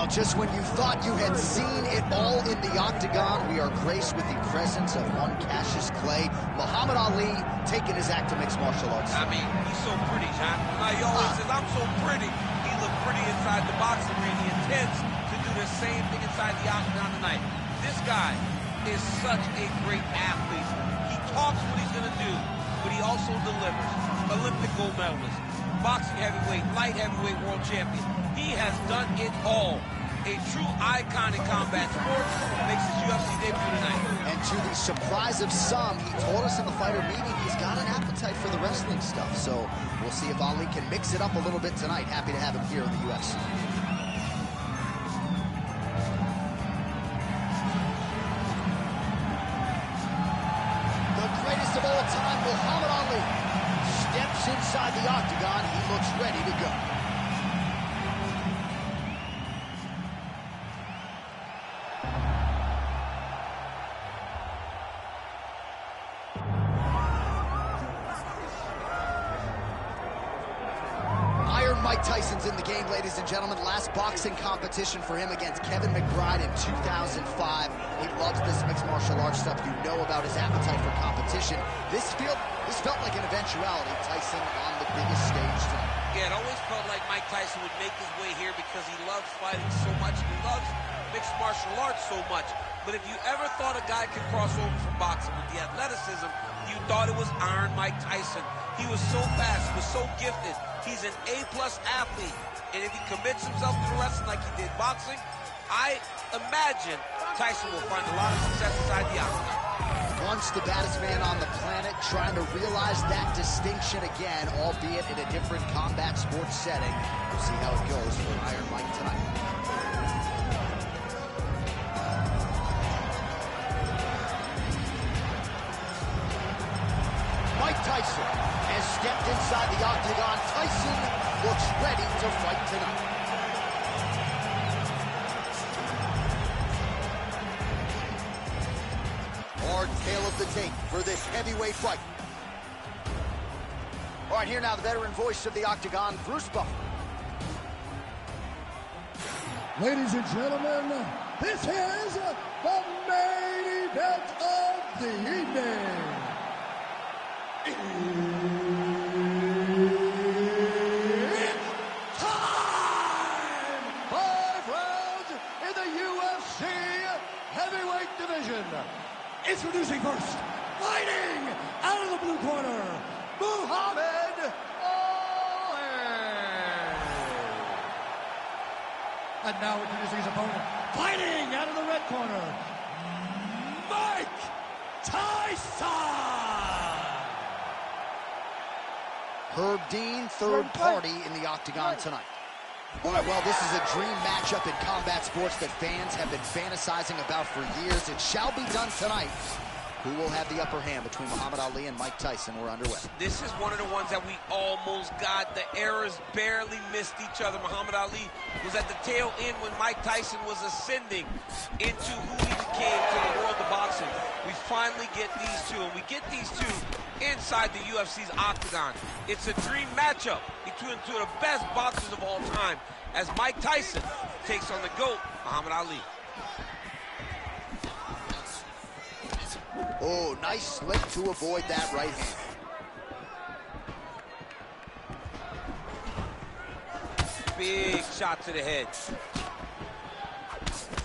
Well, just when you thought you had seen it all in the octagon, we are graced with the presence of one Cassius Clay, Muhammad Ali, taking his act to mixed martial arts. I mean, he's so pretty, John. Like he always says, I'm so pretty. He looked pretty inside the boxing ring. He intends to do the same thing inside the octagon tonight. This guy is such a great athlete. He talks what he's going to do, but he also delivers. Olympic gold medalist, boxing heavyweight, light heavyweight world champion. He has done it all. A true icon in combat sports, makes his UFC debut tonight. And to the surprise of some, he told us in the fighter meeting he's got an appetite for the wrestling stuff. So we'll see if Ali can mix it up a little bit tonight. Happy to have him here in the UFC. The greatest of all time, Muhammad Ali, steps inside the octagon. He looks ready to go. Mike Tyson's in the game, ladies and gentlemen. Last boxing competition for him against Kevin McBride in 2005. He loves this mixed martial arts stuff. You know about his appetite for competition. This felt like an eventuality. Tyson on the biggest stage tonight. Yeah, it always felt like Mike Tyson would make his way here because he loves fighting so much. He loves mixed martial arts so much. But if you ever thought a guy could cross over from boxing with the athleticism, you thought it was Iron Mike Tyson. He was so fast, he was so gifted. He's an A-plus athlete. And if he commits himself to wrestling like he did boxing, I imagine Tyson will find a lot of success inside the octagon. Once the baddest man on the planet, trying to realize that distinction again, albeit in a different combat sports setting. We'll see how it goes for Iron Mike tonight. Mike Tyson has stepped inside the octagon. Tyson looks ready to fight tonight. Hard tail of the tape for this heavyweight fight. All right, here now the veteran voice of the octagon, Bruce Buffer. Ladies and gentlemen, this is the main event of the evening. It's time! 5 rounds in the UFC heavyweight division. Introducing first, fighting out of the blue corner, Muhammad Ali. And now introducing his opponent, fighting out of the red corner, Mike Tyson. Herb Dean, third party in the octagon tonight. All right, well, this is a dream matchup in combat sports that fans have been fantasizing about for years. It shall be done tonight. Who will have the upper hand between Muhammad Ali and Mike Tyson? We're underway. This is one of the ones that we almost got. The errors barely missed each other. Muhammad Ali was at the tail end when Mike Tyson was ascending into who he became to the world of boxing. We finally get these two, and we get these two inside the UFC's octagon. It's a dream matchup between two of the best boxers of all time as Mike Tyson takes on the GOAT, Muhammad Ali. Oh, nice slip to avoid that right hand. Big shot to the head.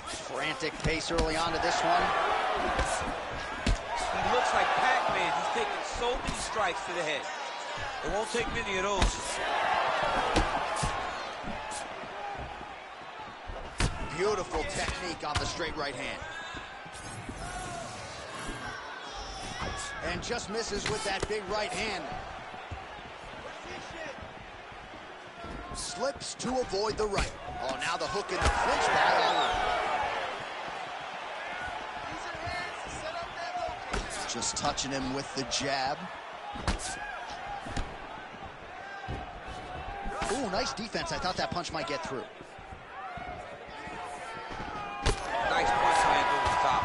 Frantic pace early on to this one. He looks like Pac-Man. He's taking so many strikes to the head. It won't take many of those. Beautiful technique on the straight right hand. And just misses with that big right hand. Slips to avoid the right. Oh, now the hook in the clinch by Ali. Just touching him with the jab. Ooh, nice defense. I thought that punch might get through. Nice punch land over the top.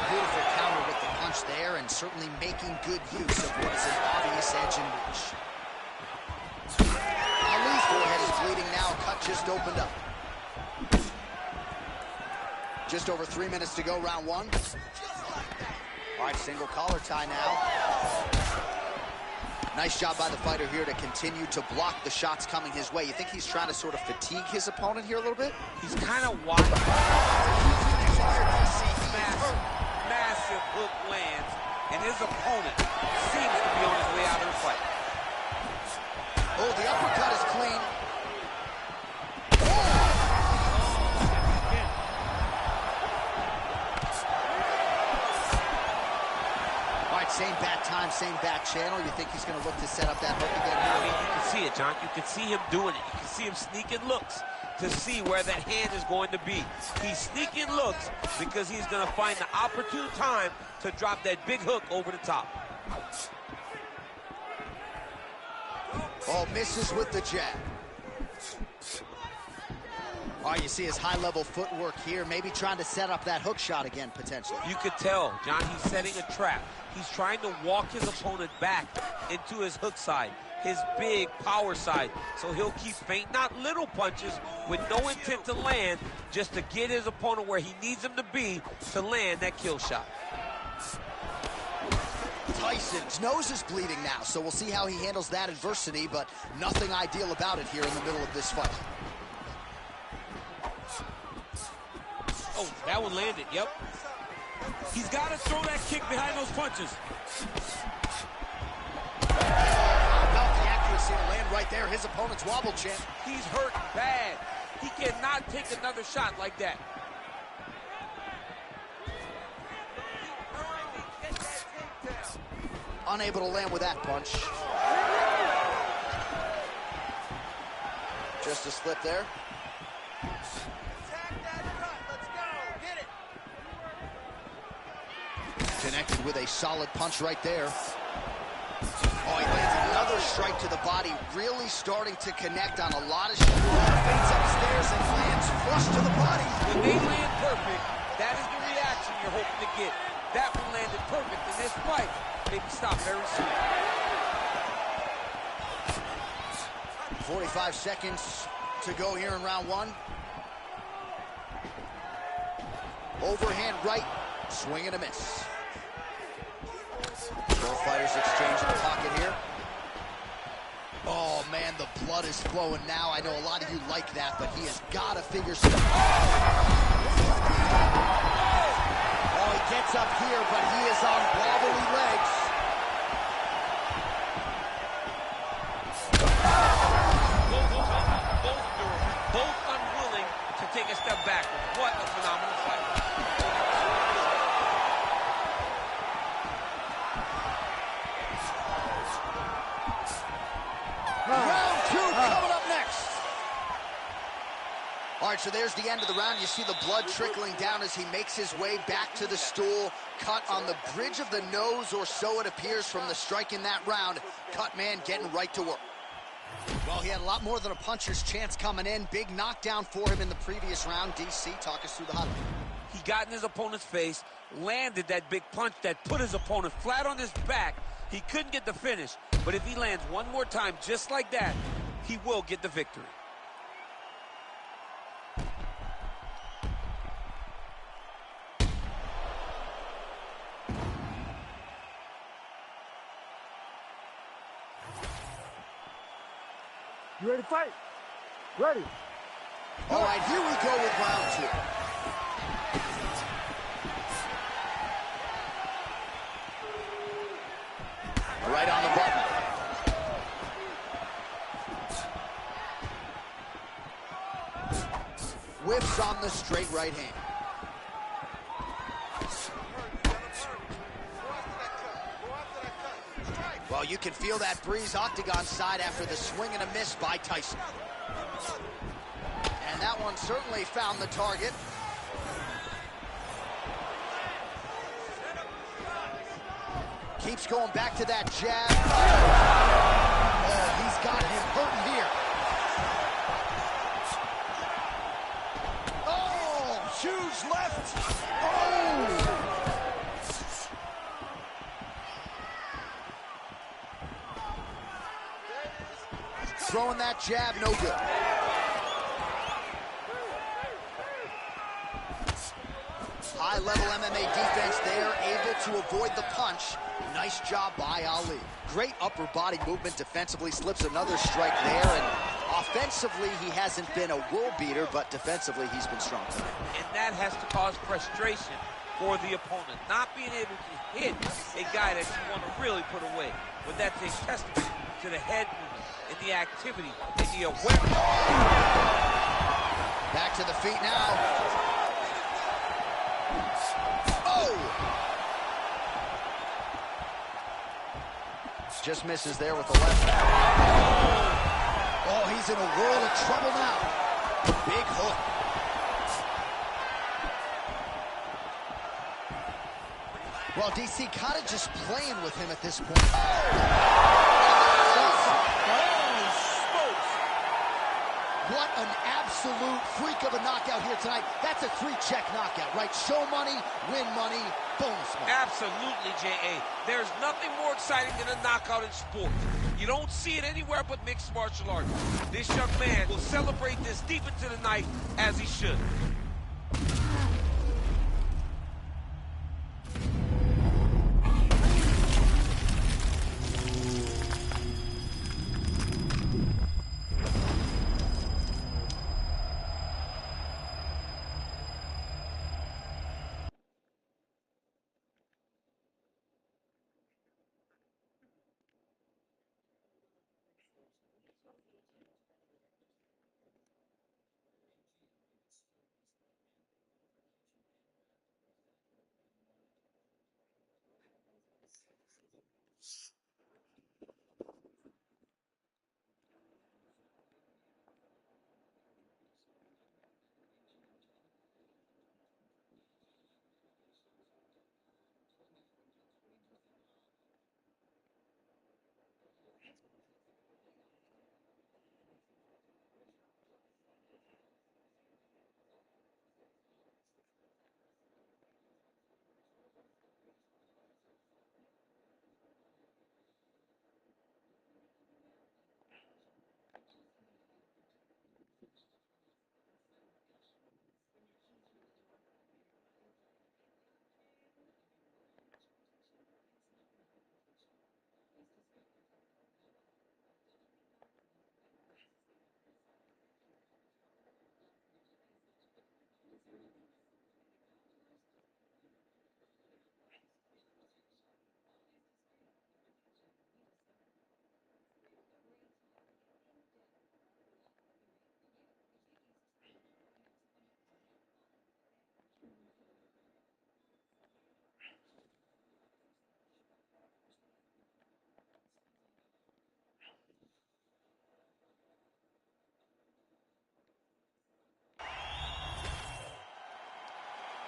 Beautiful counter with the punch there, and certainly making good use of what is an obvious edge in reach. Ali just opened up. Just over 3 minutes to go, round one. All right, single collar tie now. Nice job by the fighter here to continue to block the shots coming his way. You think he's trying to sort of fatigue his opponent here a little bit? He's kind of watching. Massive hook lands, and his opponent seems to be on his way out of the fight. Oh, the uppercut is clean. Same bat time, same bat channel. You think he's going to look to set up that hook again? I mean, you can see it, John. You can see him doing it. You can see him sneaking looks to see where that hand is going to be. He's sneaking looks because he's going to find the opportune time to drop that big hook over the top. Oh, misses with the jab. All right, you see his high-level footwork here, maybe trying to set up that hook shot again, potentially. You could tell, John, he's setting a trap. He's trying to walk his opponent back into his hook side, his big power side. So he'll keep feint, not little punches, with no intent to land, just to get his opponent where he needs him to be to land that kill shot. Tyson's nose is bleeding now, so we'll see how he handles that adversity, but nothing ideal about it here in the middle of this fight. Oh, that one landed, yep. He's got to throw that kick behind those punches. About the accuracy to land right there. His opponent's wobble, champ. He's hurt bad. He cannot take another shot like that. Unable to land with that punch. Just a slip there. Connected with a solid punch right there. Oh, he lands another strike to the body, really starting to connect on a lot of feints upstairs and lands flush to the body. When they land perfect, that is the reaction you're hoping to get. That one landed perfect in this fight. Maybe stop very soon. 45 seconds to go here in round one. Overhand right, swing and a miss. Both fighters exchange in the pocket here. Oh, man, the blood is flowing now. I know a lot of you like that, but he has got to figure something out. Oh, he gets up here, but he is on wobbly legs. Both unwilling to take a step back. What a phenomenal fight. Round two coming up next. All right, so there's the end of the round. You see the blood trickling down as he makes his way back to the stool. Cut on the bridge of the nose, or so it appears from the strike in that round. Cut man getting right to work. Well, he had a lot more than a puncher's chance coming in. Big knockdown for him in the previous round. DC, talk us through the highlight. He got in his opponent's face, landed that big punch that put his opponent flat on his back. He couldn't get the finish, but if he lands one more time just like that, he will get the victory. You ready to fight? Ready. All right, here we go with round two. Right on the button. Whips on the straight right hand. Well, you can feel that breeze octagon side after the swing and a miss by Tyson. And that one certainly found the target. Keeps going back to that jab. Oh, he's got him hurting here. Oh, huge left. Oh! Throwing that jab, no good. high-level MMA defense there, able to avoid the punch. Nice job by Ali. Great upper body movement defensively, slips another strike there, and offensively, he hasn't been a world beater, but defensively, he's been strong tonight. And that has to cause frustration for the opponent, not being able to hit a guy that you want to really put away. But that's a testament to the head movement and the activity and the awareness. Back to the feet now. Oh! Just misses there with the left. Oh, he's in a world of trouble now. Big hook. Well, DC kind of just playing with him at this point. What an absolute freak of a knockout here tonight. That's a 3-check knockout, right? Show money, win money, bonus money. Absolutely, J.A. There's nothing more exciting than a knockout in sports. You don't see it anywhere but mixed martial arts. This young man will celebrate this deep into the night as he should.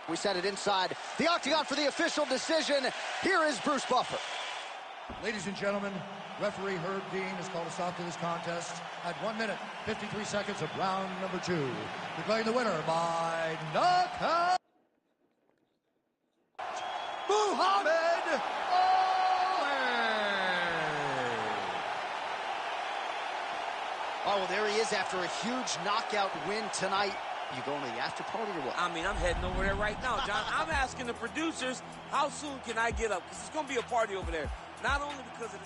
We set it inside the octagon for the official decision. Here is Bruce Buffer. Ladies and gentlemen, referee Herb Dean has called a stop to this contest at 1 minute, 53 seconds of round number 2. Declaring the winner by knockout, Muhammad Ali. Oh, well, there he is after a huge knockout win tonight. You going to the after party or what? I mean, I'm heading over there right now, John. I'm asking the producers, how soon can I get up? Because it's going to be a party over there. Not only because of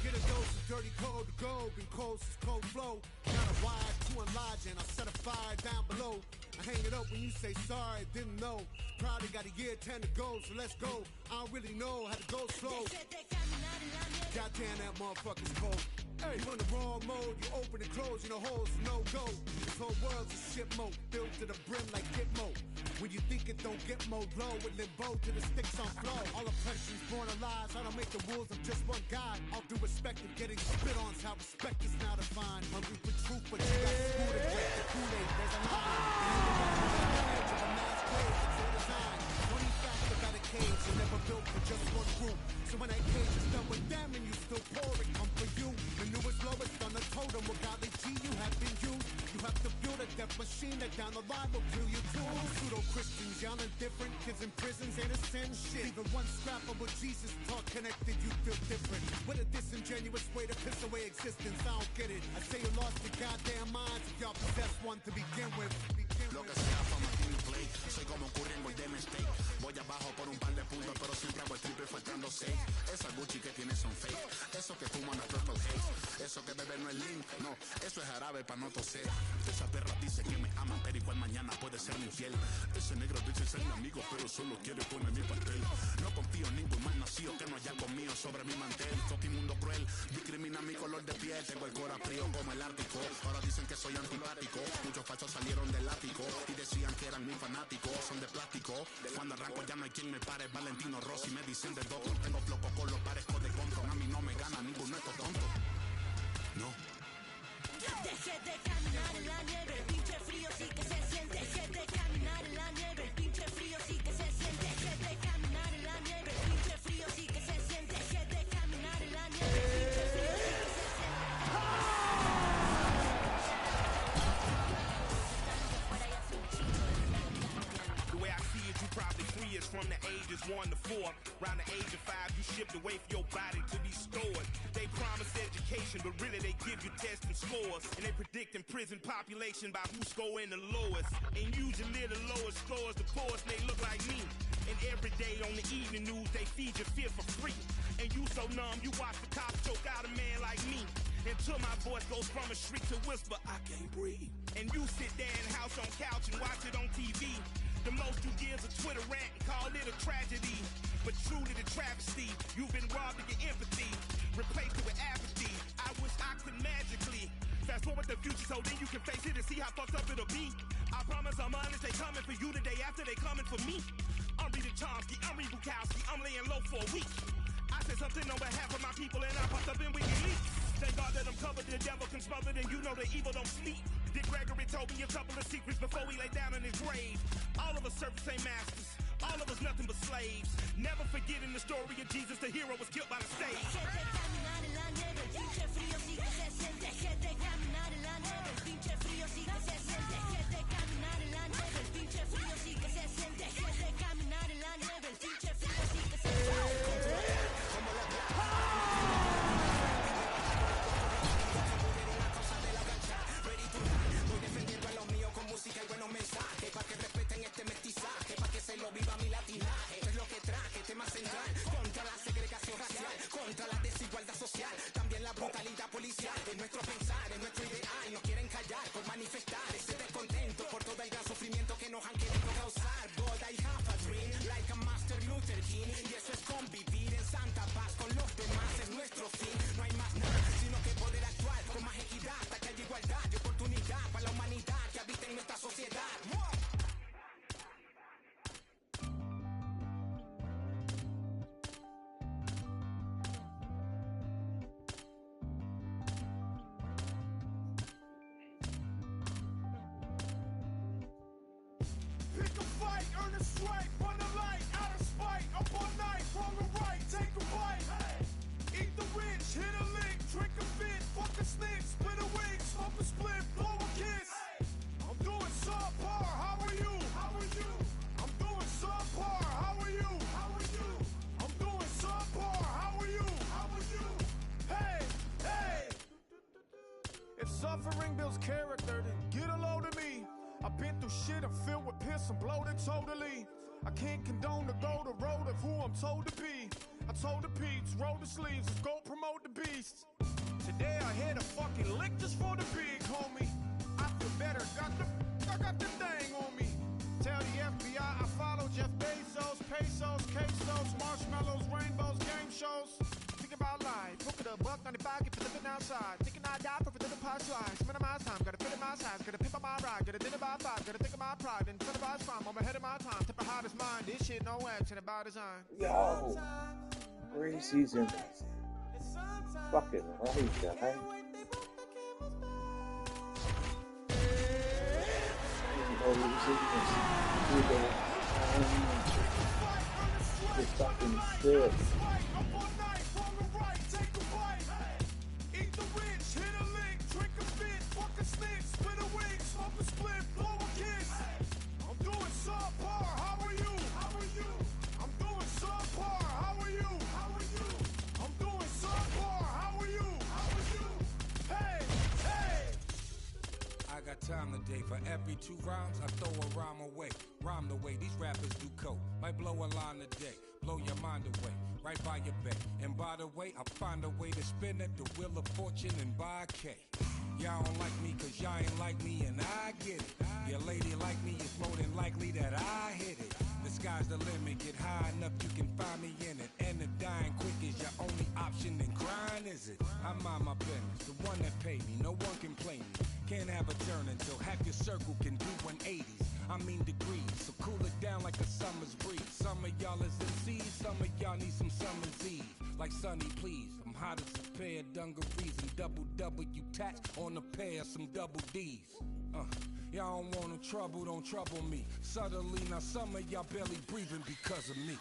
Get a dose of dirty cold to go, and cold's cold flow. Got a wire to enlarge and I'll set a fire down below. I hang it up when you say sorry, didn't know. Probably got a year 10 to go, so let's go. I don't really know how the ghost flow. Goddamn, that motherfucker's cold. Hey, you in the wrong mode, you open and close, you know holes, no go. This whole world's a shit mode, filled to the brim like Gitmo. When you think it don't get more low, with limbo to the sticks on flow. All oppression's born of lies, I don't make the rules, I'm just one guy. All due respect of getting spit on's how respect is now defined. Hungry for truth, but you got screwed and break the Kool-Aid, there's a line. Edge of a mass grave, it's ill designed. 20 facts about a cage, you never built for just one group. So when that cage is done with them and you still pour it, come for you. The newest, lowest on the totem, with godly G you have been used. You have to build a death machine that down the line will kill you too. Pseudo-Christians, y'all indifferent. Kids in prisons ain't a sin shit. Even one scrap of what Jesus taught connected, you feel different. What a disingenuous way to piss away existence, I don't get it. I say you lost your goddamn minds if y'all possess one to begin with. Lo que sea fama tiene play. Soy como Curry en Golden State. Voy abajo por un par de puntos, pero siempre hago el triple faltando 6. Esas Gucci que tienes son fake. Eso que fuman a Purple Haze. Eso que beber no es lean. No, eso es jarabe pa' no toser. Esa perra dice que me ama, pero igual mañana puede ser mi infiel. Ese negro dice ser mi amigo, pero solo quiere poner mi pastel. No confío en ningún mal nacido que no haya conmigo sobre mi mantel. Fucking mundo cruel, discrimina mi color de piel. Tengo el corazón frío como el Ártico. Ahora dicen que soy antipático. Muchos falsos salieron del ático y decían que eran muy fanáticos. Son de plástico. Cuando arranco ya no hay quien me pare. Valentino Rossi me dicen de doctor. Tengo floco con los parezco de control. A mí no me gana ninguno de estos tontos. No. Deje de caminar en la nieve, el pinche frío sí que se siente. Deje de caminar en la nieve, el pinche frío sí que se siente. Deje de caminar en la nieve, el pinche frío sí que se siente. Deje de caminar en la nieve, el pinche frío sí que se The way I see it, you probably 3 years from the ages 1 to 4. Around the age of 5, you shipped away for your body to be stored. They promise education, but really they give you tests and scores. And they predicting prison population by who's scoring the lowest. And usually the lowest scores, the poorest, they look like me. And every day on the evening news, they feed you fear for free. And you so numb, you watch the cops choke out a man like me. Until my voice goes from a shriek to whisper, I can't breathe. And you sit there in house on couch and watch it on TV. The most you give is a Twitter rant and call it a tragedy. But truly the travesty, you've been robbed of your empathy. Replaced it with apathy. I wish I could magically fast forward the future so then you can face it and see how fucked up it'll be. I promise I'm honest, they coming for you the day after they coming for me. I'm Rita Chomsky, I'm Reed Bukowski, I'm laying low for a week. I said something on behalf of my people and I popped up in WikiLeaks. Thank God that I'm covered, the devil can smother, and you know the evil don't sleep. Dick Gregory told me a couple of secrets before he lay down in his grave. All of us servants ain't masters, all of us nothing but slaves. Never forgetting the story of Jesus, the hero was killed by the stage. Deje de caminar en la nieve, el pinche frío sí que se siente. Deje de caminar en la nieve, el pinche frío sí que se siente. Deje de caminar en la nieve, el pinche frío sí que se siente. Deje de caminar en la nieve, el pinche frío sí que se siente. Música y buenos mensajes, pa' que respeten este mestizaje, pa' que se lo viva mi latinaje. Esto es lo que traje, tema central, contra la segregación. Suffering builds character, then get a load of me. I've been through shit, I'm filled with piss, I'm bloated totally. I can't condone to go the road of who I'm told to be. I told the peeps, roll the sleeves, let's go promote the beast. Today I hit a fucking lick just for the big homie. I feel better, I got the thing on me. Tell the FBI I follow Jeff Bezos, pesos, quesos, marshmallows, rainbows, game shows. Think about life, look at a $1.95, get for living outside. Thinking I die for the pie slice. Minimize time, gotta fit in my size, gotta pick up my ride, gotta dinner by 5, gotta think of my pride, incentivize crime, I'm ahead of my time. Tip of hottest mind, this shit no accident by design. Yo, preseason, fucking right, guy. The fucking shit. Eat the rich, hit a lick, drink a fit, fuck a stick, split a wig, smoke a split, blow a kiss. I'm doing subpar, how are you? How are you? I'm doing subpar, how are you? How are you? I'm doing subpar, how are you? How are you? Hey, hey! I got time today. For every 2 rhymes, I throw a rhyme away. Rhyme the way these rappers do coke. Might blow a line today, blow your mind away, right by your bed. And by the way, I find a way to spin at the wheel of fortune and buy a K. Y'all don't like me cause y'all ain't like me and I get it. Your lady like me, it's more than likely that I hit it. The sky's the limit, get high enough you can find me in it. And if dying quick is your only option, then crying is it. I mind my business, the one that paid me, no one can play me. Can't have a turn until half your circle can do 180s. I mean degrees, so cool it down like a summer's breeze. Some of y'all is MCs, some of y'all need some summer's eve. Like Sonny, please, I'm hot as a pair of dungarees and double W tats on a pair of some double D's. Y'all don't want no trouble, don't trouble me. Suddenly, now some of y'all barely breathing because of me.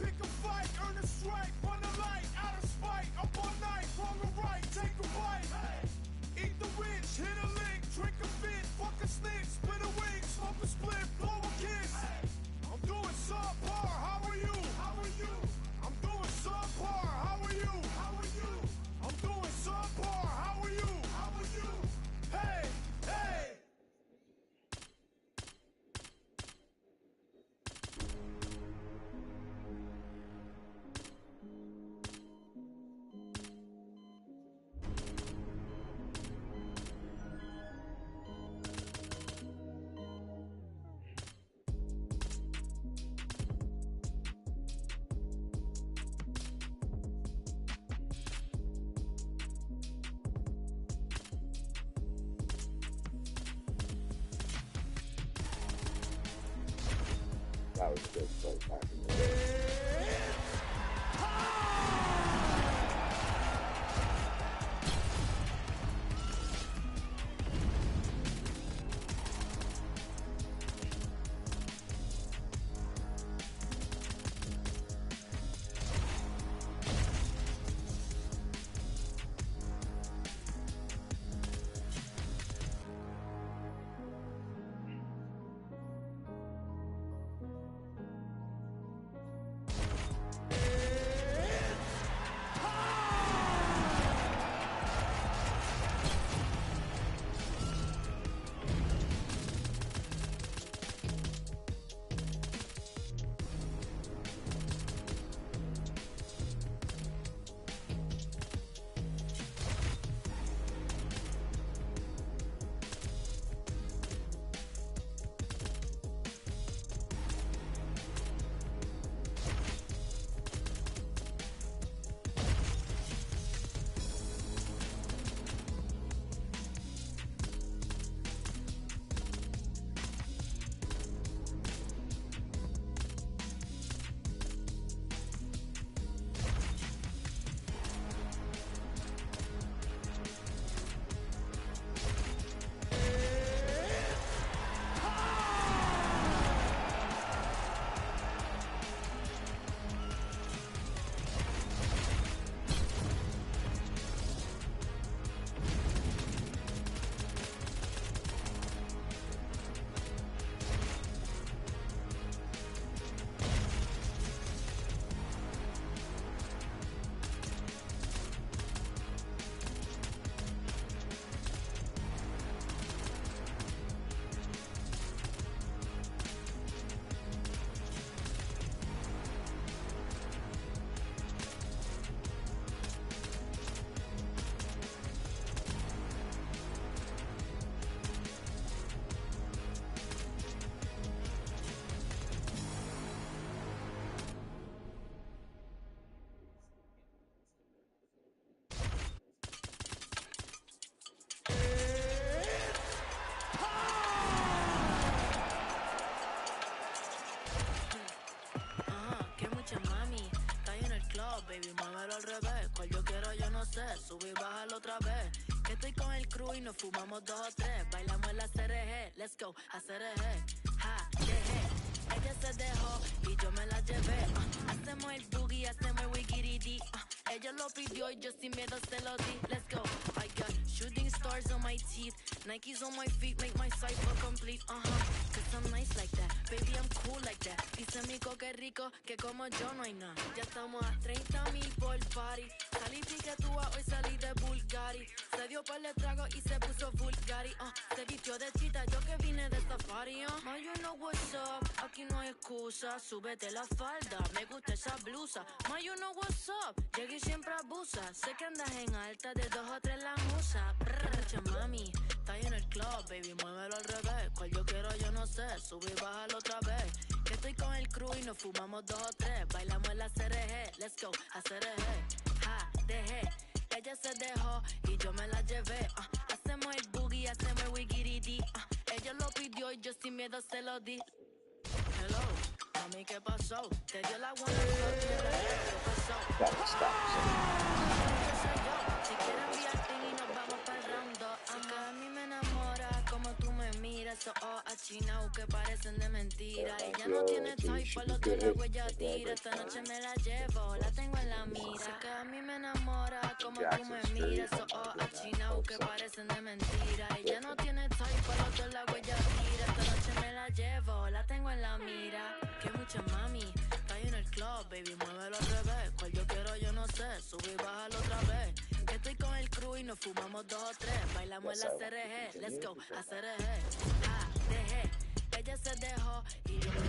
Pick a fight, earn a strike, run a light, out of spite, up all night, wrong or right, take a bite. Eat the rich, hit a lick, drink a fit, fuck a stick, split a wig, smoke a split, blow a kiss. I'm doing subpar, how are you? How are you? I'm doing subpar, how are you? How are you? I'm doing subpar, how are you? How are you? Hey, hey! That was a good play back in the day. baby, muévelo al revés. Cual yo quiero, yo no sé, sube y bájalo otra vez. Que estoy con el crew y nos fumamos 2 o 3. Bailamos en la CRG, let's go, a CRG. Ja, dejé, ella se dejó y yo me la llevé. Hacemos el boogie, hacemos el wigiridi. Ella lo pidió y yo sin miedo se lo di. Let's go. I got shooting stars on my teeth, Nikes on my feet, make my cipher complete. Cause I'm nice like that, baby, I'm cool like that. Dice Mico que rico, que como yo no hay nada. Ya estamos a 30,000 por party. Salí piquetúa, hoy salí de Bulgari. Se dio par de trago y se puso Bulgari. Se vistió de chita, yo que vine de safari. Ma, you know what's up, aquí no hay excusa. Súbete la falda, me gusta esa blusa. Ma, you know what's up, llegué y siempre abusa. Sé que andas en alta, de 2 o 3 la musa. Mucha mami, está en el club, baby, muévelo al revés. Cual yo quiero, yo no sé, sube y bájalo otra vez. Que estoy con el crew y nos fumamos 2 o 3. Bailamos en la CRG, let's go, a CRG. Ja, dejé, ella se dejó y yo me la llevé. Hacemos el boogie, hacemos el wigiridi. Ella lo pidió y yo sin miedo se lo di. Hello, mami, ¿qué pasó? Te dio la buena suerte, ¿qué pasó? Si quieres enviar ping y nos vamos para el round 2. Aunque a mí me enamora como tú me miras. Esos ojos achinados que parecen de mentira. Ella no tiene type, por lo que luego ella tira. Esta noche me la llevo, la tengo en la mira. Sé que a mí me enamora como tú me miras. Esos ojos achinados que parecen de mentira. Ella no tiene type, por lo que luego ella tira. Esta noche me la llevo, la tengo en la mira. Que mucha mami, está en el club, baby, muévelo al revés. Cual yo quiero, yo no sé, sube y bájalo otra vez. Que estoy con el crew y nos fumamos 2 o 3. Bailamos en la CRG, let's go, a CRG. Ja, dejé, ella se dejó y yo me la...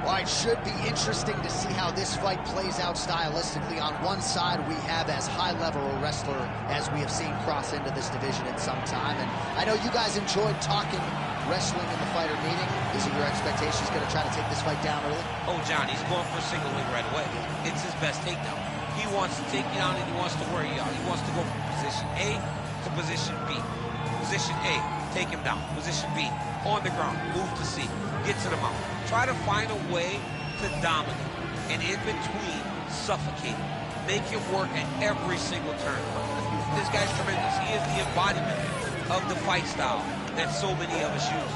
Well, it should be interesting to see how this fight plays out stylistically. On one side, we have as high-level a wrestler as we have seen cross into this division in some time. And I know you guys enjoyed talking wrestling in the fighter meeting. Is it your expectation he's going to try to take this fight down early? Oh, John, he's going for a single leg right away. It's his best takedown. He wants to take you down and he wants to wear you out. He wants to go from position A to position B. Position A, take him down. Position B, on the ground, move to C, get to the mount. Try to find a way to dominate, and in between, suffocate. Make him work at every single turn. This guy's tremendous. He is the embodiment of the fight style that so many of us use.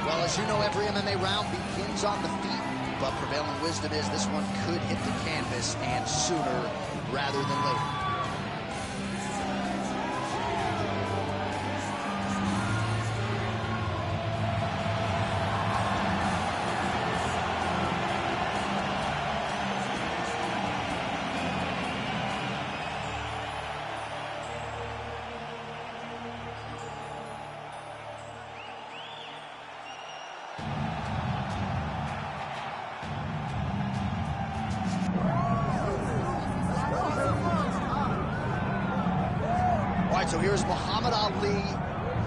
Well, as you know, every MMA round begins on the feet, but prevailing wisdom is this one could hit the canvas, and sooner rather than later. So here's Muhammad Ali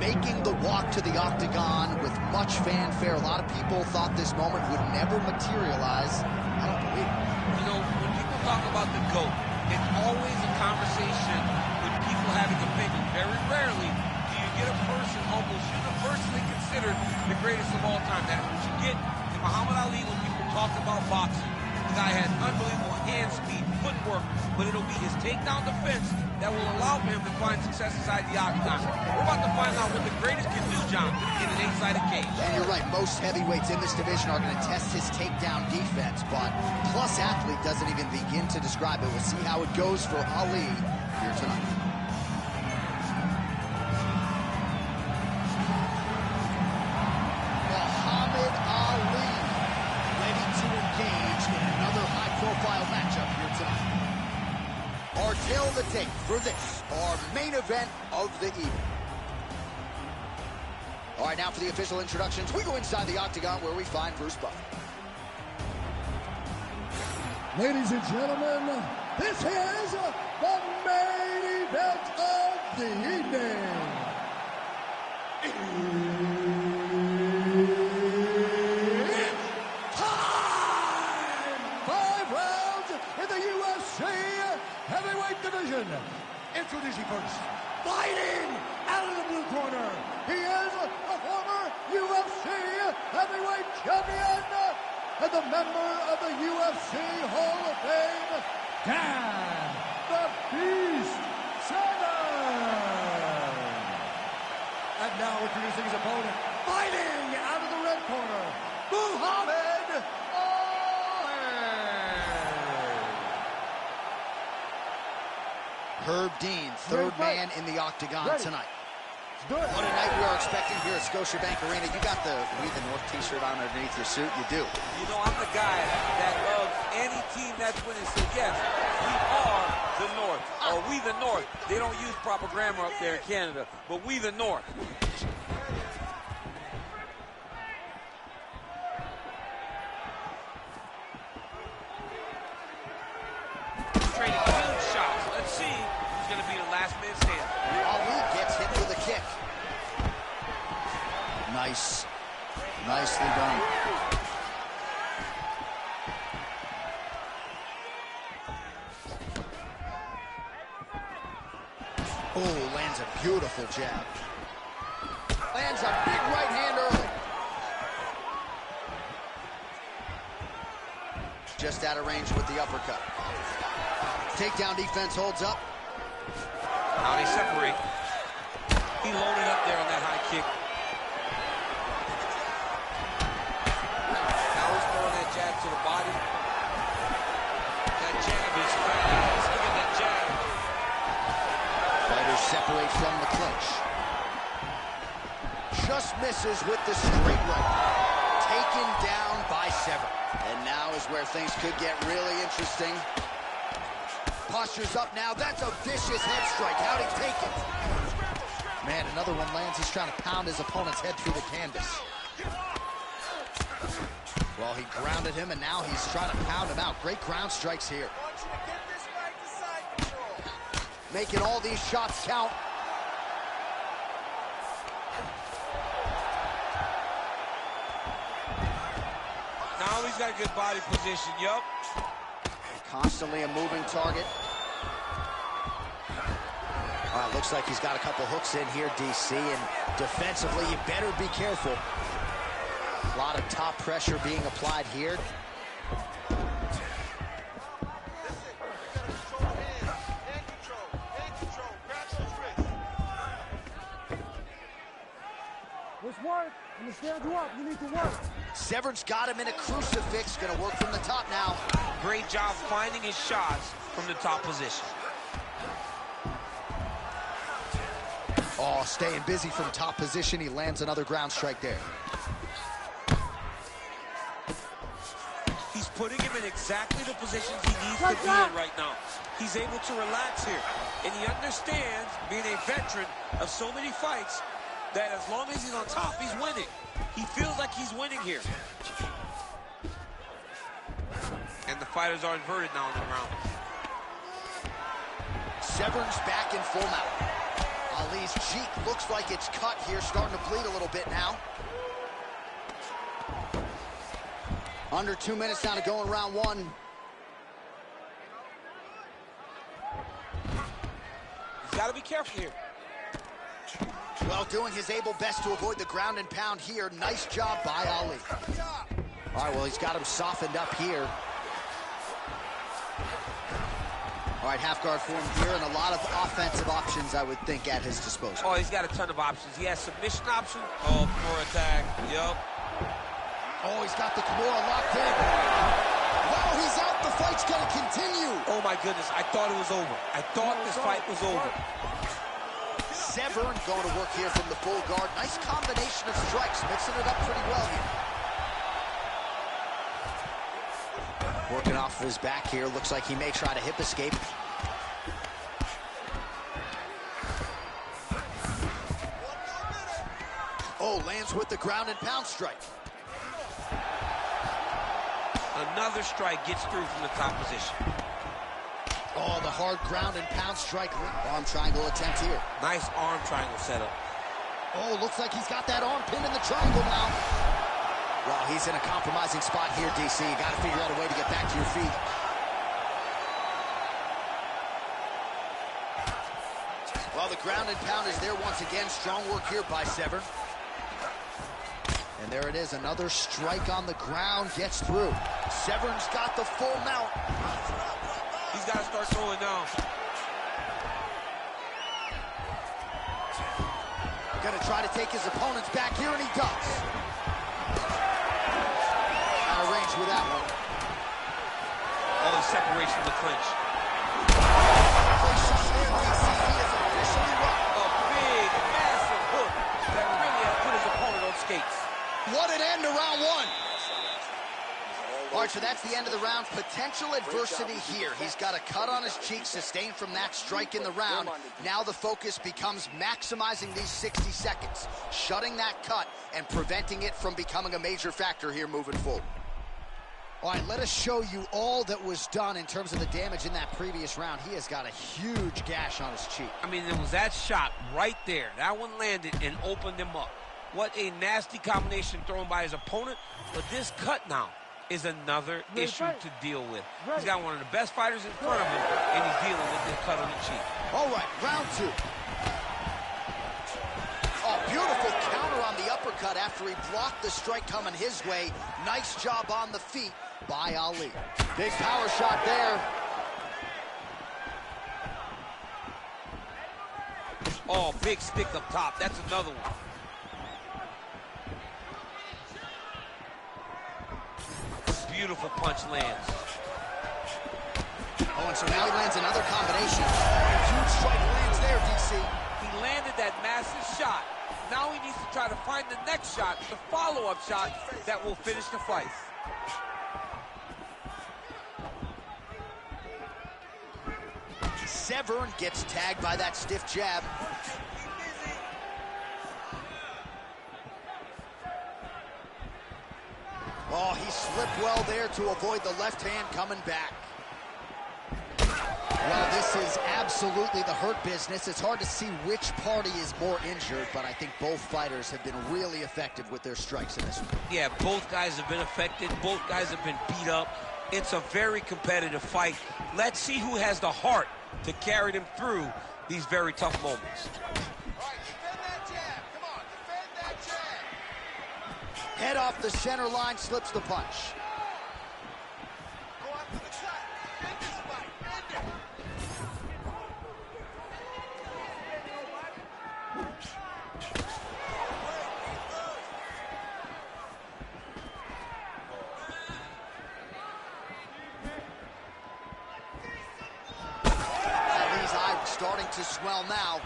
making the walk to the octagon with much fanfare. A lot of people thought this moment would never materialize. I don't believe it. You know, when people talk about the GOAT, it's always a conversation with people having opinion. Very rarely do you get a person almost universally considered the greatest of all time. That's what you get in Muhammad Ali when people talk about boxing. The guy has unbelievable hand speed, footwork, but it'll be his takedown defense that will allow him to find success inside the octagon. We're about to find out what the greatest can do, John, in an eight-sided cage. And you're right, most heavyweights in this division are going to test his takedown defense, but Plus Athlete doesn't even begin to describe it. We'll see how it goes for Ali here tonight. Muhammad Ali ready to engage in another high-profile matchup here tonight. Our tale of the tape for this, our main event of the evening. All right, now for the official introductions, we go inside the octagon where we find Bruce Buffer. Ladies and gentlemen, this is the main event of the evening. It's time! 5 rounds in the UFC heavyweight division. Introducing first, fighting out of the blue corner, he is a former UFC heavyweight champion and the member of the UFC Hall of Fame, Dan the Beast Severn. And now introducing his opponent, fighting out of the red corner, Muhammad Herb Dean, third man in the octagon tonight. What a night we are expecting here at Scotiabank Arena. You got the We the North t-shirt on underneath your suit. You do. You know, I'm the guy that loves any team that's winning. So, yes, we are the North. Or we the North. They don't use proper grammar up there in Canada. But we the North. Trading clean shots. Let's see who's going to be the last man standing. Ali gets hit with a kick. Nice. Nicely done. Oh, lands a beautiful jab. Lands a big right hand early. Just out of range with the uppercut. Takedown defense holds up. Now they separate. He loaded up there on that high kick. Now he's throwing that jab to the body. That jab is fast. Look at that jab. Fighters separate from the clinch. Just misses with the straight right. Taken down by Severn. And now is where things could get really interesting. Posture's up now. That's a vicious head strike. How'd he take it? Man, another one lands. He's trying to pound his opponent's head through the canvas. Well, he grounded him, and now he's trying to pound him out. Great ground strikes here. Making all these shots count. Now he's got a good body position. Yup. Constantly a moving target. All right, looks like he's got a couple hooks in here, DC, and defensively, you better be careful. A lot of top pressure being applied here. Let's work. I'm gonna stand you up. You need to work. Severn's got him in a crucifix. Gonna work from the top now. Great job finding his shots from the top position. Oh, staying busy from top position. He lands another ground strike there. He's putting him in exactly the positions he needs to be in right now. He's able to relax here. And he understands, being a veteran of so many fights, that as long as he's on top, he's winning. He feels like he's winning here. And the fighters are inverted now in the round. Severn's back in full mount. Ali's cheek looks like it's cut here, starting to bleed a little bit now. Under 2 minutes now to go in round one. He's got to be careful here. Well, doing his able best to avoid the ground and pound here. Nice job by Ali. All right, well, he's got him softened up here. All right, half guard form here, and a lot of offensive options, I would think, at his disposal. Oh, he's got a ton of options. He has submission option. Oh, more attack. Yup. Oh, he's got the Kimura locked in. Wow, he's out. The fight's going to continue. Oh, my goodness. I thought it was over. I thought this fight was over. Severn going to work here from the full guard. Nice combination of strikes, mixing it up pretty well here. Working off of his back here. Looks like he may try to hip escape. Oh, lands with the ground and pound strike. Another strike gets through from the top position. Oh, the hard ground and pound strike. Arm triangle attempt here. Nice arm triangle setup. Oh, looks like he's got that arm pinned in the triangle now. Well, he's in a compromising spot here, DC. You got to figure out a way to get back to your feet. Well, the ground and pound is there once again. Strong work here by Severn. And there it is, another strike on the ground, gets through. Severn's got the full mount. He's got to start throwing down. Gonna try to take his opponents back here, and he does. Out of range with that one. Oh, the separation from the clinch. A big, massive hook that really has put his opponent on skates. What an end to round one. All right, so that's the end of the round. Potential adversity here. He's got a cut on his cheek sustained from that strike in the round. Now the focus becomes maximizing these 60 seconds, shutting that cut and preventing it from becoming a major factor here moving forward. All right, let us show you all that was done in terms of the damage in that previous round. He has got a huge gash on his cheek. I mean, it was that shot right there. That one landed and opened him up. What a nasty combination thrown by his opponent. But this cut now is another issue to deal with. He's got one of the best fighters in front of him, and he's dealing with this cut on the cheek. All right, round two. Oh, beautiful counter on the uppercut after he blocked the strike coming his way. Nice job on the feet by Ali. Big power shot there. Oh, big stick up top. That's another one. Beautiful punch lands. Oh, and so now he lands another combination. Huge strike lands there, DC. He landed that massive shot. Now he needs to try to find the next shot, the follow-up shot that will finish the fight. Severn gets tagged by that stiff jab. Oh, he slipped well there to avoid the left hand coming back. Well, this is absolutely the hurt business. It's hard to see which party is more injured, but I think both fighters have been really effective with their strikes in this one. Yeah, both guys have been affected. Both guys have been beat up. It's a very competitive fight. Let's see who has the heart to carry them through these very tough moments. Head off the center line, slips the punch. Ali's eye starting to swell now.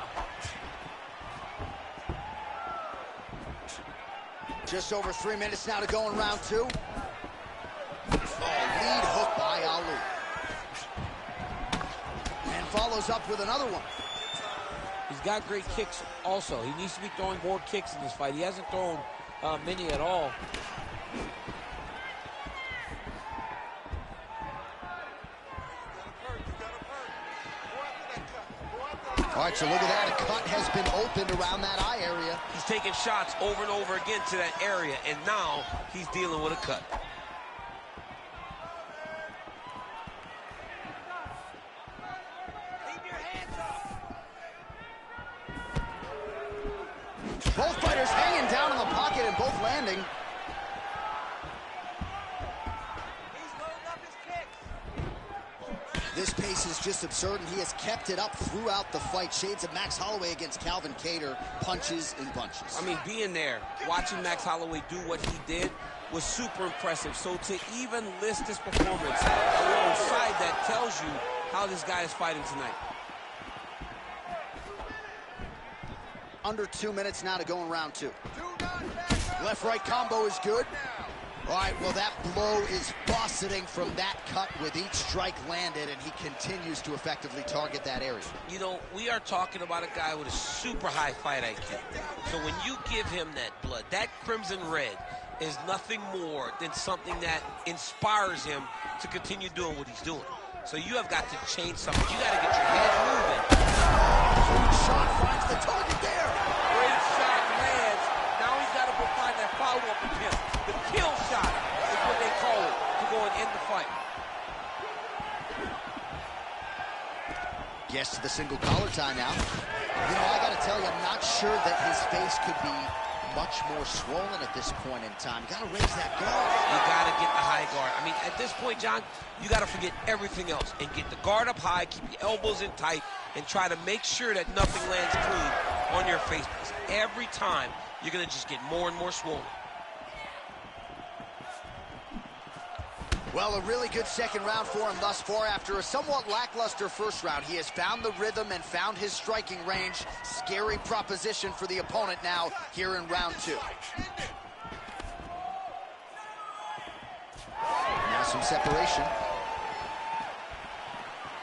Just over 3 minutes now to go in round two. Oh, lead hook by Ali. And follows up with another one. He's got great kicks also. He needs to be throwing more kicks in this fight. He hasn't thrown many at all. All right, so look at that. A cut has been opened around that eye area. He's taking shots over and over again to that area, and now he's dealing with a cut. Both fighters hanging down in the pocket and both landing. This pace is just absurd, and he has kept it up throughout the fight. Shades of Max Holloway against Calvin Kattar, punches in bunches. I mean, being there, watching Max Holloway do what he did was super impressive. So to even list this performance alongside that tells you how this guy is fighting tonight. Under 2 minutes now to go in round two. Left-right combo is good. All right, well, that blow is buffeting from that cut with each strike landed, and he continues to effectively target that area. You know, we are talking about a guy with a super high fight IQ. So when you give him that blood, that crimson red is nothing more than something that inspires him to continue doing what he's doing. So you have got to change something. You got to get your head moving. Huge shot finds the target there. Great shot lands. Now he's got to go find that follow-up attempt. The kill shot is what they call it to go and end the fight. Gets to the single collar tie now. You know, I got to tell you, I'm not sure that his face could be much more swollen at this point in time. You got to raise that guard. You got to get the high guard. I mean, at this point, John, you got to forget everything else and get the guard up high, keep your elbows in tight, and try to make sure that nothing lands clean on your face. Because every time, you're going to just get more and more swollen. Well, a really good second round for him thus far. After a somewhat lackluster first round, he has found the rhythm and found his striking range. Scary proposition for the opponent now here in round 2. Now some separation.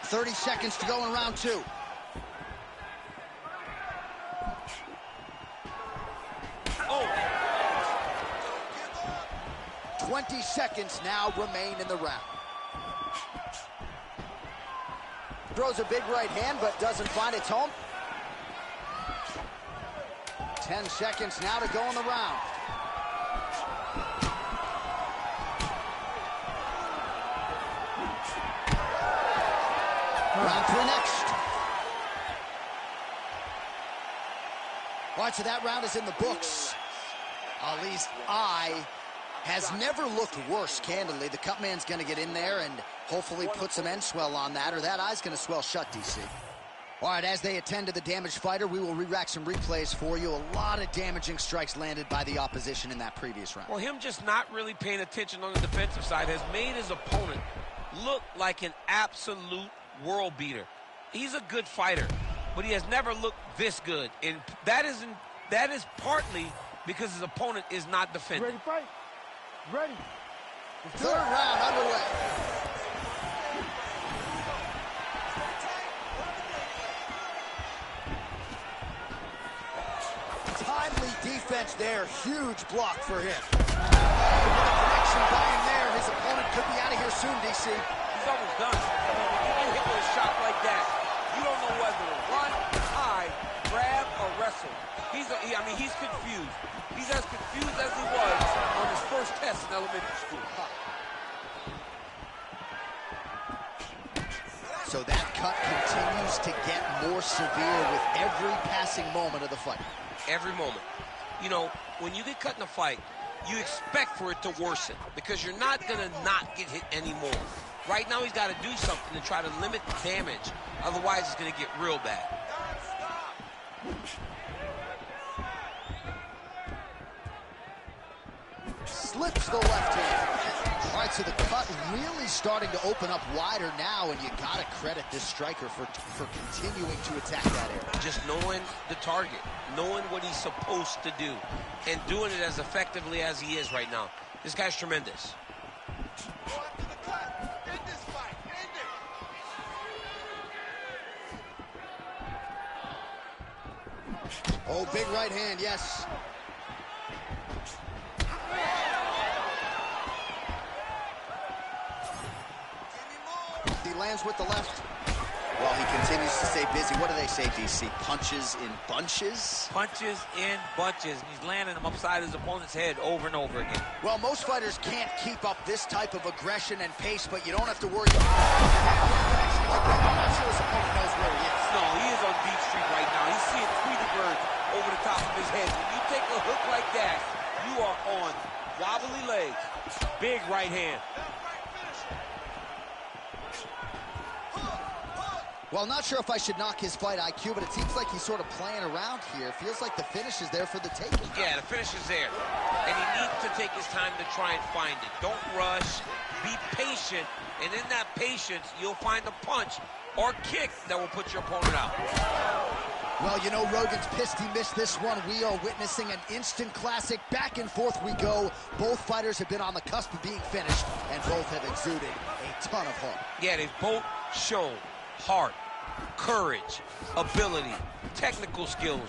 30 seconds to go in round 2. Oh! 20 seconds now remain in the round. Throws a big right hand, but doesn't find its home. 10 seconds now to go in the round. Round 3 next. All right, so that round is in the books. Ali's eye has never looked worse, candidly. The cut man's going to get in there and hopefully put some end swell on that, or that eye's going to swell shut, DC. All right, as they attend to the damaged fighter, we will re-rack some replays for you. A lot of damaging strikes landed by the opposition in that previous round. Well, him just not really paying attention on the defensive side has made his opponent look like an absolute world beater. He's a good fighter, but he has never looked this good. And that is partly because his opponent is not defending. Ready to fight? Ready. Third round underway. Timely defense there. Huge block for him. With a connection by him there, his opponent could be out of here soon, DC. He's almost done. When you get hit with a shot like that, you don't know whether to run, hide, grab, or wrestle. He's confused. He's as confused as he was on his first test in elementary school. So that cut continues to get more severe with every passing moment of the fight. Every moment. You know, when you get cut in a fight, you expect for it to worsen because you're not going to not get hit anymore. Right now, he's got to do something to try to limit the damage. Otherwise, it's going to get real bad. Slips the left hand. All right, so the cut really starting to open up wider now, and you got to credit this striker for continuing to attack that area. Just knowing the target, knowing what he's supposed to do, and doing it as effectively as he is right now. This guy's tremendous. Oh, big right hand, yes. He lands with the left. Well, he continues to stay busy. What do they say, DC? Punches in bunches? Punches in bunches. He's landing them upside his opponent's head over and over again. Well, most fighters can't keep up this type of aggression and pace, but you don't have to worry about I'm not sure his opponent knows where he is. No, he is on Deep Street right now. He's seeing Tweety Bird over the top of his head. When you take a hook like that, you are on wobbly legs. Big right hand. Well, not sure if I should knock his fight IQ, but it seems like he's sort of playing around here. Feels like the finish is there for the taking. Yeah, the finish is there. And he needs to take his time to try and find it. Don't rush. Be patient. And in that patience, you'll find a punch or kick that will put your opponent out. Well, you know, Rogan's pissed he missed this one. We are witnessing an instant classic. Back and forth we go. Both fighters have been on the cusp of being finished, and both have exuded a ton of heart. Yeah, they've both shown heart, courage, ability, technical skills.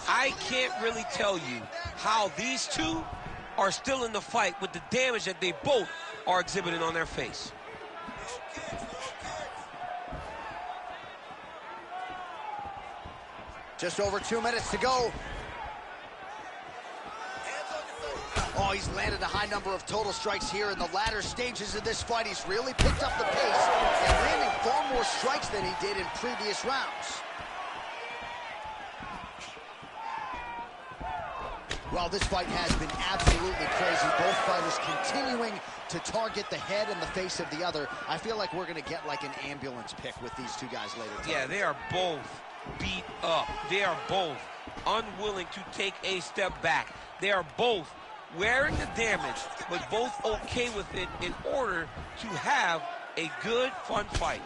I can't really tell you how these two are still in the fight with the damage that they both are exhibiting on their face. Just over 2 minutes to go. Oh, he's landed a high number of total strikes here in the latter stages of this fight. He's really picked up the pace and landing far more strikes than he did in previous rounds. Well, this fight has been absolutely crazy. Both fighters continuing to target the head and the face of the other. I feel like we're going to get like an ambulance pick with these two guys later tonight. Yeah, they are both beat up. They are both unwilling to take a step back. They are both wearing the damage, but both okay with it in order to have a good, fun fight.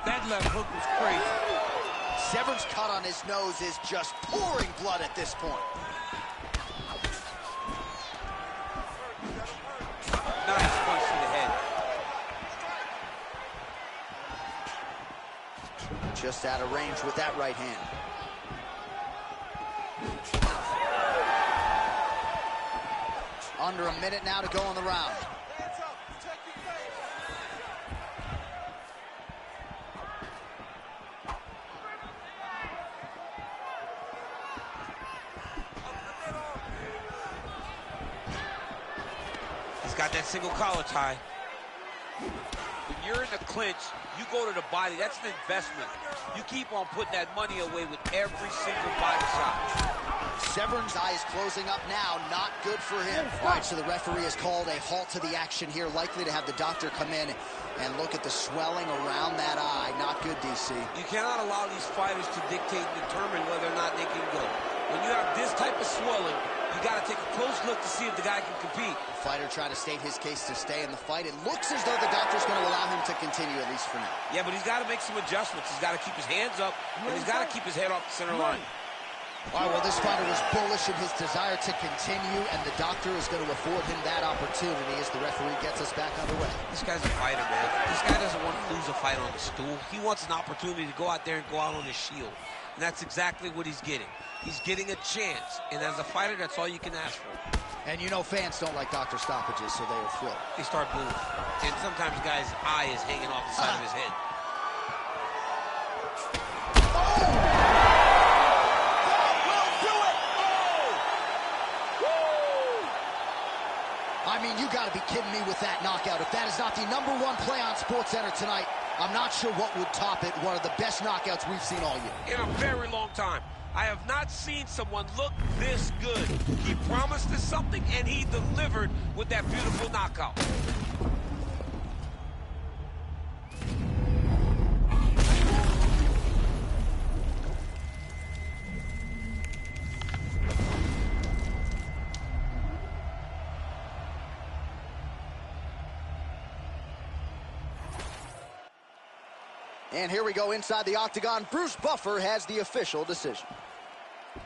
That left hook was crazy. Severn's cut on his nose is just pouring blood at this point. Nice punch to the head. Just out of range with that right hand. Under a minute now to go in the round. He's got that single collar tie. When you're in the clinch, you go to the body. That's an investment. You keep on putting that money away with every single body shot. Severn's eye is closing up now. Not good for him. All right, so the referee has called a halt to the action here, likely to have the doctor come in and look at the swelling around that eye. Not good, DC. You cannot allow these fighters to dictate and determine whether or not they can go. When you have this type of swelling, you got to take a close look to see if the guy can compete. The fighter trying to state his case to stay in the fight. It looks as though the doctor's going to allow him to continue, at least for now. Yeah, but he's got to make some adjustments. He's got to keep his hands up, and he's got to keep his head off the center line. All right, well, this fighter was bullish in his desire to continue, and the doctor is going to afford him that opportunity as the referee gets us back underway. This guy's a fighter, man. This guy doesn't want to lose a fight on the stool. He wants an opportunity to go out there and go out on his shield. And that's exactly what he's getting. He's getting a chance. And as a fighter, that's all you can ask for. And you know fans don't like doctor stoppages, so they are thrilled. They start booing. And sometimes the guy's eye is hanging off the side of his head. I mean, you got to be kidding me with that knockout. If that is not the #1 play on SportsCenter tonight, I'm not sure what would top it. One of the best knockouts we've seen all year. In a very long time. I have not seen someone look this good. He promised us something, and he delivered with that beautiful knockout. And here we go inside the octagon. Bruce Buffer has the official decision.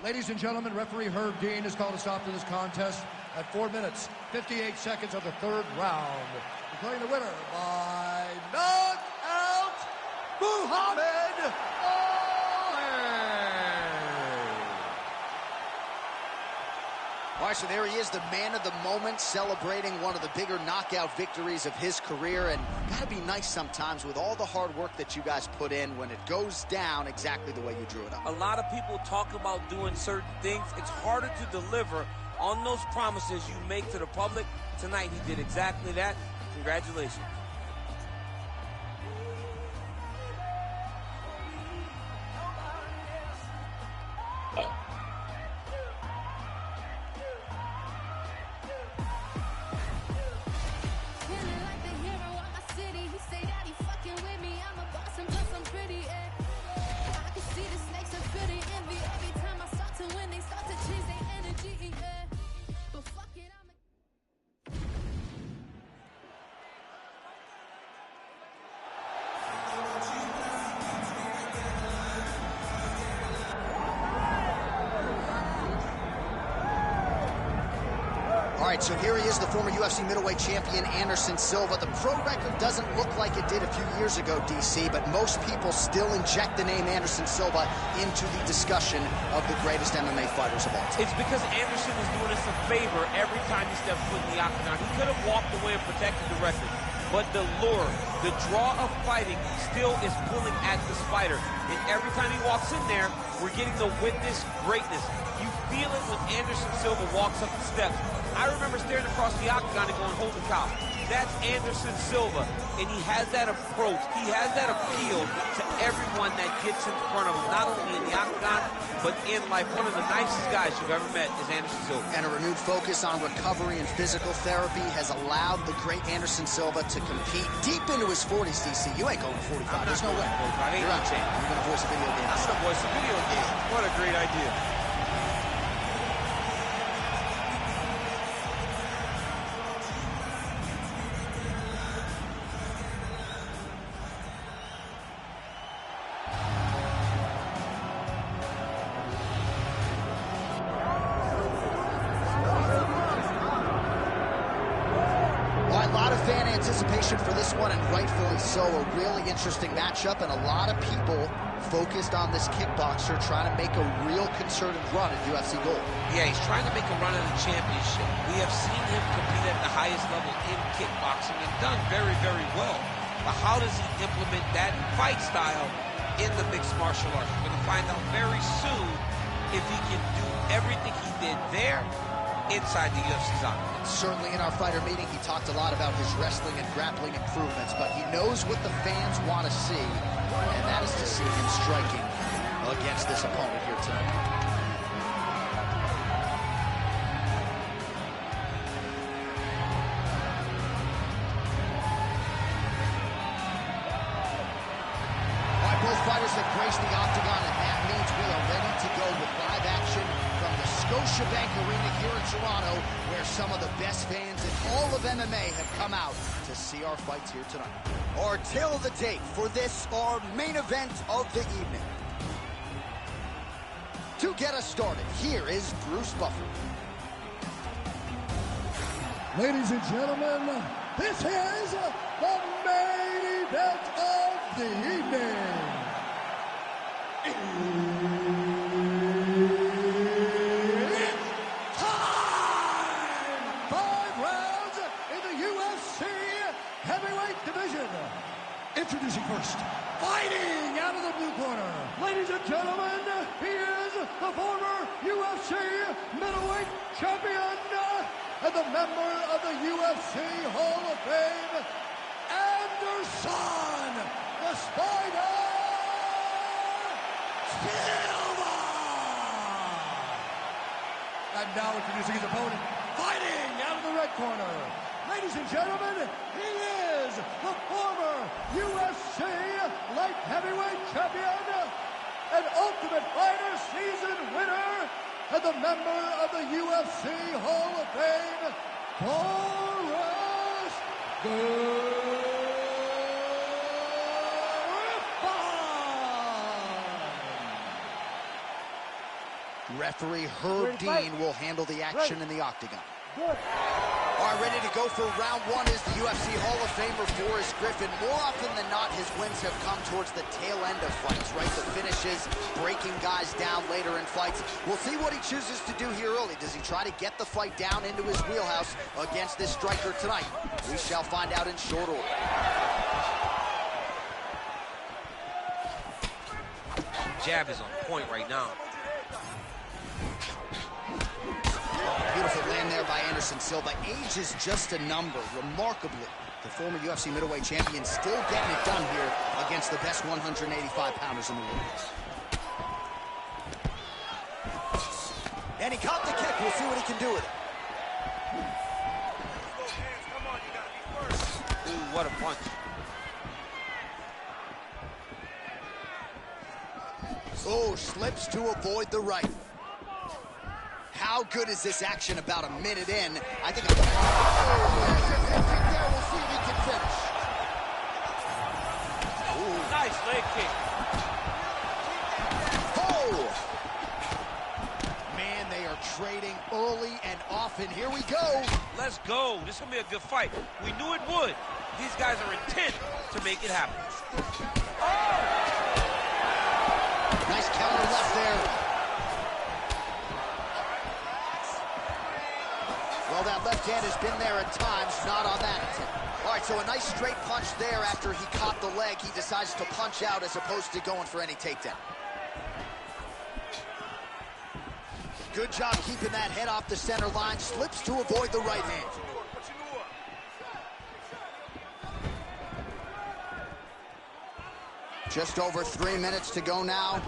Ladies and gentlemen, referee Herb Dean has called a stop to this contest at 4 minutes, 58 seconds of the third round. Declaring the winner by knockout, Muhammad Ali. All right, so there he is, the man of the moment, celebrating one of the bigger knockout victories of his career. And gotta be nice sometimes with all the hard work that you guys put in when it goes down exactly the way you drew it up. A lot of people talk about doing certain things. It's harder to deliver on those promises you make to the public. Tonight, he did exactly that. Congratulations. All right, so here he is, the former UFC middleweight champion, Anderson Silva. The pro record doesn't look like it did a few years ago, DC, but most people still inject the name Anderson Silva into the discussion of the greatest MMA fighters of all time. It's because Anderson is doing us a favor every time he steps foot in the octagon. He could have walked away and protected the record, but the lure, the draw of fighting still is pulling at this fighter. And every time he walks in there, we're getting to witness greatness. You feel it when Anderson Silva walks up the steps. I remember staring across the octagon and going, holy cow, That's Anderson Silva, and he has that approach. He has that appeal to everyone that gets in front of him, not only in the octagon, but in life. One of the nicest guys you've ever met is Anderson Silva. And a renewed focus on recovery and physical therapy has allowed the great Anderson Silva to compete deep into his 40s, DC. You ain't going to 45. There's no way. You're no chance. You're going to voice a video game. I'm going to voice a video game. What a great idea. Anticipation for this one, and rightfully so. A really interesting matchup, and a lot of people focused on this kickboxer trying to make a real concerted run at UFC Gold. Yeah, he's trying to make a run at the championship. We have seen him compete at the highest level in kickboxing and done very, very well. But how does he implement that fight style in the mixed martial arts? We're going to find out very soon if he can do everything he did there inside the UFC's octagon. Certainly in our fighter meeting, he talked a lot about his wrestling and grappling improvements, but he knows what the fans want to see, and that is to see him striking against this opponent here tonight. Both fighters have graced the octagon, and that means we are ready to go with live action from the Scotiabank Arena here in Toronto, where some of the best fans in all of MMA have come out to see our fights here tonight. Our tale of the tape for this, our main event of the evening. To get us started, here is Bruce Buffer. Ladies and gentlemen, this is the main event of the evening. It's time! 5 rounds in the UFC heavyweight division. Introducing first, fighting out of the blue corner. Ladies and gentlemen, he is the former UFC middleweight champion and the member of the UFC Hall of Fame, Anderson, the Spider Silva! And now introducing his opponent, fighting out of the red corner. Ladies and gentlemen, he is the former UFC light heavyweight champion and Ultimate Fighter season winner and the member of the UFC Hall of Fame, Forrest Griffin. Referee Herb Dean will handle the action in the octagon. All right, ready to go for round one is the UFC Hall of Famer Forrest Griffin. More often than not, his wins have come towards the tail end of fights, right? The finishes, breaking guys down later in fights. We'll see what he chooses to do here early. Does he try to get the fight down into his wheelhouse against this striker tonight? We shall find out in short order. Jab is on point right now. Beautiful land there by Anderson Silva. Age is just a number. Remarkably, the former UFC middleweight champion still getting it done here against the best 185-pounders in the world. And he caught the kick. We'll see what he can do with it. Ooh, what a punch. Oh, slips to avoid the right. How good is this action about a minute in? I think it's... Oh, there. We'll see if he can finish. Ooh, nice leg kick. Oh! Man, they are trading early and often. Here we go. Let's go. This is going to be a good fight. We knew it would. These guys are intent to make it happen. Oh! Nice counter left there. Well, that left hand has been there at times, not on that attempt. All right, so a nice straight punch there after he caught the leg. He decides to punch out as opposed to going for any takedown. Good job keeping that head off the center line. Slips to avoid the right hand. Just over 3 minutes to go now.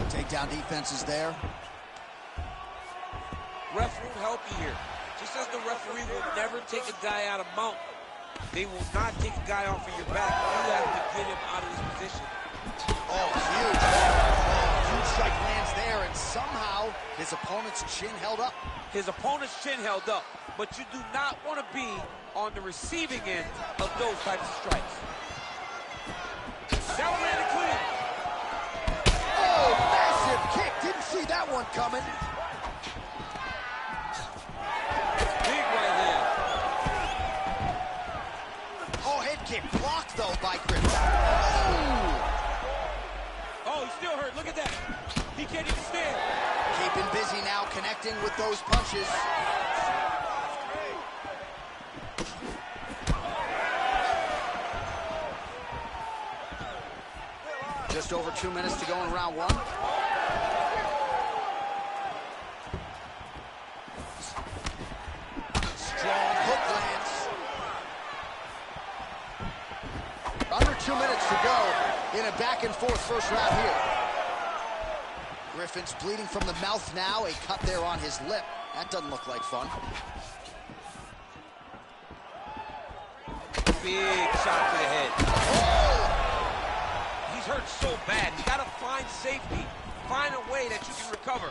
Takedown defense is there. Ref won't help you here. Just as the referee will never take a guy out of mount, they will not take a guy off of your back. You have to get him out of this position. Oh, huge. Oh, huge strike lands there, and somehow his opponent's chin held up. His opponent's chin held up, but you do not want to be on the receiving end of those types of strikes. That one landed clean. Oh, massive kick. Didn't see that one coming. Big right hand. Oh, head kick blocked, though, by Griffin. Oh, he's still hurt. Look at that. He can't even stand. Keeping busy now, connecting with those punches. Just over 2 minutes to go in round one. Strong hook lands. Under 2 minutes to go in a back and forth first round here. Griffin's bleeding from the mouth now, a cut there on his lip. That doesn't look like fun. Big shot to the head. Oh! He's hurt so bad. You gotta find safety. Find a way that you can recover.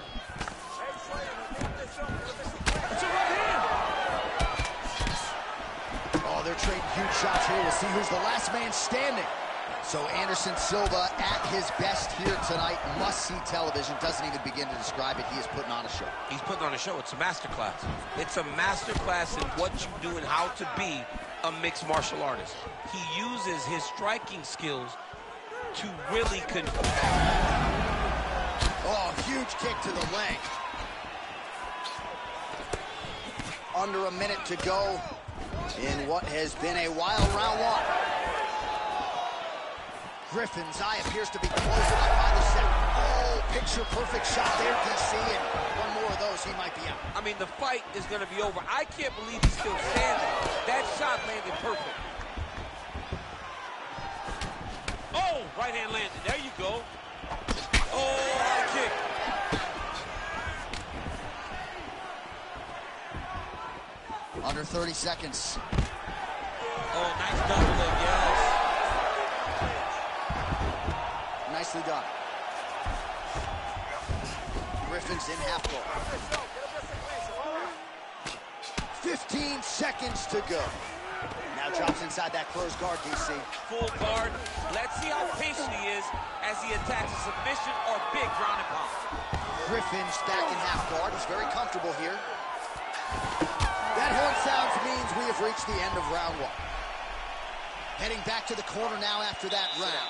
It's a right hand. Oh, they're trading huge shots here. We'll see who's the last man standing. So Anderson Silva at his best here tonight. Must-see television. Doesn't even begin to describe it. He is putting on a show. He's putting on a show. It's a masterclass. It's a masterclass in what you do and how to be a mixed martial artist. He uses his striking skills to really Oh, huge kick to the leg. Under a minute to go in what has been a wild round one. Griffin's eye appears to be closing up by the second. Oh, picture-perfect shot there, DC, and one more of those, he might be out. I mean, the fight is going to be over. I can't believe he's still standing. That shot landed perfect. Oh, right hand landed. There you go. Oh, high kick. Under 30 seconds. Oh, nice double leg, yes. Nicely done. Griffin's in half guard. 15 seconds to go. Now drops inside that closed guard, DC. Full guard. Let's see how patient he is as he attacks a submission or big ground and pound. Griffin's back in half guard. He's very comfortable here. That horn sounds means we have reached the end of round one. Heading back to the corner now after that round.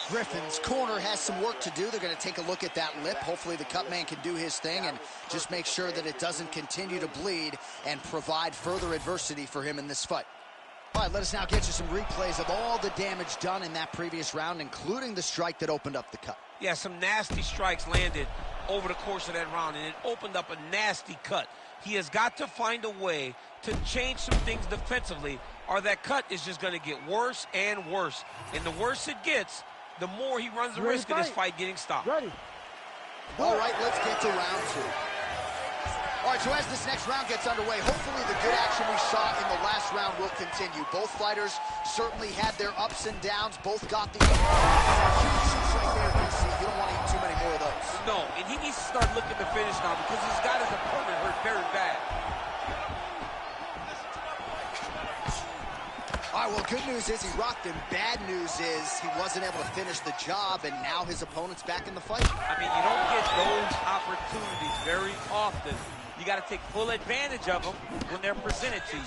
Griffin's corner has some work to do. They're going to take a look at that lip. Hopefully the cut man can do his thing and just make sure that it doesn't continue to bleed and provide further adversity for him in this fight. All right, let us now get you some replays of all the damage done in that previous round, including the strike that opened up the cut. Yeah, some nasty strikes landed over the course of that round, and it opened up a nasty cut. He has got to find a way to change some things defensively, or that cut is just going to get worse and worse. And the worse it gets, the more he runs the risk of this fight getting stopped. Ready. All right, let's get to round two. All right, so as this next round gets underway, hopefully the good action we saw in the last round will continue. Both fighters certainly had their ups and downs. Both got the huge shots right there, DC. You don't want to eat too many more of those. No, and he needs to start looking to finish now because he's got his opponent hurt very bad. All right, well, good news is he rocked him. Bad news is he wasn't able to finish the job, and now his opponent's back in the fight. I mean, you don't get those opportunities very often. You got to take full advantage of them when they're presented to you.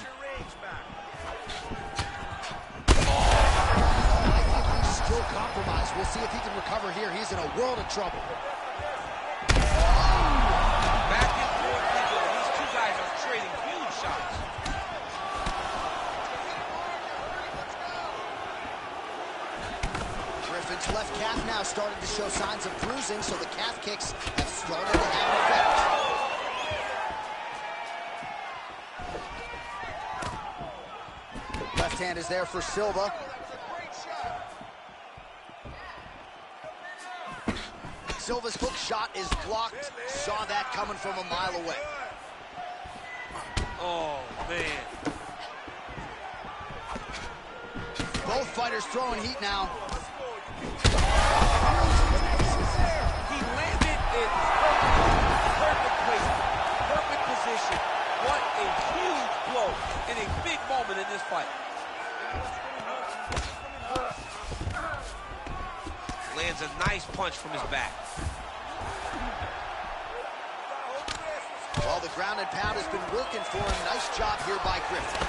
I think he's still compromised. We'll see if he can recover here. He's in a world of trouble. Back and forth we go. These two guys are trading huge shots. Griffin's left calf now started to show signs of bruising, so the calf kicks have started to have an effect. Left hand is there for Silva. Silva's hook shot is blocked. Saw that coming from a mile away. Oh, man. Both fighters throwing heat now. He landed in perfect placement, perfect position. What a huge blow in a big moment in this fight. Lands a nice punch from his back. Well, the ground and pound has been working for him. Nice job here by Griffin.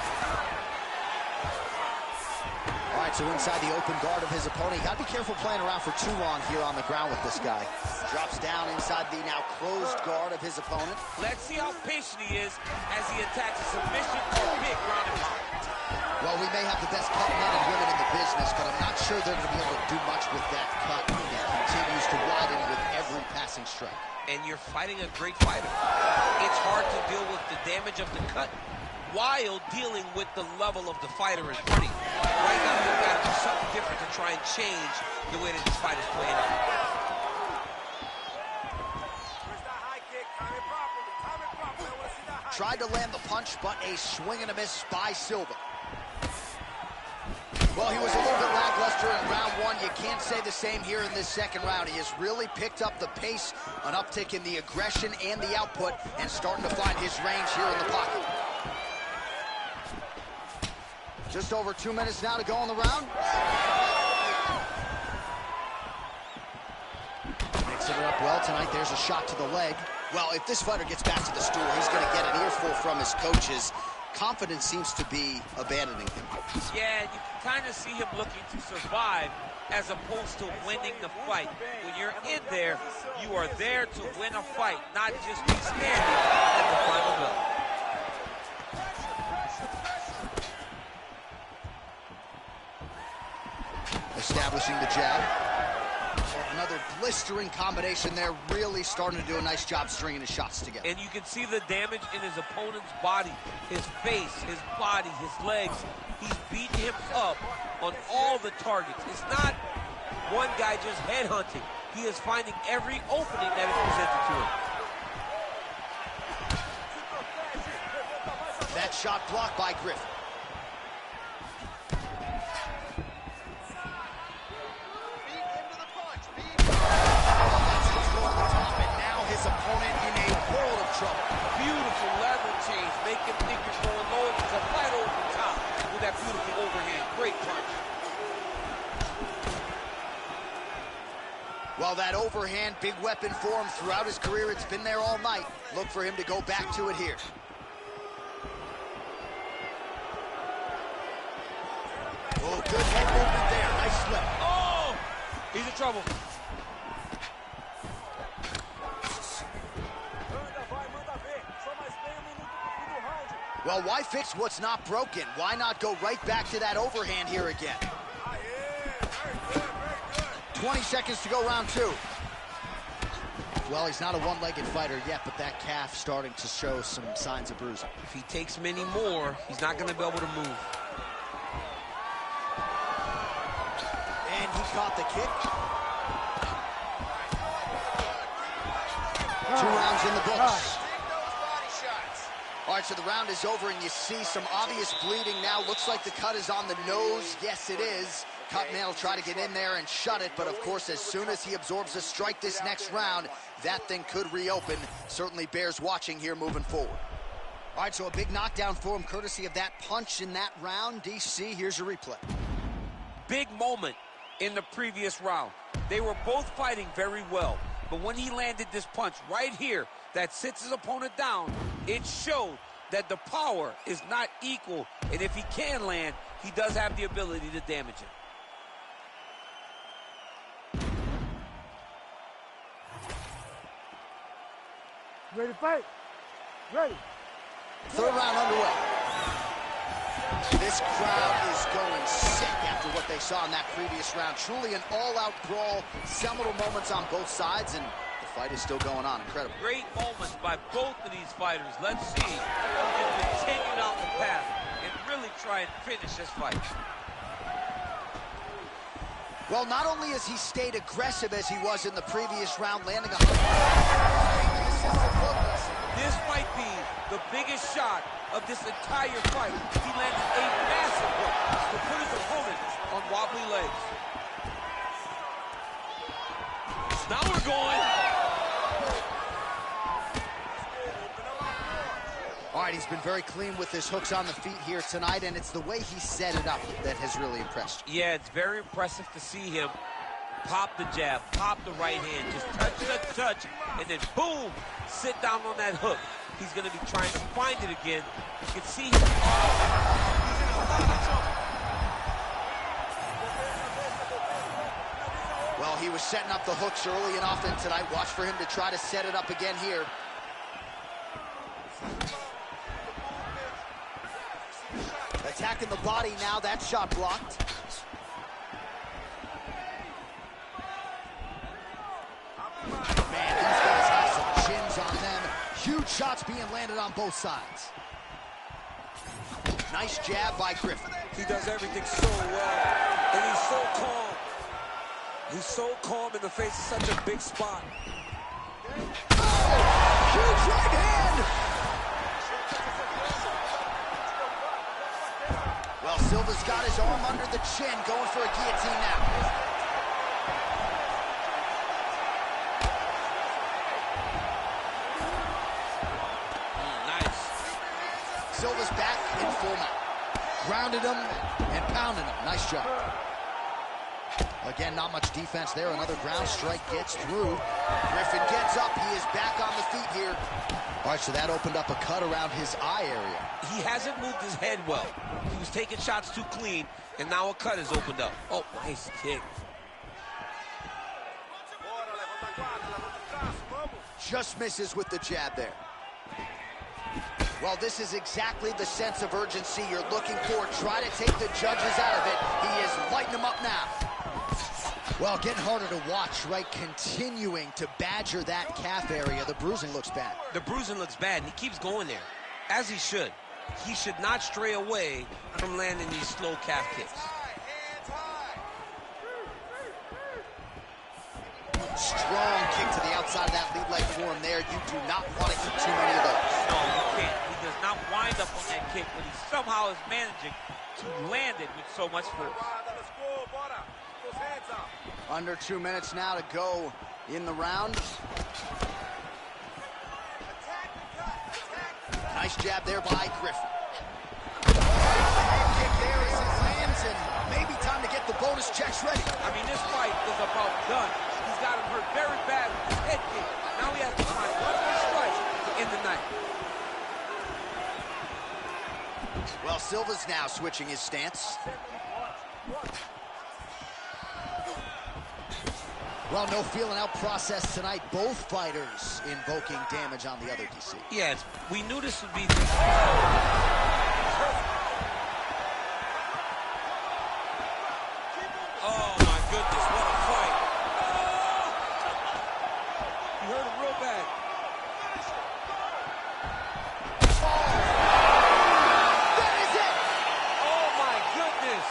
All right, so inside the open guard of his opponent. You got to be careful playing around for too long here on the ground with this guy. Drops down inside the now closed guard of his opponent. Let's see how patient he is as he attacks a submission or big ground and pound. Well, we may have the best cut men and women in the business, but I'm not sure they're going to be able to do much with that cut. It continues to widen with every passing strike. And you're fighting a great fighter. It's hard to deal with the damage of the cut while dealing with the level of the fighter in front of you. Right now, you've got to do something different to try and change the way that this fight is playing out. Tried to land the punch, but a swing and a miss by Silva. Well, he was a little bit lackluster in round one. You can't say the same here in this second round. He has really picked up the pace, an uptick in the aggression and the output, and starting to find his range here in the pocket. Just over 2 minutes now to go in the round. Mixing it up well tonight. There's a shot to the leg. Well, if this fighter gets back to the stool, he's going to get an earful from his coaches. Confidence seems to be abandoning him. Yeah, you can kind of see him looking to survive as opposed to winning the fight. When you're in there, you are there to win a fight, not just be standing at the final bell. Establishing the jab. Another blistering combination there, really starting to do a nice job stringing his shots together. And you can see the damage in his opponent's body, his face, his body, his legs. He's beating him up on all the targets. It's not one guy just headhunting. He is finding every opening that is presented to him. That shot blocked by Griffin. Opponent in a world of trouble. Beautiful level change. Make him think you're going low. It's a fight over the top with that beautiful overhand. Great punch. Well, that overhand, big weapon for him throughout his career. It's been there all night. Look for him to go back to it here. Oh, good head movement there. Nice slip. Oh! He's in trouble. Well, why fix what's not broken? Why not go right back to that overhand here again? 20 seconds to go round two. Well, he's not a one-legged fighter yet, but that calf starting to show some signs of bruising. If he takes many more, he's not going to be able to move. And he caught the kick. 2 rounds in the books. All right, so the round is over, and you see some obvious bleeding now. Looks like the cut is on the nose. Yes, it is. Cutman will try to get in there and shut it, but of course, as soon as he absorbs a strike this next round, that thing could reopen. Certainly bears watching here moving forward. All right, so a big knockdown for him, courtesy of that punch in that round. DC, here's your replay. Big moment in the previous round. They were both fighting very well, but when he landed this punch right here that sits his opponent down, it showed that the power is not equal, and if he can land, he does have the ability to damage it. Ready to fight? Ready. Third round underway. This crowd is going sick after what they saw in that previous round. Truly an all-out brawl, seminal moments on both sides, and the fight is still going on. Incredible. Great moments by both of these fighters. Let's see who can continue down the path and really try and finish this fight. Well, not only has he stayed aggressive as he was in the previous round, landing a This might be the biggest shot of this entire fight. He landed a massive hook to put his opponent on wobbly legs. Now we're going. All right, he's been very clean with his hooks on the feet here tonight, and it's the way he set it up that has really impressed you. Yeah, it's very impressive to see him pop the jab, pop the right hand, just touch, and then boom, sit down on that hook. He's going to be trying to find it again. You can see him. Well, he was setting up the hooks early and often tonight. Watch for him to try to set it up again here. Attacking the body now, that shot blocked. Man, these guys have some chins on them. Huge shots being landed on both sides. Nice jab by Griffin. He does everything so well, and he's so calm. He's so calm in the face of such a big spot. Oh, huge right hand! Well, Silva's got his arm under the chin, going for a guillotine now. Nice. Silva's back in full mount. Grounded him and pounded him. Nice job. Again, not much defense there. Another ground strike gets through. Griffin gets up. He is back on the feet here. All right, so that opened up a cut around his eye area. He hasn't moved his head well. He was taking shots too clean, and now a cut has opened up. Oh, nice kick. Just misses with the jab there. Well, this is exactly the sense of urgency you're looking for. Try to take the judges out of it. He is lighting them up now. Well, getting harder to watch, right? Continuing to badger that calf area. The bruising looks bad. The bruising looks bad, and he keeps going there, as he should. He should not stray away from landing these slow calf kicks. Strong kick to the outside of that lead leg form there. You do not want to eat too many of those. No, you can't. He does not wind up on that kick, but he somehow is managing to land it with so much force. Under 2 minutes now to go in the round. Nice jab there by Griffin. Head kick there as it lands, and maybe time to get the bonus checks ready. I mean, this fight is about done. He's got him hurt very bad with his head kick. Now he has to find one more strike to end the night. Well, Silva's now switching his stance. Well, no feeling out process tonight. Both fighters invoking damage on the other, DC. Yes, we knew this would be... Oh, my goodness, what a fight. He hurt him real bad. That is it! Oh, my goodness.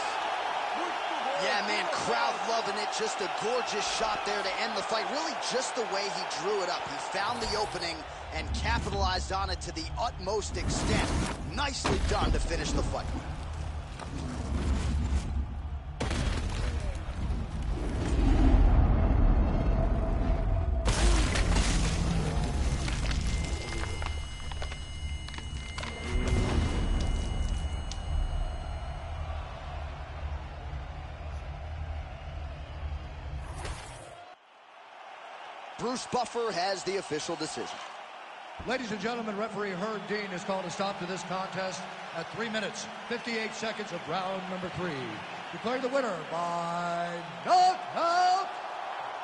Yeah, man, crowd loving it. Just a gorgeous shot there to end the fight. Really just the way he drew it up. He found the opening and capitalized on it to the utmost extent. Nicely done to finish the fight. Bruce Buffer has the official decision. Ladies and gentlemen, referee Herb Dean has called a stop to this contest at 3 minutes, 58 seconds of round number 3. Declaring the winner by knockout,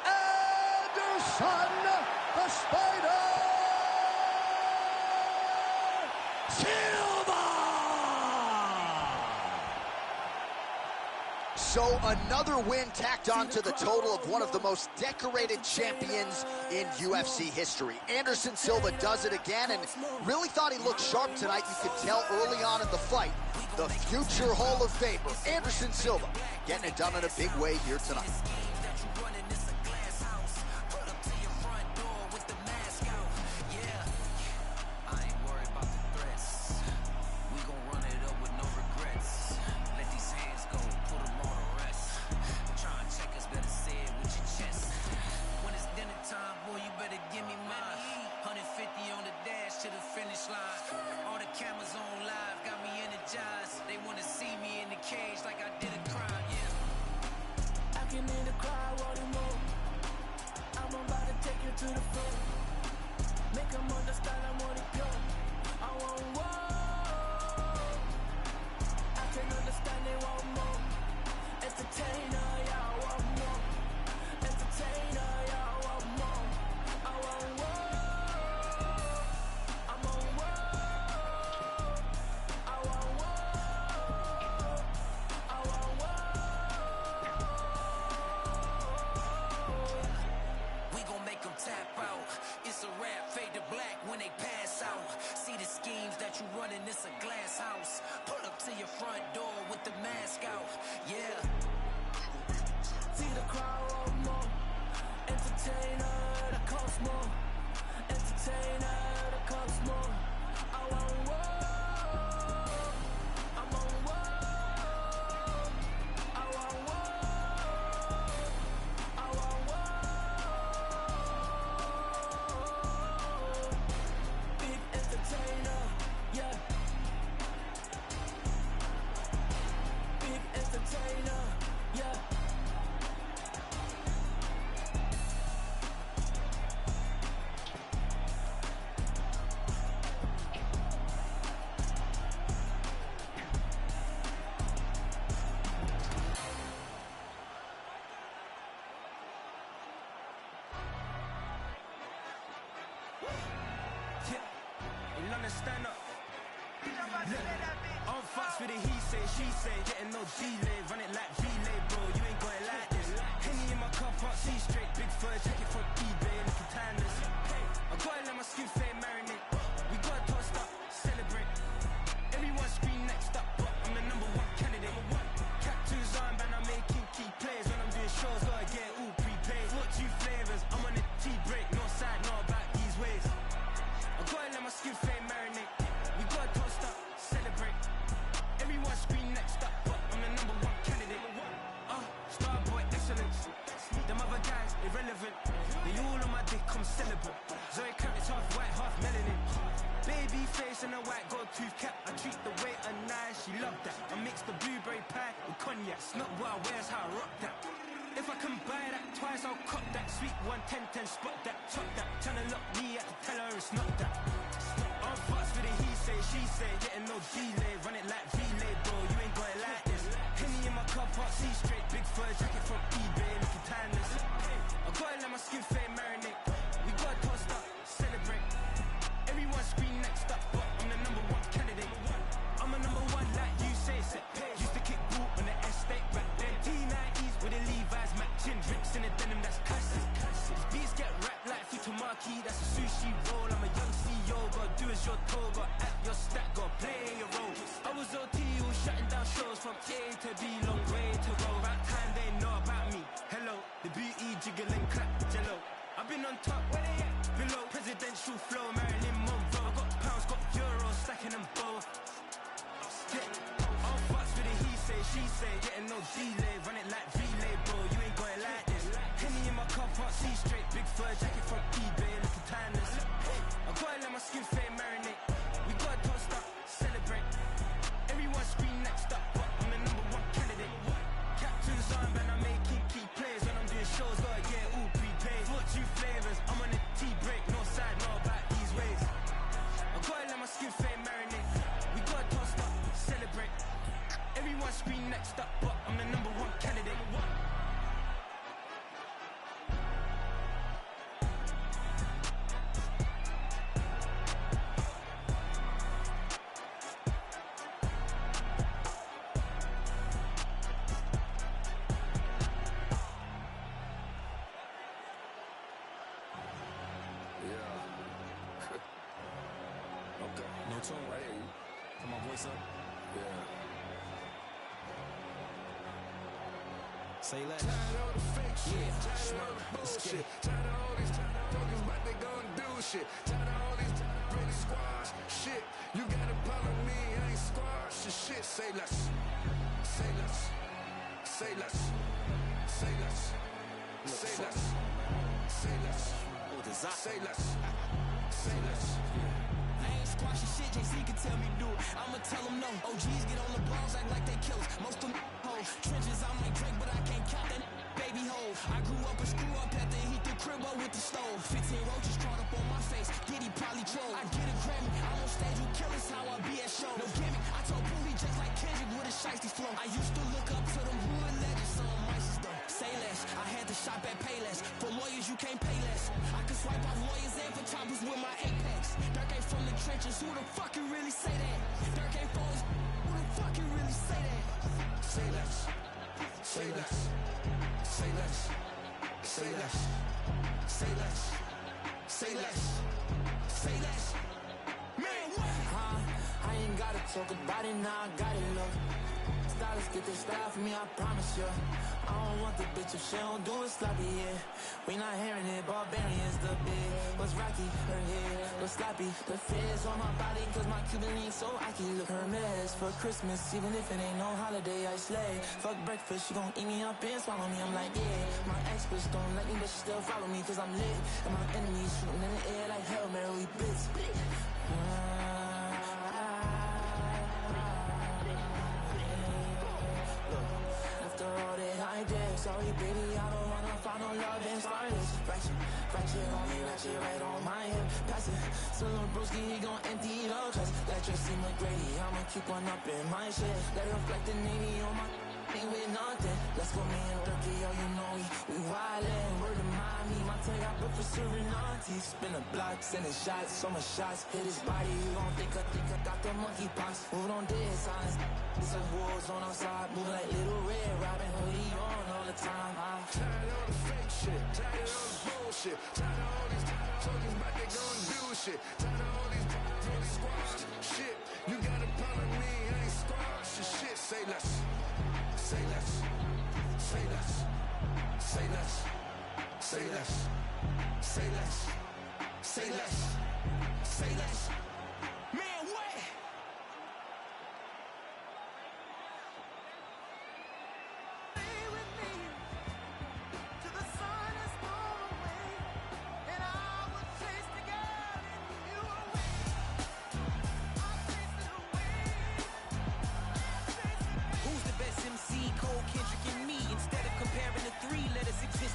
Anderson the Spider Silva! So another win tacked on to the total of one of the most decorated champions in UFC history. Anderson Silva does it again and really thought he looked sharp tonight. You could tell early on in the fight. The future Hall of Famer, Anderson Silva, getting it done in a big way here tonight. Stand up. On fucks with the he say, she say, getting no delay, run it like relay, bro. You ain't got it like this. Henny in my car park, see straight, big fur jacket from eBay, looking timeless. I gotta let my skin fade marinate. We gotta toast up, celebrate. Everyone scream next up, but I'm the #1 candidate. Tattoos on, man, I'm making key plays when I'm doing shows. Gotta get all prepaid. 42 flavors, I'm on a tea break, no side, not about these ways. I gotta let my skin fade marinate. We gotta toast up, celebrate. Everyone scream next up, but I'm the #1 candidate. Starboy excellence. Them other guys irrelevant. They all on my dick, come celebrate. Zoe Kravitz half white, half melanin. Baby face and a white gold tooth cap. I treat the waiter nice, she love that. I mix the blueberry pie with cognac. It's not what I wear, it's how I rock that. If I can buy that twice, I'll cop that. Sweet 110, spot that, chop that. Tryna lock me, I can tell her it's not that. On fucks with the he say, she say, getting no delay, run it like relay, bro. You ain't got it like this. Henny in my car park, see straight, big fur jacket from eBay, looking timeless. I gotta let my skin fade marinate. We gotta toast up, celebrate. Everyone scream next up, but I'm the #1 candidate. I'm a #1 like you say, set page. Used to kick ball on the estate back then. T90s with the Levi's matching, drinks in the denim, that's classic. These beats get wrapped like Futamaki, that's a sushi roll. I'm a young CEO, gotta do as you're told, gotta act your stat, gotta play your role. I was OT, all shutting down shows from A to B, long way to go. About time they know about me. Hello, the beauty jiggle and clap, jello. I've been on top, where they at? Below, presidential flow, Marilyn Monroe. I got pounds, got euros, stacking them both. All fucks with the he say, she say, getting no delay, run it like relay, bro. You ain't got it like this. Henny in my car park, see straight, big fur jacket from eBay, looking timeless. I gotta let my skin fade marinate. We gotta toast up, celebrate. Everyone scream next up, but I'm the #1 candidate. Tattoos on, man, I'm making key plays when I'm doing shows, gotta get all prepaid. 42 flavors, I'm on a tea break, no side, no about these ways. I gotta let my skin fade marinate. We gotta toast up, celebrate. Everyone scream next up, but I'm the #1 candidate. son? Yeah. Say less. Tired of all the fake shit. Tired of all the bullshit. Tired of all these talking about they gon' do shit. Tired of all these ready squash shit. You gotta follow me, I ain't squash your shit. Say less. Say less. Say less. Say less. Say less. Say less. Say less. Say less. I ain't squashing shit, JC can tell me do it. I'ma tell them no. OGs get on the balls, act like they killers. Most of them hoes. Trenches, I'm like Drake, but I can't count that baby hole. I grew up a screw up at the heat the crib up with the stove. 15 roaches crawled up on my face. Diddy probably troll. I get a Grammy. I'm on stage with killers, how I be at show. No gimmick. I told Bully just like Kendrick with a shiesty flow. I used to look up to them hood legends, some mices though. Say less. I had to shop at Payless. For lawyers, you can't pay less. I can swipe off lawyers and for choppers with my Apex. Dirk ain't from the trenches. Who the fuck can really say that? Dirk ain't foes. Who the fuck can really say that? Say less. Say less. Say less. Say less. Say less. Say less. Say less. Man, what? I ain't gotta talk about it now, I got it, look. Stylist get this style for me, I promise you. I don't want the bitch if she don't do it sloppy, yeah. We not hearing it, barbarians the big. What's rocky, her hair, what's sloppy. The feds on my body, cause my Cuban link so I can look her mess. For Christmas, even if it ain't no holiday, I slay. Fuck breakfast, she gon' eat me up and swallow me, I'm like, yeah. My experts don't like me, but she still follow me, cause I'm lit. And my enemies shooting in the air like Hail Mary, we blitz. Sorry, baby, I don't wanna find no love in silence. Ratchet on me, ratchet right on my hip. Pass it, so little broski, he gon' empty it all. Cause that Tracy McGrady, I'ma keep one up in my shit. Let it reflect the Navy on my ain't with nothing. Let's go, me and Dirty, yo, you know we wildin'. Word of Miami, my tank got booked for serving aunties. Spin a block, sending shots, so much shots. Hit his body, you gon' think I got the monkey pox. Moving on dead signs. It's a war zone outside, moving like Little Red, Robin Hoodie on all the time. I'm tired of all the fake shit, tired of all the bullshit, tired of all these talking about they gon' do shit, tired of all these really squash shit. You gotta follow me, I ain't squash your shit. Say less, say less, say less, say less, say less, say less, say less, say less. Man, what?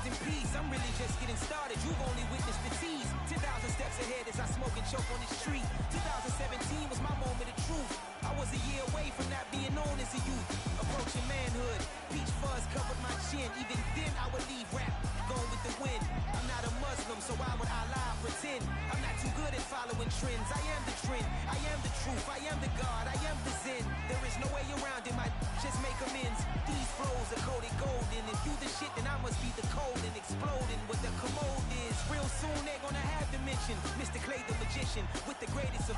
In peace, I'm really just getting started. You've only witnessed the tease. 10,000 steps ahead as I smoke and choke on this tree. 2017 was my moment of truth. I was a year away from not being known as a youth. Approaching manhood, peach fuzz covered my chin. Even then I would leave rap, going with the wind. I'm not a Muslim, so why would I lie or pretend? I'm not too good at following trends. I am the trend, I am the truth, I am the God, I am the Zen. There is no way around it, just make amends. These flows are coated gold, and if you the shit, then I must be the cold and exploding what the commode is. Real soon they're gonna have to mention Mr. Clay the magician with the greatest of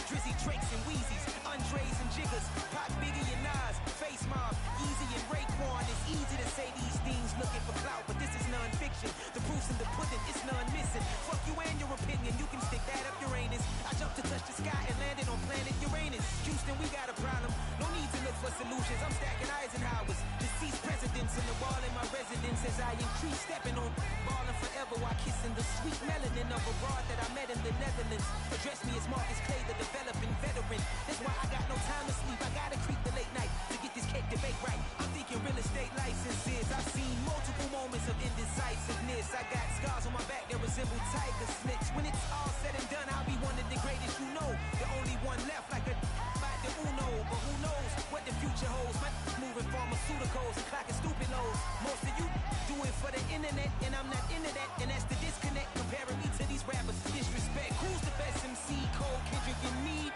Drizzy Drakes and Wheezies, Andres and Jiggers, Pop Biggie and Nas, Face Mob, Easy and Raekwon. It's easy to say these things looking for clout, but this is non-fiction. The proof's in the pudding, it's none missing. Fuck you and your opinion, you can stick that up Uranus. I jumped to touch the sky and landed on planet Uranus. Houston, we got a problem, no need to look for solutions. I'm stacking Eisenhowers, deceased presidents in the wall in my residence as I increase stepping on ballin' forever while kissing the sweet melanin of a broad that I met in the Netherlands. Address me as Marcus Clay, the developing veteran. That's why I got no time to sleep, I gotta creep the late night to get this cake debate right. I'm thinking real estate licenses. I've seen multiple moments of indecisiveness. I got scars on my back that resemble tiger slits. When it's all said and done, I'll be one of the greatest you know. The only one left like a by the Uno. But who knows what the future holds? My moving pharmaceuticals and clocking stupid lows. Most of you do it for the internet, and I'm not into that. And that's the disconnect, comparing me to these rappers. Disrespect. Who's the best MC? Cole, Kendrick, and me?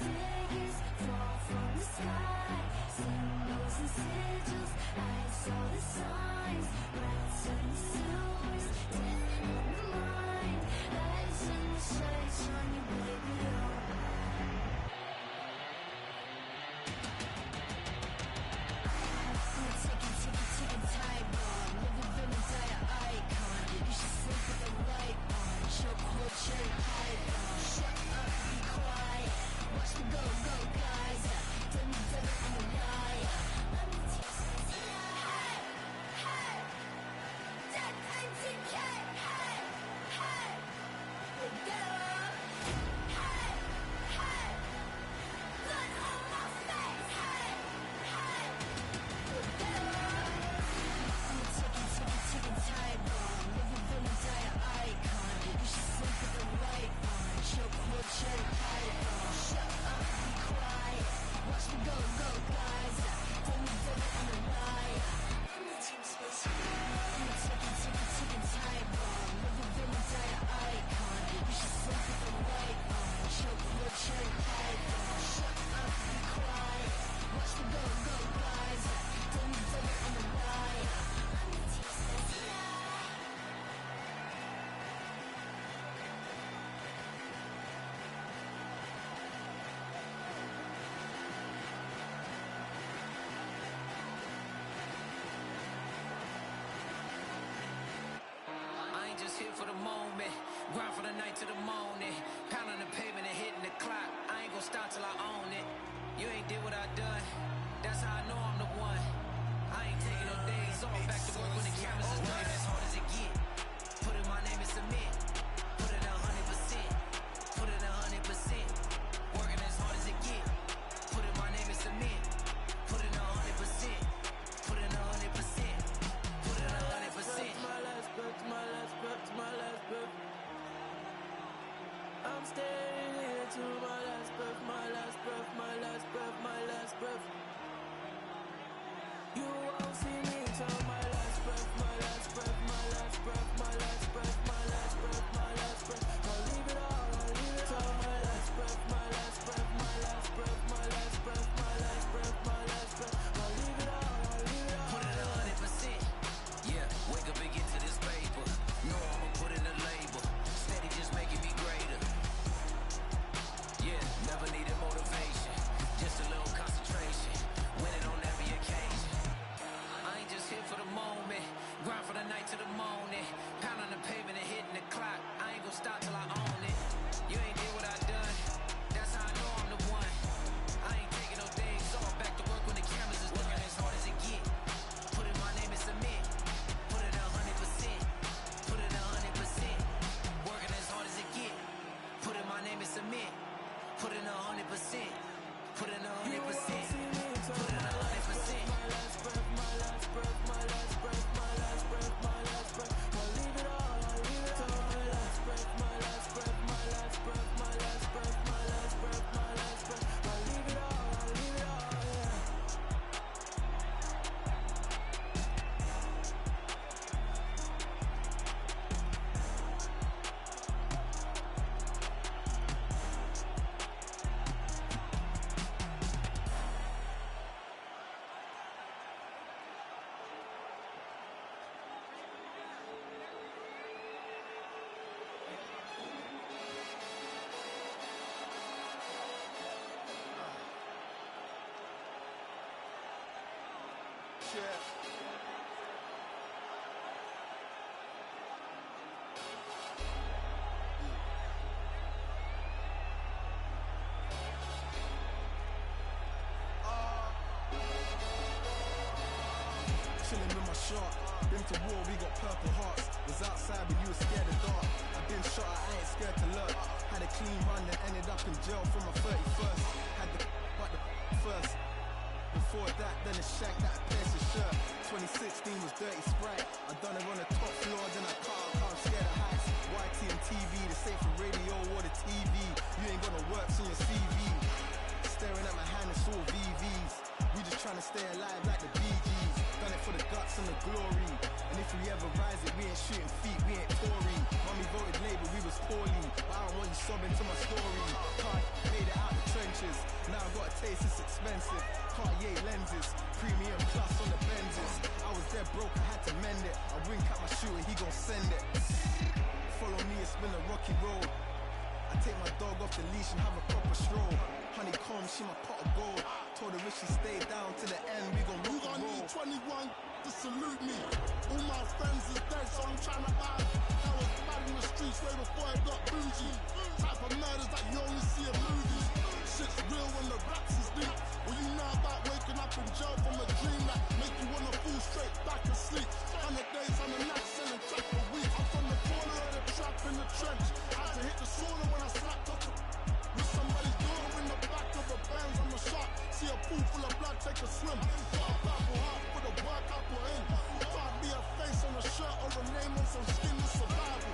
figures fall from the sky. Symbols and sigils, I saw the signs. Rats and the sewers, death in the mind. Eyes and the sights on you, baby, Ticking time bomb, living vampire icon. You should sleep with the light on. Chokehold, cherry pie bomb. Shut up, be quiet. Watch me go, go, guys. Tell me, I'm a liar. I'm the T-Sons. Hey, hey. Dead MTK. Hey, hey. We get up. Hey, hey. Blood on my face. Hey, hey. We get up. I'm a ticking time bomb. Living vampire icon. You should sleep with the light on. Chokehold, cherry pie bomb. Shut up, be quiet. Watch me go, go, guys. Tell me, I'm a liar. I'm the T-Sons. I'm a ticking time bomb. Living vampire icon. You should sleep with the light on. Chokehold, cherry pie bomb. Shut up, be quiet. Watch me go, go, guys. Tell me, I'm a liar. I'm the T-Sons. I ain't just here for the moment. Grind for the night to the morning. Pounding the pavement and hitting the clock. I ain't gonna stop till I own it. You ain't did what I done. That's how I know I'm the one. I ain't taking no days off. Back to work when the cameras is done. As hard as it get. Put in my name and submit. Put it 100%. Put it 100%. Working as hard as it get. Put in my name and submit. Put it 100%. Put it 100%. Put it 100%. My last breath, my last breath, my last breath. I'm staying here to my last breath, my last breath, my last breath, my last breath. You won't see me till my last breath, my last breath, my last breath, my last breath, my last breath, my last breath. I'll leave it all, I'll leave it all. My last breath, my last breath, my last breath, my last breath, my last breath, my last breath. I'll leave it all, I'll leave it all. Put it 100%. Yeah, wake up and get to this paper. Know I'ma put in a label. Steady just making me greater. Yeah, never needed motivation. Just a little concentration. Winning on every occasion. I ain't just here for the moment. Grind for the night to the morning. Pounding the pavement and hitting the clock. I ain't gonna stop till I own it. You ain't did what I done. That's how I know I'm the one. I ain't taking no days off. Back to work when the cameras is looking as hard as it get. Put in my name and submit. Put it 100%. Put it 100%. Working as hard as it get. Put in my name and submit. Put in 100%. Put in 100%. Put in 100%. My last breath, my last breath, my last breath, my last breath, my last breath. I'll leave it all, I'll leave it all. My last breath, my last breath, my last breath, my last breath, my last breath, my last breath. I'll leave it all, I'll leave it all, yeah. Chilling with my shot. Been to war, we got purple hearts. Was outside, but you were scared of dark. I've been shot, I ain't scared to lurk. Had a clean run, then ended up in jail for my 31st. Had the but the first. Before that, then a shack that I pierced a shirt. 2016 was Dirty Sprite. I done it on the top floor, then I can't scare the heights. YT and TV, the same for radio or the TV. You ain't got no works on your CV. Staring at my hand, it's all VVs. We just trying to stay alive like the Bee Gees. Done it for the guts and the glory. And if we ever rise it, we ain't shooting feet, we ain't Tory. Mommy voted Labour, we was poorly. But I don't want you sobbing to my story. Can't made it out the trenches. expensive. Cartier lenses, premium plus on the Benzes. I was dead broke, I had to mend it. I wink at my shooter, he gon' send it. Follow me, it's been a rocky road. I take my dog off the leash and have a proper stroll. Honeycomb, she my pot of gold. Told her if she stayed down to the end, we gon' rock and roll. 21 to salute me. All my friends is dead, so I'm trying to buy. I was bad in the streets way before I got bougie. Type of murders that you only see in movies. Shit's real when the raps is deep. Well, you know about waking up in jail from a dream that make you wanna fall straight back to sleep. 100 days on the night, selling crack for week. I'm from the corner of the trap in the trench. Had to hit the sauna when I slapped up with somebody's daughter in the back of a Benz. I'm a shark. See a pool full of blood, take a swim. Got a Bible heart for the work I put in. Can't be a face on a shirt or a name on some skin to survival.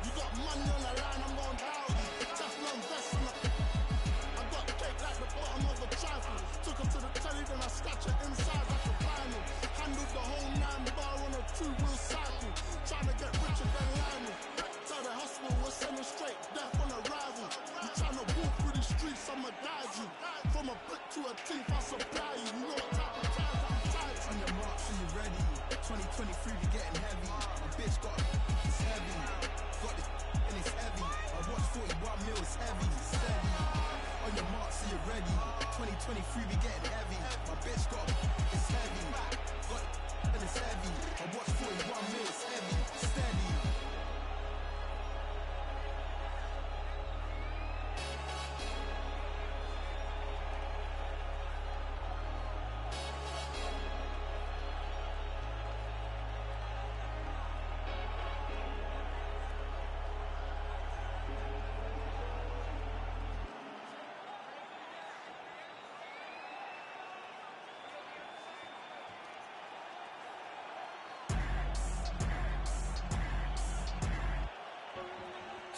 You got money on the line, I'm going down. Teflon vest on the. I got cake like the bottom of a trifle. Took her to the telly, then I scratch her inside like a vinyl. Handled the whole 9-bar on a 2-wheel cycle. Trying to get richer than Lionel. Tell the hospital we're sending straight death on arrival. You trying to walk through the streets, I'ma guide you. From a brick to a teeth, I supply you. You know what type of times I'm tight. On your mark, so you ready. 2023, we getting heavy. My bitch got it's heavy. Got this and it's heavy. I watch 41 mil, it's heavy. Steady. On your mark, so you ready. 2023, we getting heavy. My bitch got it's heavy. Got and it's heavy. I watch 41 mil, it's heavy. Steady.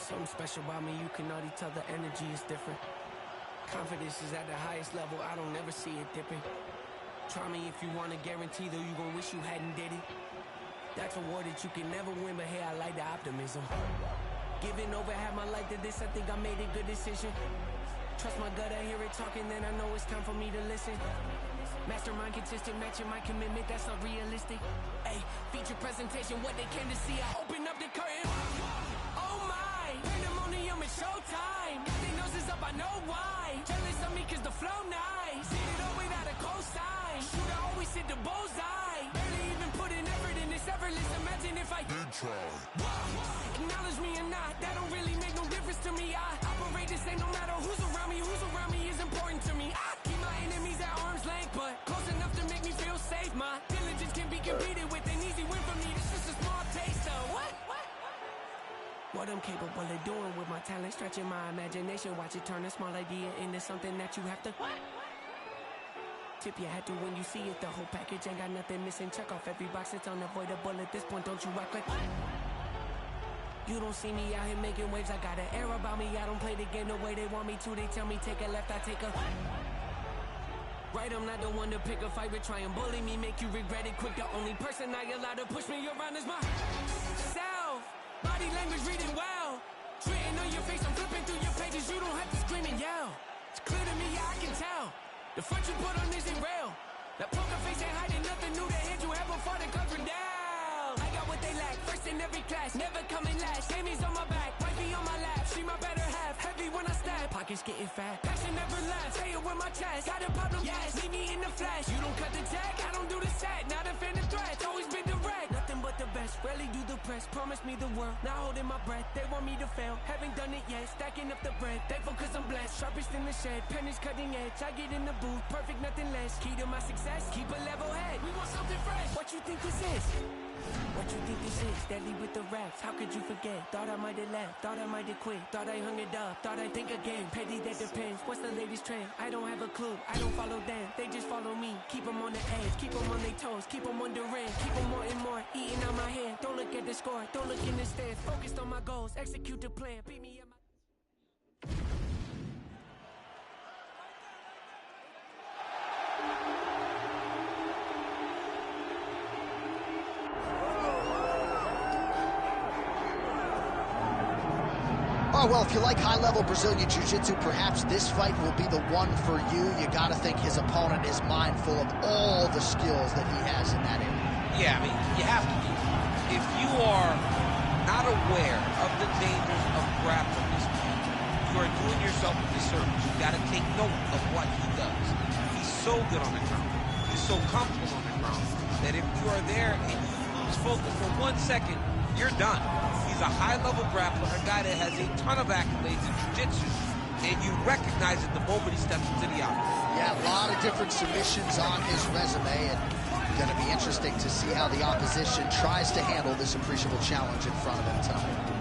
Something special about me, you can already tell the energy is different. Confidence is at the highest level, I don't ever see it dipping. Try me if you want to guarantee, though you gon' wish you hadn't did it. That's a war that you can never win, but hey, I like the optimism. Giving over half my life to this, I think I made a good decision. Trust my gut, I hear it talking, then I know it's time for me to listen. Mastermind consistent, matching my commitment, that's not realistic. Hey, feature presentation, what they came to see, I open up the curtain. Oh my, pandemonium, it's showtime. Got their noses up, I know why. Jealous of me cause the flow nice. See it all without a cosign. Shooter always hit the bullseye. Barely even put in effort in this effortless. Imagine if I did try. Acknowledge me or not, that don't really make no difference to me. I operate the same no matter who's around me is important to me. I keep my enemies at arm's length, but close enough to make me feel safe. My diligence can be competed with, an easy win for me. This is a small taste of what I'm capable of doing with my talent, stretching my imagination. Watch it turn a small idea into something that you have to tip your hat to when you see it. The whole package ain't got nothing missing. Check off every box, it's unavoidable at this point. Don't you act like you don't see me out here making waves. I got an air about me, I don't play the game the way they want me to. They tell me take a left, I take a right. I'm not the one to pick a fight with. Try and bully me, make you regret it quick. The only person I allow to push me around is myself. Body language reading well. Written on your face, I'm flipping through your pages. You don't have to scream and yell. It's clear to me, yeah, I can tell. The front you put on isn't real. That poker face ain't hiding nothing new. The hand you have before the country down. I got what they lack, first in every class, never coming last. Amy's on my back, wifey on my lap. She my better half, heavy when I stab. Pockets getting fat, passion never lasts. Say it with my chest, got a problem, yes. Leave me in the flash. You don't cut the tag, I don't do the set. Not a fan of threats, always been direct. Nothing but the best, rarely do the press. Promise me the world, not holding my breath. They want me to fail, haven't done it yet. Stacking up the bread, thankful cause I'm blessed. Sharpest in the shed, pen is cutting edge. I get in the booth, perfect, nothing less. Key to my success, keep a level head. We want something fresh. What you think this is? What you think this is? Deadly with the raps, how could you forget? Thought I might have left, thought I might have quit. Thought I hung it up, thought I'd think again. Petty, that depends, what's the latest trend? I don't have a clue, I don't follow them. They just follow me, keep them on the edge. Keep them on their toes, keep them wondering. Keep them more and more, eating out my hand. Don't look at the score, don't look in the stands. Focused on my goals, execute the plan. Beat me at my... All right, well, if you like high-level Brazilian Jiu-Jitsu, perhaps this fight will be the one for you. You got to think his opponent is mindful of all the skills that he has in that area. Yeah, I mean, you have to be. If you are not aware of the dangers of grappling this man, you are doing yourself a disservice. You got to take note of what he does. He's so good on the ground. He's so comfortable on the ground that if you are there and you lose focus for 1 second, you're done. He's a high-level grappler, a guy that has a ton of accolades in jiu-jitsu, and you recognize it the moment he steps into the octagon. Yeah, a lot of different submissions on his resume, and going to be interesting to see how the opposition tries to handle this appreciable challenge in front of him tonight.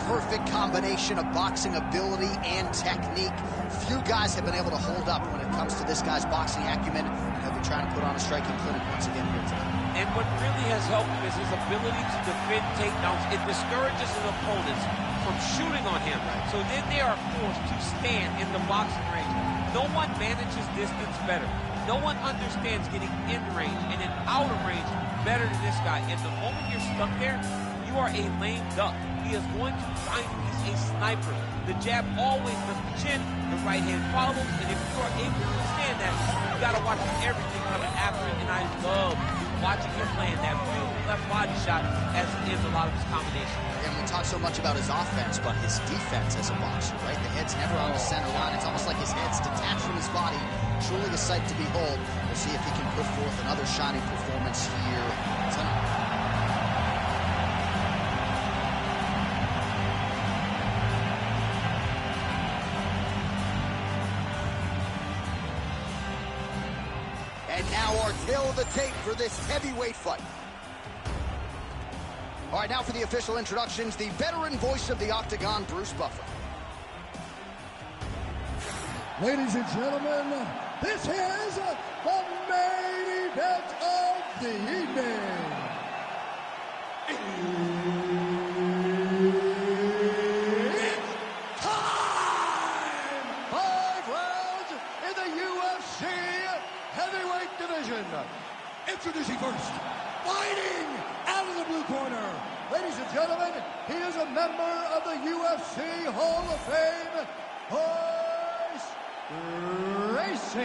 Perfect combination of boxing ability and technique. Few guys have been able to hold up when it comes to this guy's boxing acumen, and he'll be trying to put on a striking clinic once again here tonight. And what really has helped him is his ability to defend takedowns. It discourages his opponents from shooting on him. So then they are forced to stand in the boxing range. No one manages distance better. No one understands getting in range and in out of range better than this guy. And the moment you're stuck there, you are a lame duck. He is going to find he's a sniper. The jab always lifts the chin, the right hand follows, and if you are able to understand that, you got to watch everything coming after it. And I love watching him playing that real left body shot as it is a lot of his combinations. And we talk so much about his offense, but his defense as a boxer, right? The head's never on the center line. It's almost like his head's detached from his body. Truly a sight to behold. We'll see if he can put forth another shining performance here tonight. And now our tail of the tape for this heavyweight fight. All right, now for the official introductions, the veteran voice of the Octagon, Bruce Buffer. Ladies and gentlemen, this is the main event of the evening. It's time! 5 rounds in the UFC heavyweight division. Introducing first, fighting out of the blue corner. Ladies and gentlemen, he is a member of the UFC Hall of Fame, Racing.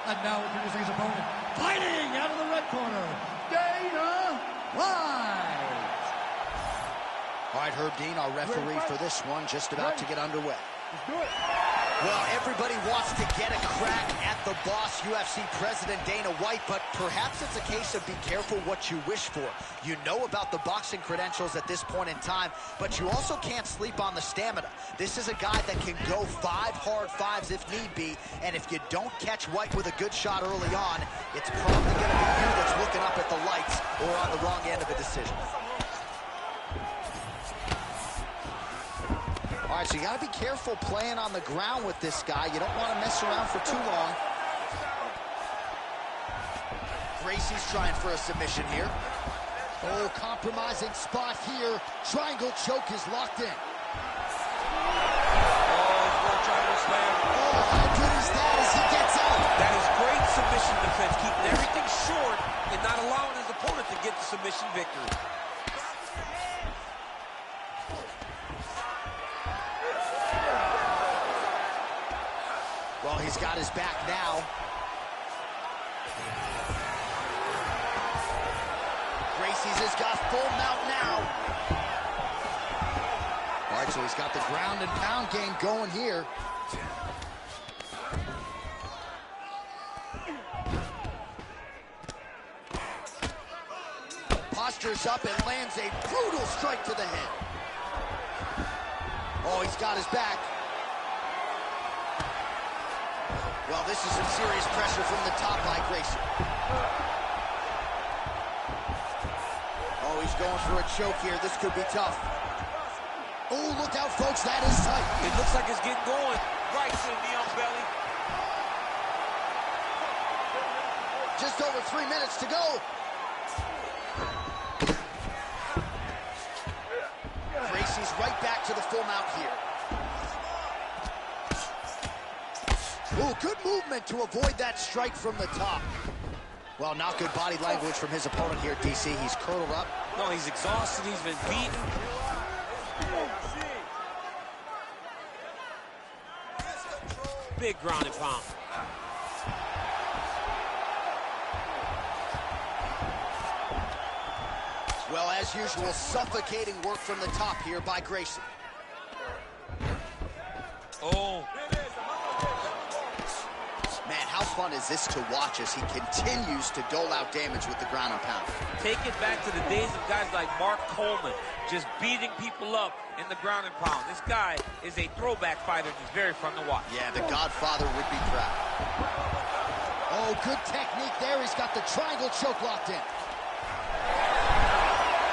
And now introducing his opponent, fighting out of the red corner, Dana White. All right, Herb Dean, our referee for this one, just about to get underway. Let's do it. Well, everybody wants to get a crack at the boss, UFC President Dana White, but perhaps it's a case of be careful what you wish for. You know about the boxing credentials at this point in time, but you also can't sleep on the stamina. This is a guy that can go 5 hard fives if need be, and if you don't catch White with a good shot early on, it's probably going to be you that's looking up at the lights or on the wrong end of a decision. All right, so you got to be careful playing on the ground with this guy. You don't want to mess around for too long. Gracie's trying for a submission here. Oh, compromising spot here. Triangle choke is locked in. Oh, how good is that as he gets out? That is great submission defense, keeping everything short and not allowing his opponent to get the submission victory. Well, he's got his back now. Gracie's has got full mount now. All right, so he's got the ground and pound game going here. Postures up and lands a brutal strike to the head. Oh, he's got his back. Well, this is some serious pressure from the top by Gracie. Oh, he's going for a choke here. This could be tough. Oh, look out, folks. That is tight. It looks like it's getting going. Right to the knee on belly. Just over 3 minutes to go. Gracie's right back to the full mount here. Oh, good movement to avoid that strike from the top. Well, not good body language from his opponent here, DC. He's curled up. No, he's exhausted. He's been beaten. Big ground and pound. Well, as usual, suffocating work from the top here by Gracie. Oh. Man, how fun is this to watch as he continues to dole out damage with the ground and pound? Take it back to the days of guys like Mark Coleman, just beating people up in the ground and pound. This guy is a throwback fighter. He's very fun to watch. Yeah, the Godfather would be proud. Oh, good technique there. He's got the triangle choke locked in.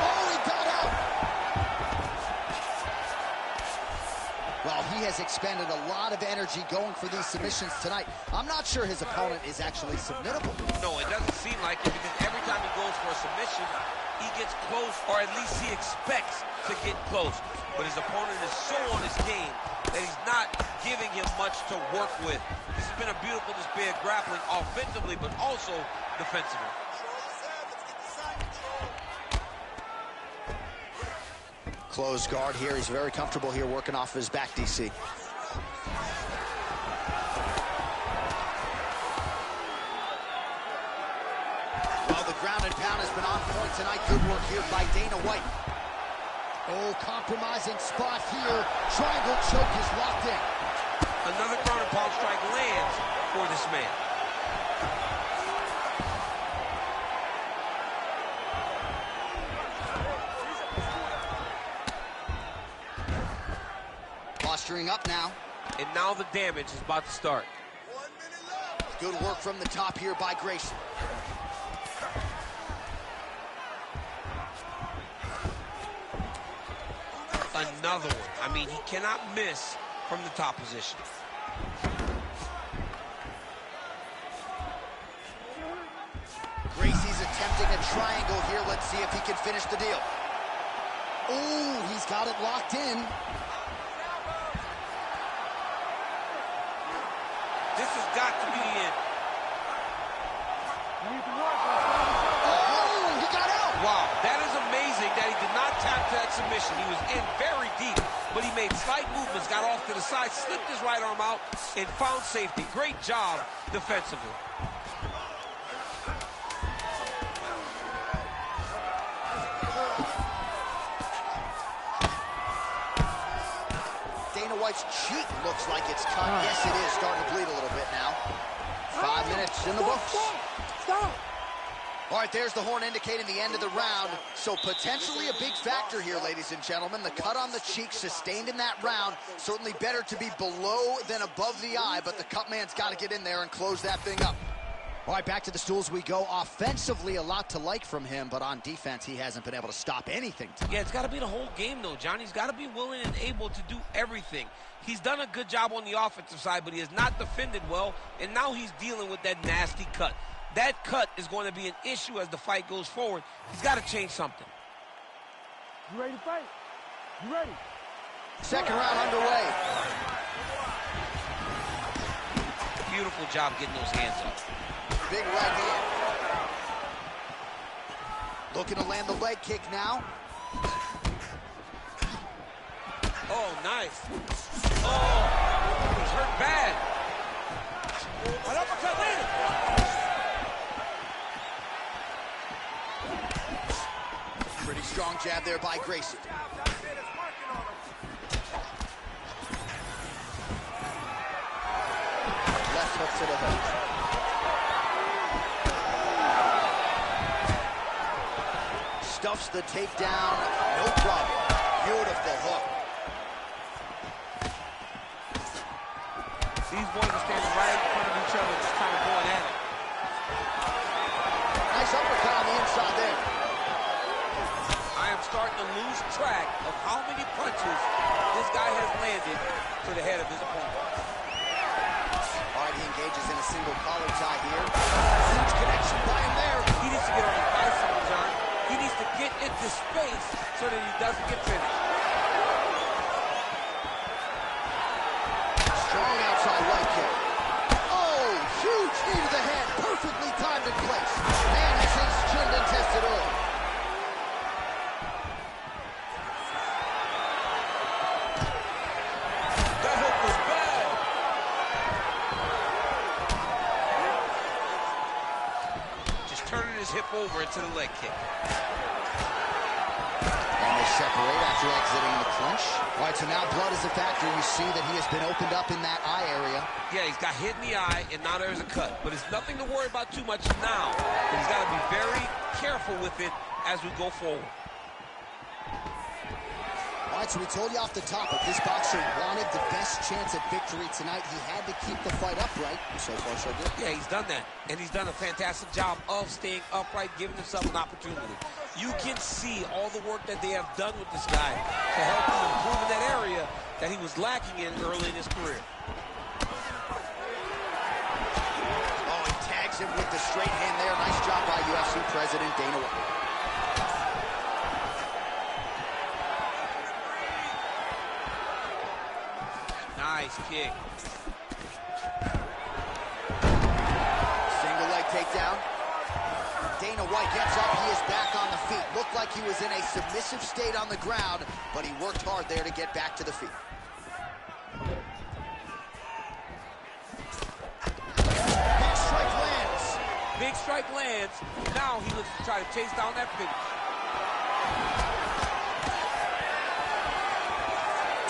Oh, he got out. Well, he has expended a lot of energy going for these submissions tonight. I'm not sure his opponent is actually submittable. No, it doesn't seem like it, because every time he goes for a submission, he gets close, or at least he expects to get close. But his opponent is so on his game that he's not giving him much to work with. This has been a beautiful display of grappling offensively, but also defensively. Closed guard here. He's very comfortable here working off his back, DC. Well, the ground and pound has been on point tonight. Good work here by Dana White. Oh, compromising spot here. Triangle choke is locked in. Another ground and pound strike lands for this man. Posturing up now. And now the damage is about to start. Good work from the top here by Grayson. Another one. I mean, he cannot miss from the top position. Gracie's attempting a triangle here. Let's see if he can finish the deal. Oh, he's got it locked in. This has got to be it. Oh, he got out. Wow, that is amazing that he did not tap to that submission. He was in very deep, but he made slight movements, got off to the side, slipped his right arm out, and found safety. Great job defensively. Dana White's cheek looks like it's cut. Yes, it is starting to bleed a little bit now. 5 minutes in the books. Stop. All right, there's the horn indicating the end of the round. So potentially a big factor here, ladies and gentlemen. The cut on the cheek sustained in that round. Certainly better to be below than above the eye, but the cut man's got to get in there and close that thing up. All right, back to the stools we go. Offensively, a lot to like from him, but on defense, he hasn't been able to stop anything tonight. Yeah, it's got to be the whole game, though, John. He's got to be willing and able to do everything. He's done a good job on the offensive side, but he has not defended well, and now he's dealing with that nasty cut. That cut is going to be an issue as the fight goes forward. He's got to change something. You ready to fight? You ready? Second round underway. Beautiful job getting those hands up. Big right hand. Looking to land the leg kick now. Oh, nice. Oh, he's hurt bad. An uppercut landed. Pretty strong jab there by Grayson. Left hook to the head. Stuffs the takedown, no problem. Beautiful hook. These boys are standing right in front of each other, just kind of going at it. Nice uppercut on the inside there. track of how many punches this guy has landed to the head of his opponent. All right, he engages in a single collar tie here. Huge connection by him there. He needs to get on his bicycle, John. He needs to get into space so that he doesn't get finished. Strong outside right kick. Oh, huge knee to the head. Perfectly timed in place. Man, this is trimmed and tested early. That hook was bad. Just turning his hip over into the leg kick. And they separate after exiting the clinch. All right, so now blood is a factor. You see that he has been opened up in that eye area. Yeah, he's got hit in the eye, and now there's a cut. But it's nothing to worry about too much now. But he's got to be very careful with it as we go forward. All right, so we told you off the top, if this boxer wanted the best chance at victory tonight, he had to keep the fight upright. So far, so good. Yeah, he's done that. And he's done a fantastic job of staying upright, giving himself an opportunity. You can see all the work that they have done with this guy to help him improve in that area that he was lacking in early in his career. Oh, he tags him with the straight hand there. Nice job by UFC President Dana White. Nice kick. Single leg takedown. Dana White gets up. He is back on the feet. Looked like he was in a submissive state on the ground, but he worked hard there to get back to the feet. Big strike lands. Big strike lands. Now he looks to try to chase down that finish.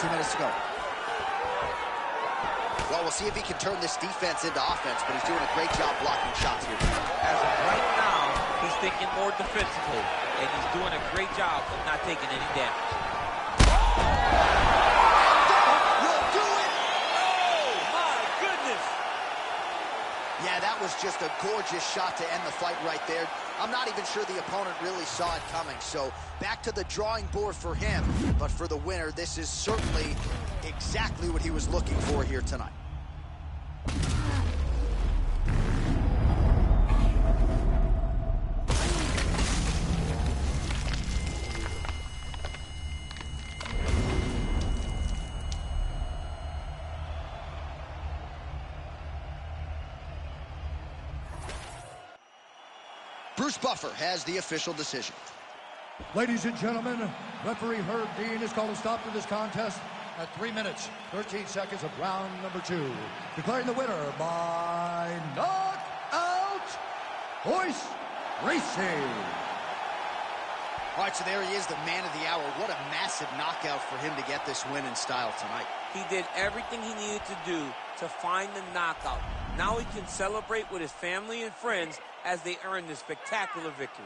2 minutes to go. Well, we'll see if he can turn this defense into offense, but he's doing a great job blocking shots here. As of right now, he's thinking more defensively, and he's doing a great job of not taking any damage. Will do it! Oh, my goodness! Yeah, that was just a gorgeous shot to end the fight right there. I'm not even sure the opponent really saw it coming, so back to the drawing board for him. But for the winner, this is certainly exactly what he was looking for here tonight. Bruce Buffer has the official decision. Ladies and gentlemen, referee Herb Dean has called a stop to this contest at 3 minutes, 13 seconds of round number 2. Declaring the winner by knockout, Royce Gracie. All right, so there he is, the man of the hour. What a massive knockout for him to get this win in style tonight. He did everything he needed to do to find the knockout. Now he can celebrate with his family and friends as they earn this spectacular victory.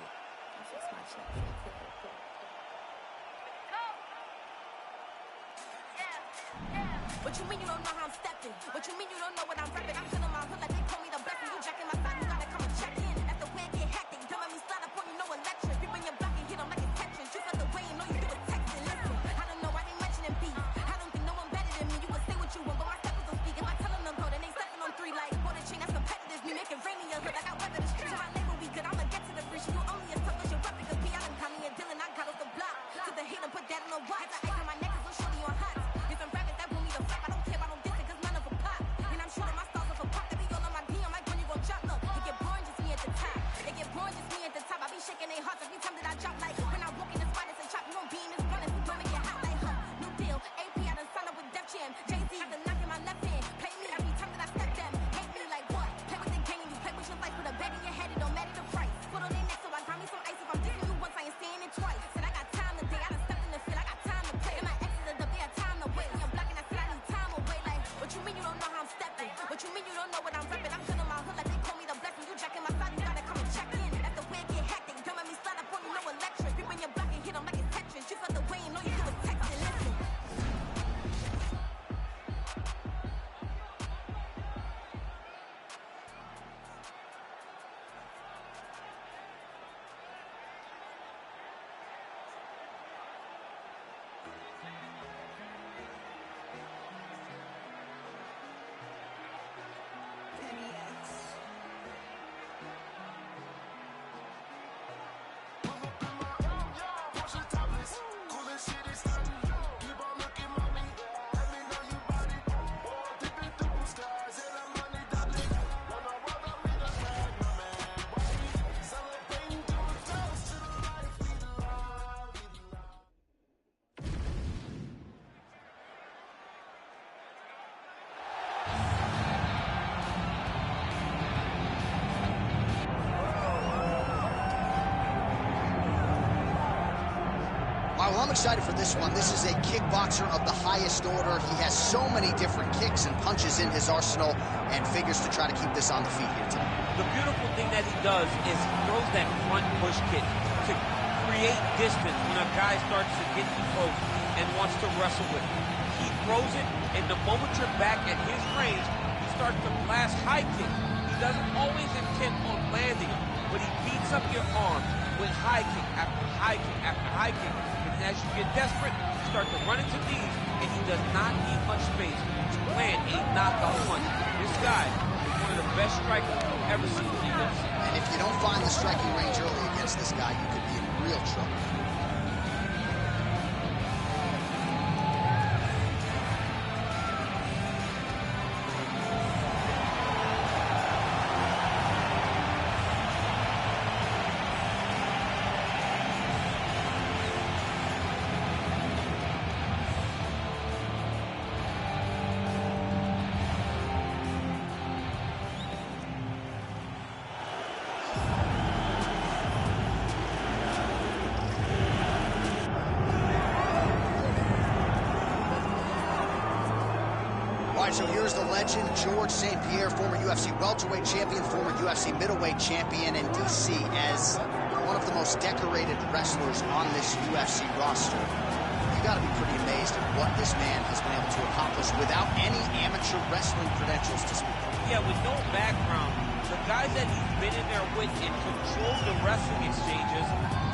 What you mean you don't know how I'm stepping? What you mean you don't know what I'm repping? I'm feeling my hood like they call me the blessing. You jacking my side, you gotta come and check in. That's the way I get hectic. Don't let me slide up on you, no electric. People in your block and hit them like it's Tetris. You felt the way, you know you do it texting. Listen, I don't know why they mentioning beef. I don't think no one better than me. You can say what you want, but my steppers don't speak. If I tell them to go, then they stepping on 3 like border chain. That's competitive. Me making rain in your hood like I weather the street. My label be good. I'ma get to the bridge. You only as tough as your weapon. Cause me, I done Tommy and Dylan. I got off the block. To the hate and put that on the watch. Had the ice on my neck, cause I'm shorty on hot. If I'm rapping, that want me to flap. I don't care about no distance, cause none of them pop. And I'm shooting my stars off a pop. They be all on my DM. I'm excited for this one. This is a kickboxer of the highest order. He has so many different kicks and punches in his arsenal and figures to try to keep this on the feet here tonight. The beautiful thing that he does is he throws that front push kick to create distance when a guy starts to get too close and wants to wrestle with him. He throws it, and the moment you're back at his range, he starts to blast high kick. He doesn't always intend on landing it, but he beats up your arm with high kick after high kick after high kick. And as you get desperate, you start to run into these, and he does not need much space to land a knockout punch. This guy is one of the best strikers I've ever seen in the UFC. And if you don't find the striking range early against this guy, you could be in real trouble. So here's the legend, George St. Pierre, former UFC welterweight champion, former UFC middleweight champion, and DC as one of the most decorated wrestlers on this UFC roster. You got to be pretty amazed at what this man has been able to accomplish without any amateur wrestling credentials to speak of. Yeah, with no background, the guys that he's been in there with and controlled the wrestling exchanges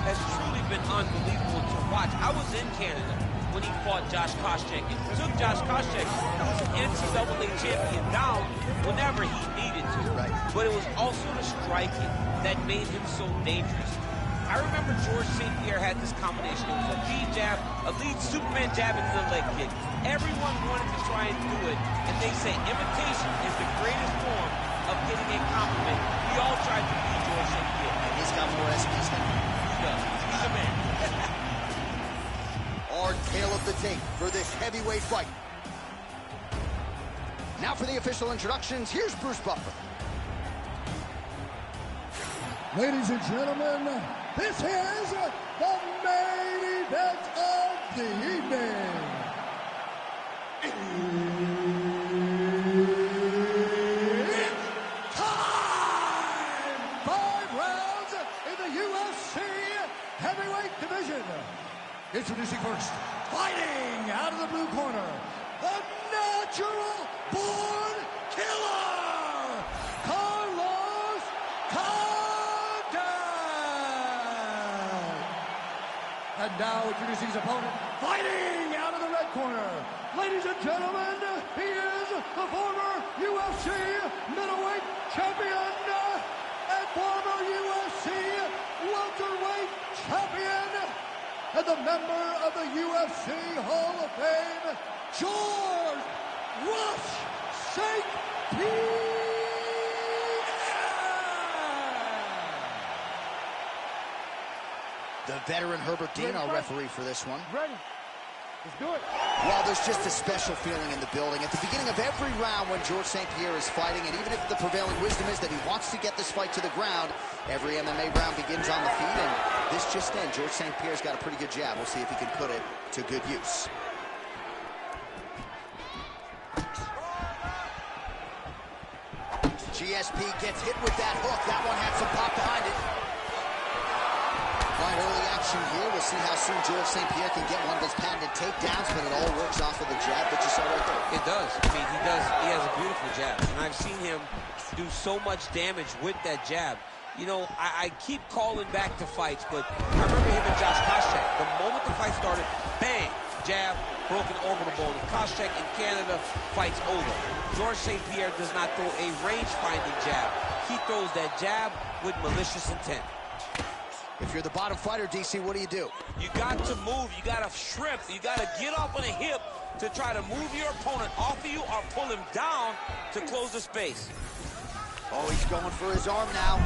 has truly been unbelievable to watch. I was in Canada when he fought Josh Koscheck. It took Josh Koscheck, who was an NCAA champion, down whenever he needed to. Right. But it was also the striking that made him so dangerous. I remember George St. Pierre had this combination. It was a lead jab, a lead Superman jab into the leg kick. Everyone wanted to try and do it, and they say imitation is the greatest form of getting a compliment. We all tried to be George St. Pierre. And he's got more SPs than me. He does. He's a man. Hard tail of the tape for this heavyweight fight. Now for the official introductions, here's Bruce Buffer. Ladies and gentlemen, this is the main event of the evening. It's time! 5 rounds in the UFC heavyweight division. Introducing first, fighting out of the blue corner, the natural born killer, Carlos Condit. And now introducing his opponent, fighting out of the red corner. Ladies and gentlemen, he is the former UFC middleweight champion and former UFC welterweight champion, and the member of the UFC Hall of Fame, George Rush St. Pierre. The veteran Herbert Dean, our referee for this one. Ready? Let's do it. Well, there's just a special feeling in the building. At the beginning of every round when George St. Pierre is fighting, and even if the prevailing wisdom is that he wants to get this fight to the ground, every MMA round begins on the feet, and this just in, George St. Pierre's got a pretty good jab. We'll see if he can put it to good use. GSP gets hit with that hook. That one had some pop behind it. Quite early action here. We'll see how soon George St. Pierre can get one of those patented takedowns, but it all works off of the jab that you saw right there. It does. I mean, he does. He has a beautiful jab, and I've seen him do so much damage with that jab. You know, I keep calling back to fights, but I remember him and Josh Koscheck. The moment the fight started, bang, jab, broken orbital bone. Koscheck in Canada, fight's over. George St. Pierre does not throw a range-finding jab. He throws that jab with malicious intent. If you're the bottom fighter, DC, what do? You got to move. You got to shrimp. You got to get up on a hip to try to move your opponent off of you or pull him down to close the space. Oh, he's going for his arm now.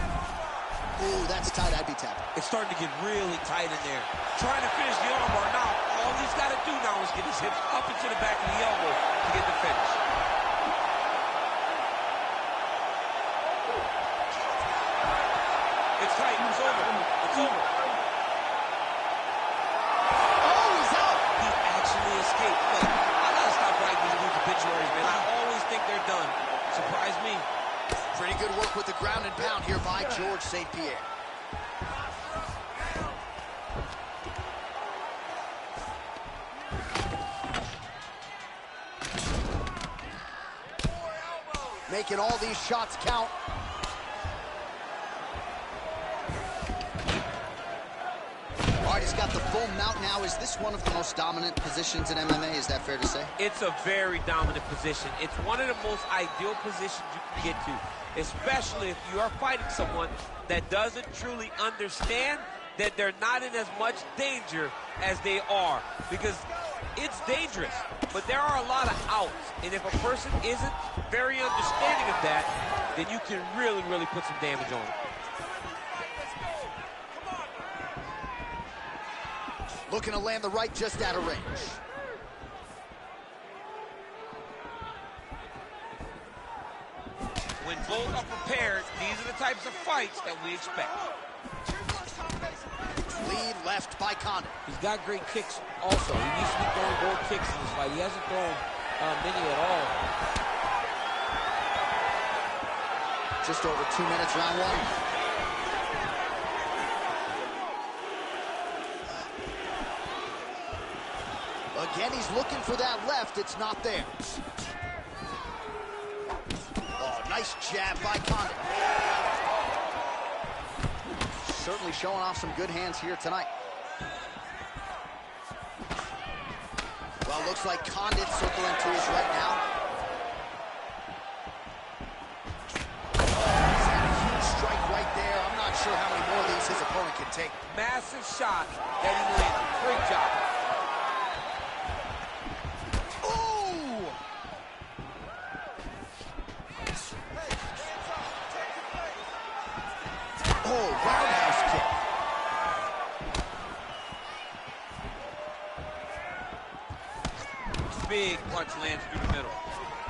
Ooh, that's tight. I'd be tapping. It's starting to get really tight in there. Trying to finish the armbar. Now, all he's got to do now is get his hips up into the back of the elbow to get the finish. It's tight. It's over. It's over. Oh, me. Pretty good work with the ground and pound here by George St. Pierre. Making all these shots count. All right, he's got the full mount now. Is this one of the most dominant positions in MMA? Is that fair to say? It's a very dominant position. It's one of the most ideal positions you can get to, especially if you are fighting someone that doesn't truly understand that they're not in as much danger as they are, because it's dangerous, but there are a lot of outs, and if a person isn't very understanding of that, then you can really, really put some damage on them. Looking to land the right just out of range. When both are prepared, these are the types of fights that we expect. Lead left by Condit. He's got great kicks also. He needs to be throwing more kicks in this fight. He hasn't thrown many at all. Just over 2 minutes, round one. Again, he's looking for that left. It's not there. Oh, nice jab by Condit. Certainly showing off some good hands here tonight. Well, looks like Condit circling to his right now. He's had a huge strike right there. I'm not sure how many more of these his opponent can take. Massive shot that he landed. Great job. Oh, roundhouse kick. Big punch lands through the middle.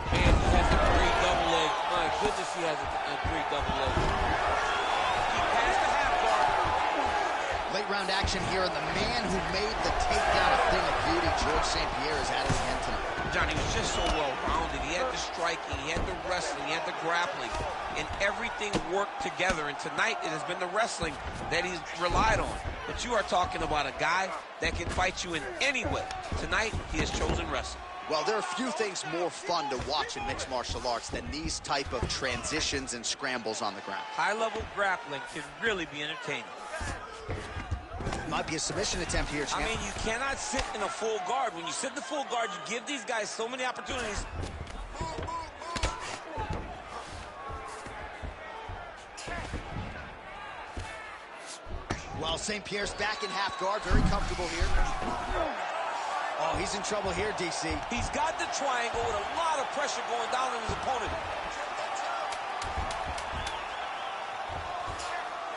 Man, he has a great double leg. My goodness, he has a great double leg. He passed the half guard. Late round action here, and the man who made the takedown a thing of beauty, George St. Pierre, is at it again tonight. Johnny was just so well-rounded. He had the striking, he had the wrestling, he had the grappling, and everything worked together. And tonight, it has been the wrestling that he's relied on. But you are talking about a guy that can fight you in any way. Tonight, he has chosen wrestling. Well, there are few things more fun to watch in mixed martial arts than these type of transitions and scrambles on the ground. High-level grappling can really be entertaining. Might be a submission attempt here, champ. I mean, you cannot sit in a full guard. When you sit in the full guard, you give these guys so many opportunities. Well, St. Pierre's back in half guard, very comfortable here. Oh, he's in trouble here, DC. He's got the triangle with a lot of pressure going down on his opponent.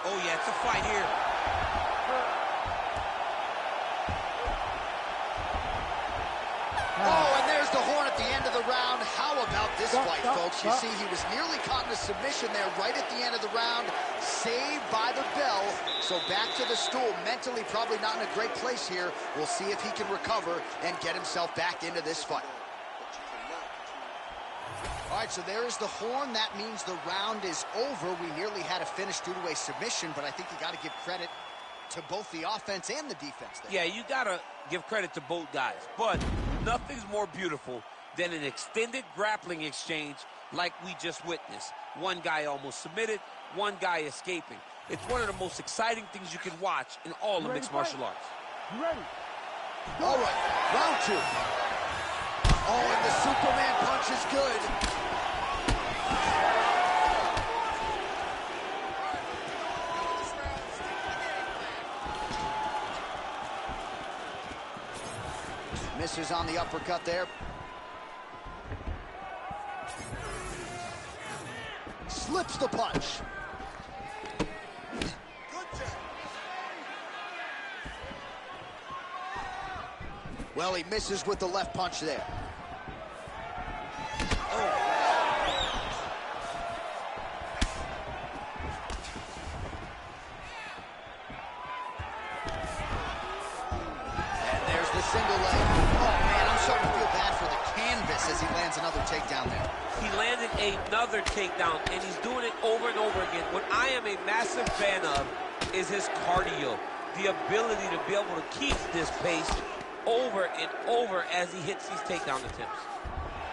Oh, yeah, it's a fight here. Oh, and there's the horn at the end of the round. How about this fight, folks? You see, he was nearly caught in a submission there right at the end of the round. Saved by the bell. So back to the stool. Mentally probably not in a great place here. We'll see if he can recover and get himself back into this fight. All right, so there is the horn. That means the round is over. We nearly had a finish due to a submission, but I think you got to give credit to both the offense and the defense there. Yeah, you got to give credit to both guys. But nothing's more beautiful than an extended grappling exchange like we just witnessed. One guy almost submitted, one guy escaping. It's one of the most exciting things you can watch in all of mixed martial arts. You ready? All right, round two. Oh, and the Superman punch is good. Misses on the uppercut there. Slips the punch. Well, he misses with the left punch there. Single leg. Oh, man, I'm starting to feel bad for the canvas as he lands lands another takedown there. He landed another takedown, and he's doing it over and over again. What I am a massive fan of is his cardio, the ability to be able to keep this pace over and over as he hits these takedown attempts.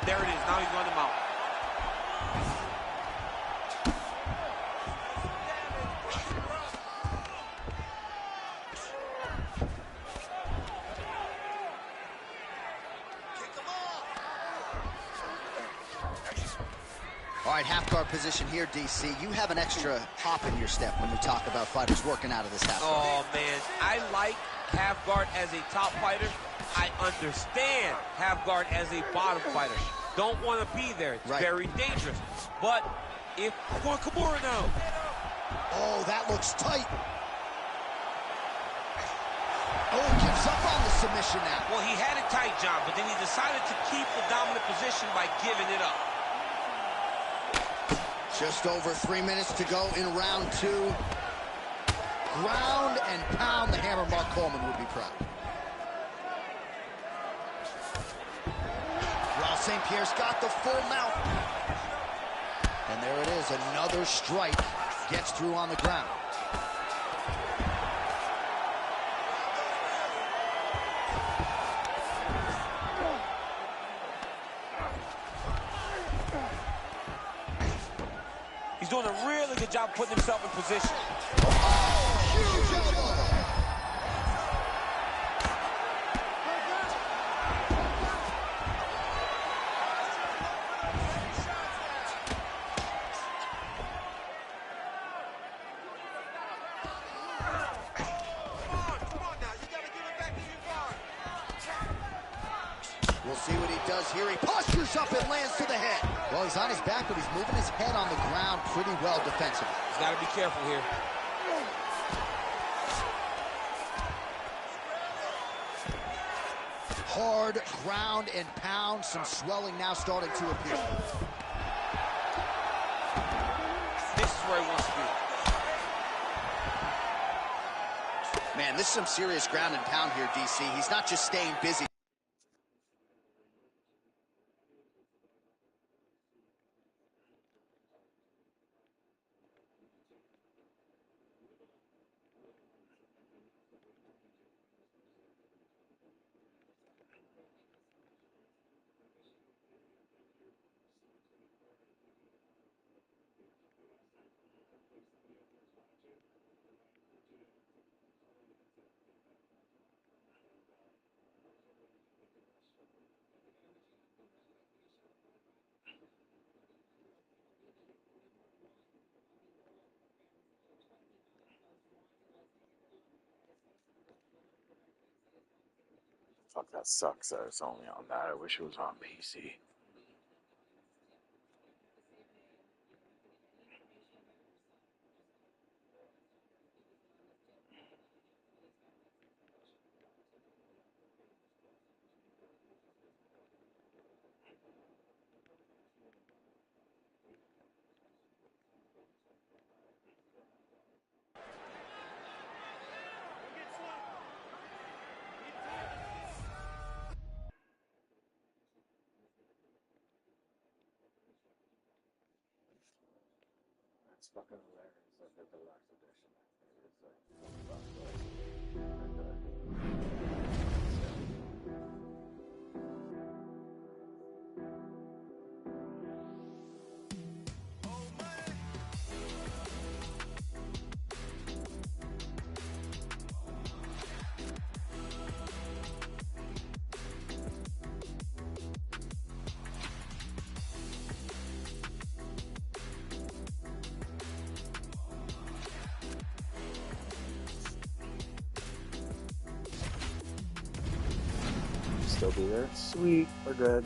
There it is. Now he's running him out. All right, half guard position here, DC. You have an extra hop in your step when you talk about fighters working out of this half guard. Oh, man. I like half guard as a top fighter. I understand half guard as a bottom fighter. Don't want to be there. It's very dangerous. But if Kimura now. Oh, that looks tight. Oh, gives up on the submission now. Well, he had it tight, John, but then he decided to keep the dominant position by giving it up. Just over 3 minutes to go in round 2. Ground and pound. The hammer Mark Coleman would be proud. Raul St. Pierre's got the full mount. And there it is, another strike. Gets through on the ground. He's doing a really good job putting himself in position. Oh, huge elbow. We'll see what he does here. He postures up and lands to the head. Well, he's on his back, but he's moving his head on the ground pretty well defensively. He's got to be careful here. Hard ground and pound. Some swelling now starting to appear. This is where he wants to be. Man, this is some serious ground and pound here, DC. He's not just staying busy. Fuck, that sucks that it's only on that. I wish it was on PC. It's fucking hilarious. Like the deluxe edition. It's like still be there. Sweet, we're good.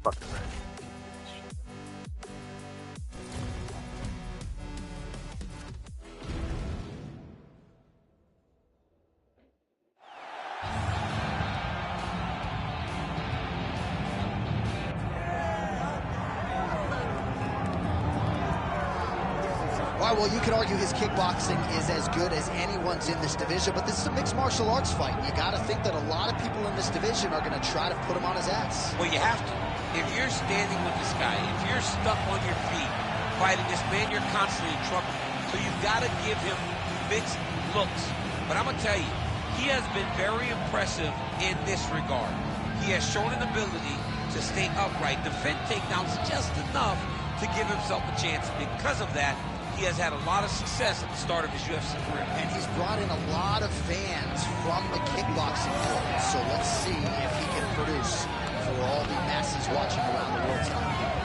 Fucking right. All All right, well, you could argue his kickboxing is as good as anyone's in this division, but this is a mixed martial arts fight. You got to think that a lot of people in this division are going to try to put him on his ass. Well, you have to. If you're standing with this guy, if you're stuck on your feet fighting this man, you're constantly in trouble. So you've got to give him mixed looks. But I'm going to tell you, he has been very impressive in this regard. He has shown an ability to stay upright, defend takedowns just enough to give himself a chance. Because of that, he has had a lot of success at the start of his UFC career. And he's brought in a lot of fans from the kickboxing world. So let's see if he can produce for all the masses watching around the world tonight.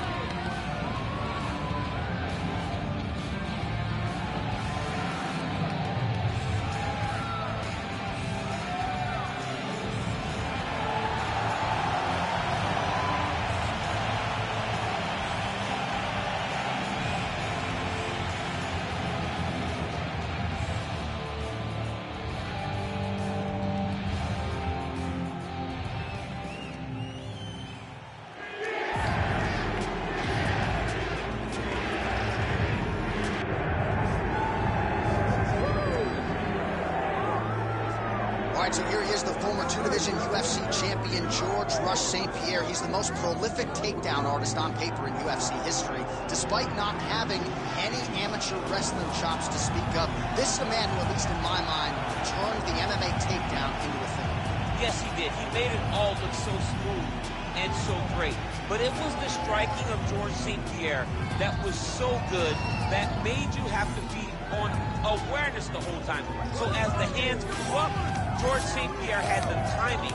All right, so here he is, the former two-division UFC champion, George Rush St. Pierre. He's the most prolific takedown artist on paper in UFC history. Despite not having any amateur wrestling chops to speak of, this is a man who, at least in my mind, turned the MMA takedown into a thing. Yes, he did. He made it all look so smooth and so great. But it was the striking of George St. Pierre that was so good that made you have to be on awareness the whole time. So as the hands flew up, George St. Pierre had the timing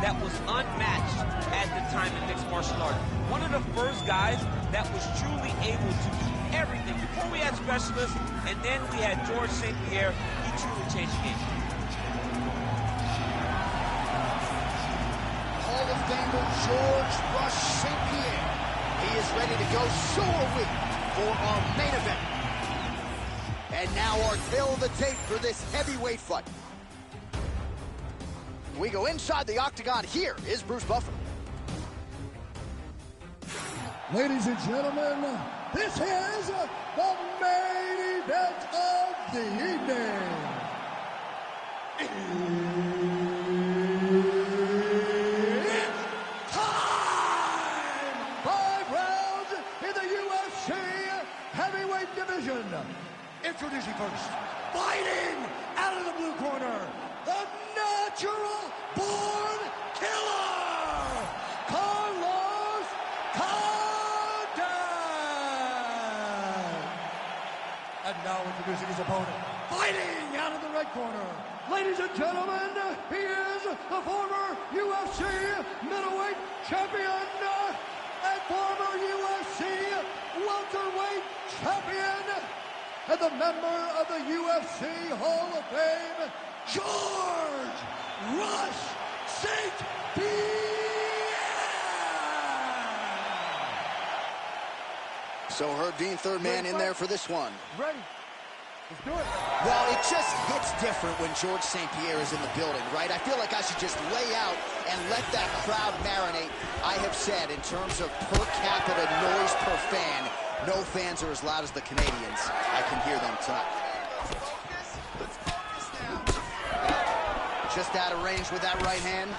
that was unmatched at the time in mixed martial arts. One of the first guys that was truly able to do everything. Before we had specialists, and then we had George St. Pierre, he truly changed the game. Hall of Famer George Rush St. Pierre. He is ready to go. So are we for our main event. And now our tale of the tape for this heavyweight fight. We go inside the octagon. Here is Bruce Buffer. Ladies and gentlemen, this is the main event of the evening. It's time! 5 rounds in the UFC heavyweight division. Introducing first, fighting out of the blue corner, the natural-born killer, Carlos Condit. And now introducing his opponent, fighting out of the red corner. Ladies and gentlemen, he is the former UFC middleweight champion and former UFC welterweight champion and the member of the UFC Hall of Fame, George Rush St. Pierre! So Herb Dean, third man in there for this one. Ready. Let's do it. Well, it just hits different when George St. Pierre is in the building, right? I feel like I should just lay out and let that crowd marinate. I have said, in terms of per capita noise per fan, no fans are as loud as the Canadians. I can hear them tonight. Just out of range with that right hand.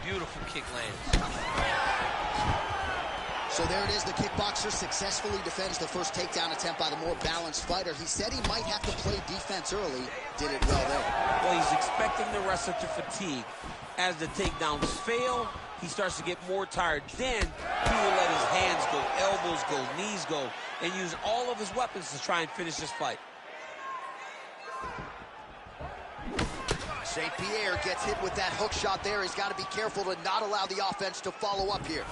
Beautiful kick lands. So there it is. The kickboxer successfully defends the first takedown attempt by the more balanced fighter. He said he might have to play defense early. Did it well there. Well, he's expecting the wrestler to fatigue. As the takedowns fail, he starts to get more tired. Then he will let his hands go, elbows go, knees go, and use all of his weapons to try and finish this fight. St. Pierre gets hit with that hook shot there. He's got to be careful to not allow the offense to follow up here.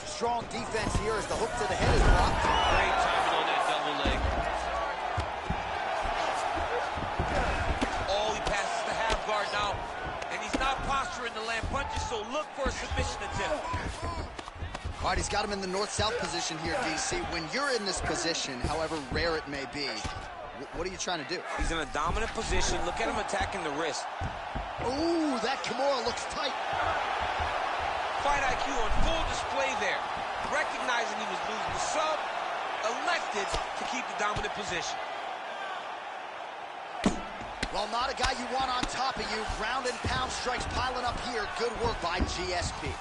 Strong defense here as the hook to the head is blocked. Great timing on that double leg. Oh, he passes the half guard now. And he's not posturing to land punches, so look for a submission attempt. All right, he's got him in the north-south position here, DC. When you're in this position, however rare it may be, what are you trying to do? He's in a dominant position. Look at him attacking the wrist. Ooh, that Kimura looks tight. Fight IQ on full display there. Recognizing he was losing the sub, elected to keep the dominant position. Well, not a guy you want on top of you. Ground and pound strikes piling up here. Good work by GSP.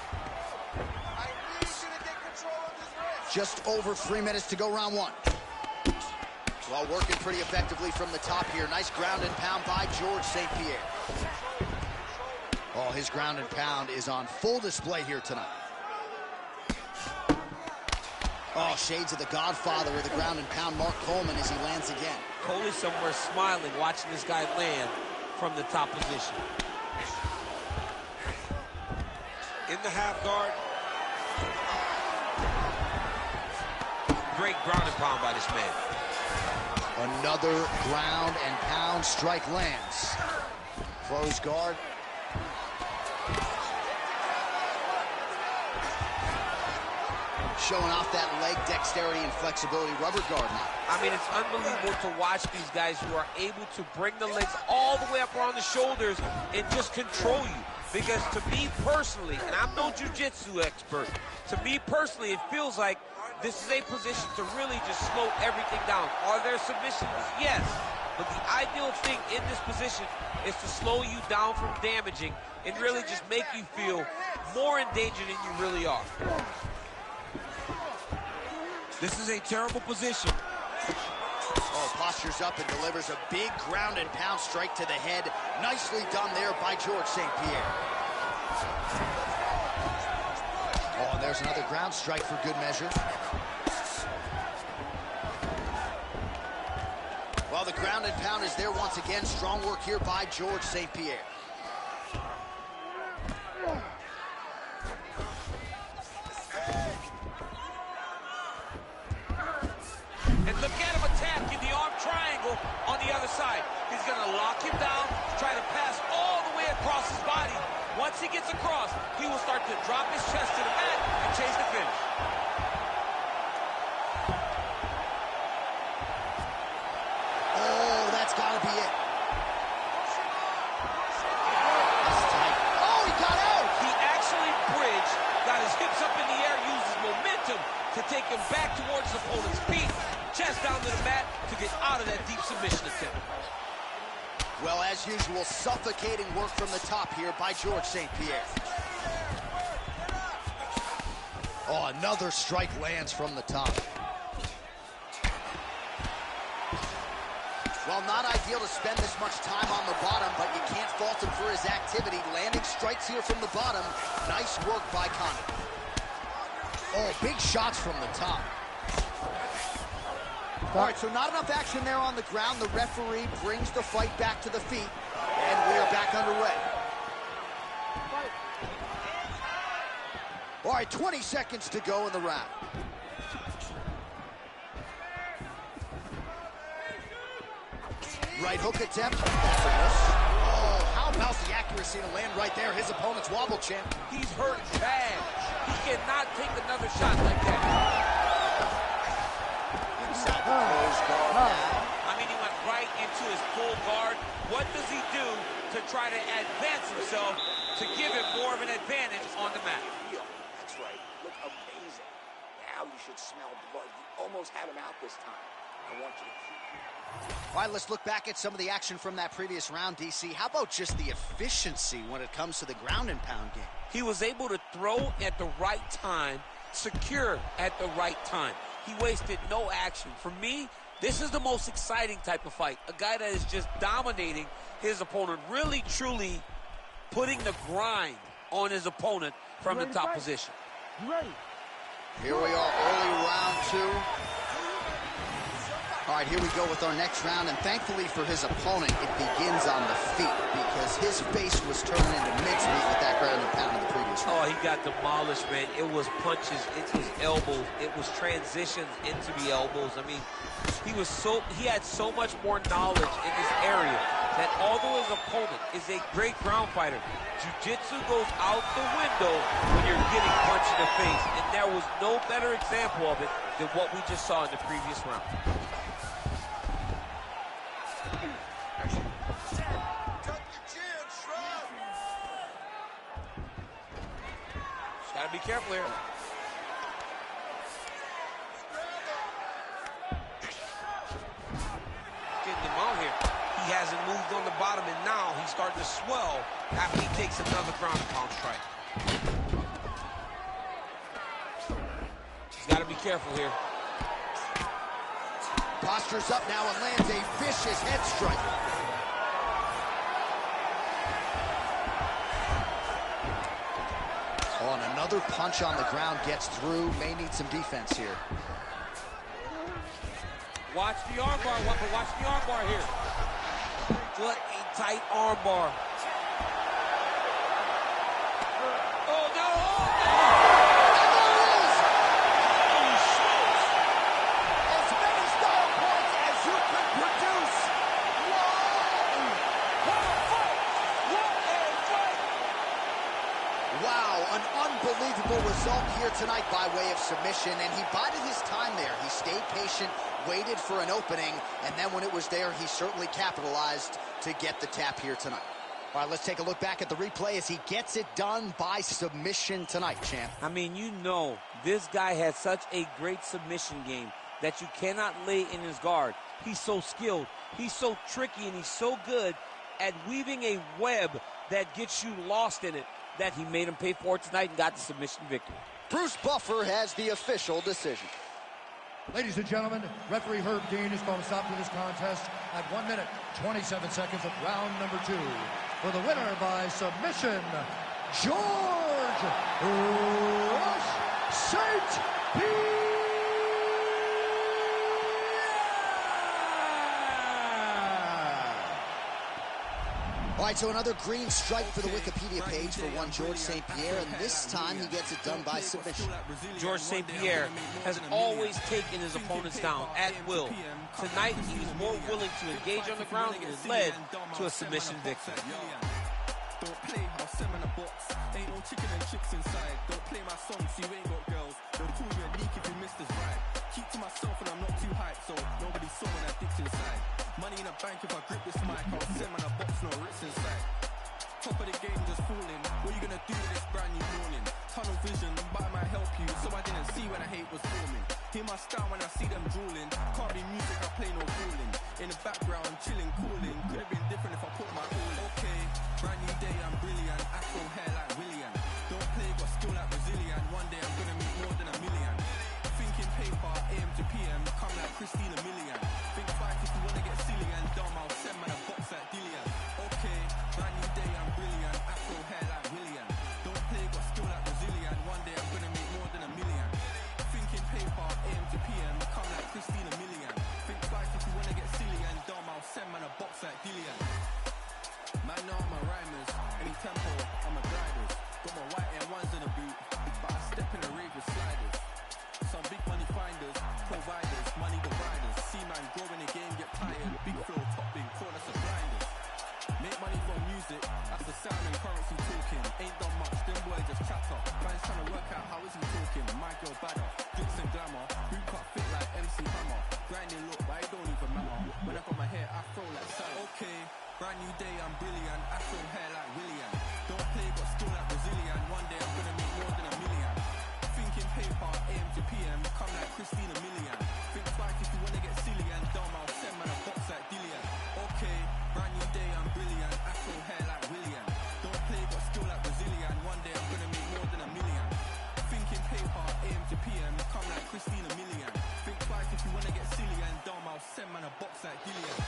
Just over 3 minutes to go, round one. Well, working pretty effectively from the top here. Nice ground and pound by George St. Pierre. Oh, his ground and pound is on full display here tonight. Oh, shades of the godfather of the ground and pound, Mark Coleman, as he lands again. Coley somewhere smiling, watching this guy land from the top position. In the half guard. Great ground and pound by this man. Another ground and pound strike lands. Close guard. Showing off that leg dexterity and flexibility. Rubber guard now. I mean, it's unbelievable to watch these guys who are able to bring the legs all the way up around the shoulders and just control you. Because to me personally, and I'm no jiu-jitsu expert, to me personally, it feels like this is a position to really just slow everything down. Are there submissions? Yes. But the ideal thing in this position is to slow you down from damaging and really just make you feel more in danger than you really are. This is a terrible position. Oh, postures up and delivers a big ground and pound strike to the head. Nicely done there by George St. Pierre. Oh, and there's another ground strike for good measure. Well, the ground and pound is there once again. Strong work here by George St. Pierre. And look at him attacking the arm triangle on the other side. He's going to lock him down, try to pass all the way across his body. Once he gets across, he will start to drop his chest to the mat and chase the finish. Oh, that's got to be it. That's tight. Oh, he got out! He actually bridged, got his hips up in the air, used his momentum to take him back towards his opponent's feet. Chest down to the mat to get out of that deep submission attempt. Well, as usual, suffocating work from the top here by George St. Pierre. Oh, another strike lands from the top. Well, not ideal to spend this much time on the bottom, but you can't fault him for his activity. Landing strikes here from the bottom. Nice work by Conor. Oh, big shots from the top. All right, so not enough action there on the ground. The referee brings the fight back to the feet, and we are back underway. All right, 20 seconds to go in the round. Right hook attempt. Oh, how about the accuracy to land right there? His opponent's wobble champ. He's hurt bad. He cannot take another shot like that. I mean, he went right into his full guard. What does he do to try to advance himself to give him more of an advantage on the mat? That's right. Look amazing. Now you should smell blood. You almost had him out this time. I want you to keep. All right, let's look back at some of the action from that previous round, DC. How about just the efficiency when it comes to the ground and pound game? He was able to throw at the right time, secure at the right time. He wasted no action. For me, this is the most exciting type of fight. A guy that is just dominating his opponent, really, truly putting the grind on his opponent from the top position. You ready? Here we are, early round two. All right, here we go with our next round, and thankfully for his opponent, it begins on the feet because his face was turning into mincemeat with that ground and pound in the previous round. Oh, he got demolished, man. It was punches into his elbows. It was transitions into the elbows. I mean, he had so much more knowledge in this area that although his opponent is a great ground fighter, jiu-jitsu goes out the window when you're getting punched in the face, and there was no better example of it than what we just saw in the previous round. careful here. Getting him out here. He hasn't moved on the bottom, and now he's starting to swell after he takes another ground and pound strike. He's got to be careful here. Postures up now and lands a vicious head strike. Oh, and another punch on the ground gets through. May need some defense here. Watch the armbar, watch the armbar here. What a tight armbar. Oh, no! As many style points as you could produce. Whoa! What a fight! What a fight! Wow, an unbelievable result here tonight by way of submission, and he bided his time there. He stayed patient, waited for an opening, and then when it was there, he certainly capitalized to get the tap here tonight. All right, let's take a look back at the replay as he gets it done by submission tonight, champ. I mean, you know, this guy has such a great submission game that you cannot lay in his guard. He's so skilled, he's so tricky, and he's so good at weaving a web that gets you lost in it that he made him pay for it tonight and got the submission victory. Bruce Buffer has the official decision. Ladies and gentlemen, referee Herb Dean is going to stop to this contest at 1 minute, 27 seconds of round number 2. For the winner by submission, George Rush St. Pierre! All right, so another green stripe for the Wikipedia page for one George St. Pierre, and this time he gets it done by submission. George St. Pierre has always taken his opponents down at will. Tonight, he was more willing to engage on the ground, and it led to a submission victory. Don't play, I'll send in a box. Ain't no chicken and chicks inside. Don't play my songs, you ain't got girls. They'll call you a leak if you miss this ride. Keep to myself and I'm not too hyped, so nobody saw when I dipped inside. Money in a bank if I grip this mic, I'll send in a box, no Ritz inside. Top of the game just falling. What you gonna do with this brand new morning? Tunnel vision, but I might help you, so I didn't see when the hate was forming. Hear my style when I see them drooling. Can't be music, I play no fooling. In the background, chilling, cooling. Could have been different if I put my all in. Okay, brand new day, I'm brilliant. Afro hair like William. Don't play, got skill like Brazilian. One day I'm gonna make more than $1 million. Thinking paper, AM to PM, come like Christina Milian. Think fight if you wanna get silly and dumb, I'll send man a box like Dillian. Okay, brand new day, I'm brilliant. Afro hair like William. Don't play, got skill like Brazilian. One day I'm gonna make more than $1 million. Thinking paper, AM to PM, come like Christina Milian. Think fight if you wanna get silly and dumb, I'll send man a box like Dillian. Man, know I'm a rhymers. Any tempo, I'm a drivers. Got my white air ones in the boot, but I step in the rave with sliders. Some big money finders, providers, money dividers. See man grow in the game, get tired. Big flow, topping, corner of blinders. Make money from music, that's the sound and currency talking. Ain't done much, them boys just chatter. Fans trying to work out how is he talking. My girl badder, glitz and glamour. Boot cut fit like MC Hammer. Grinding look, but it don't even matter. When I got my hair afro like Sarah. Okay, brand new day, I'm brilliant. Afro hair like William. Don't play, got skill like Brazilian. One day I'm gonna make more than $1 million. Thinking paper, AM to PM, come like Christina Milian. Think bike if you wanna get silly and dumb, I'll send man a box like Dillian. Okay, brand new day, I'm brilliant. Afro hair like William. Don't play, got skill like Brazilian. One day I'm gonna make more than $1 million. Thinking paper, AM to PM, come like Christina Milian. Think bike if you wanna get silly and dumb, I'll send man a box like Dillian.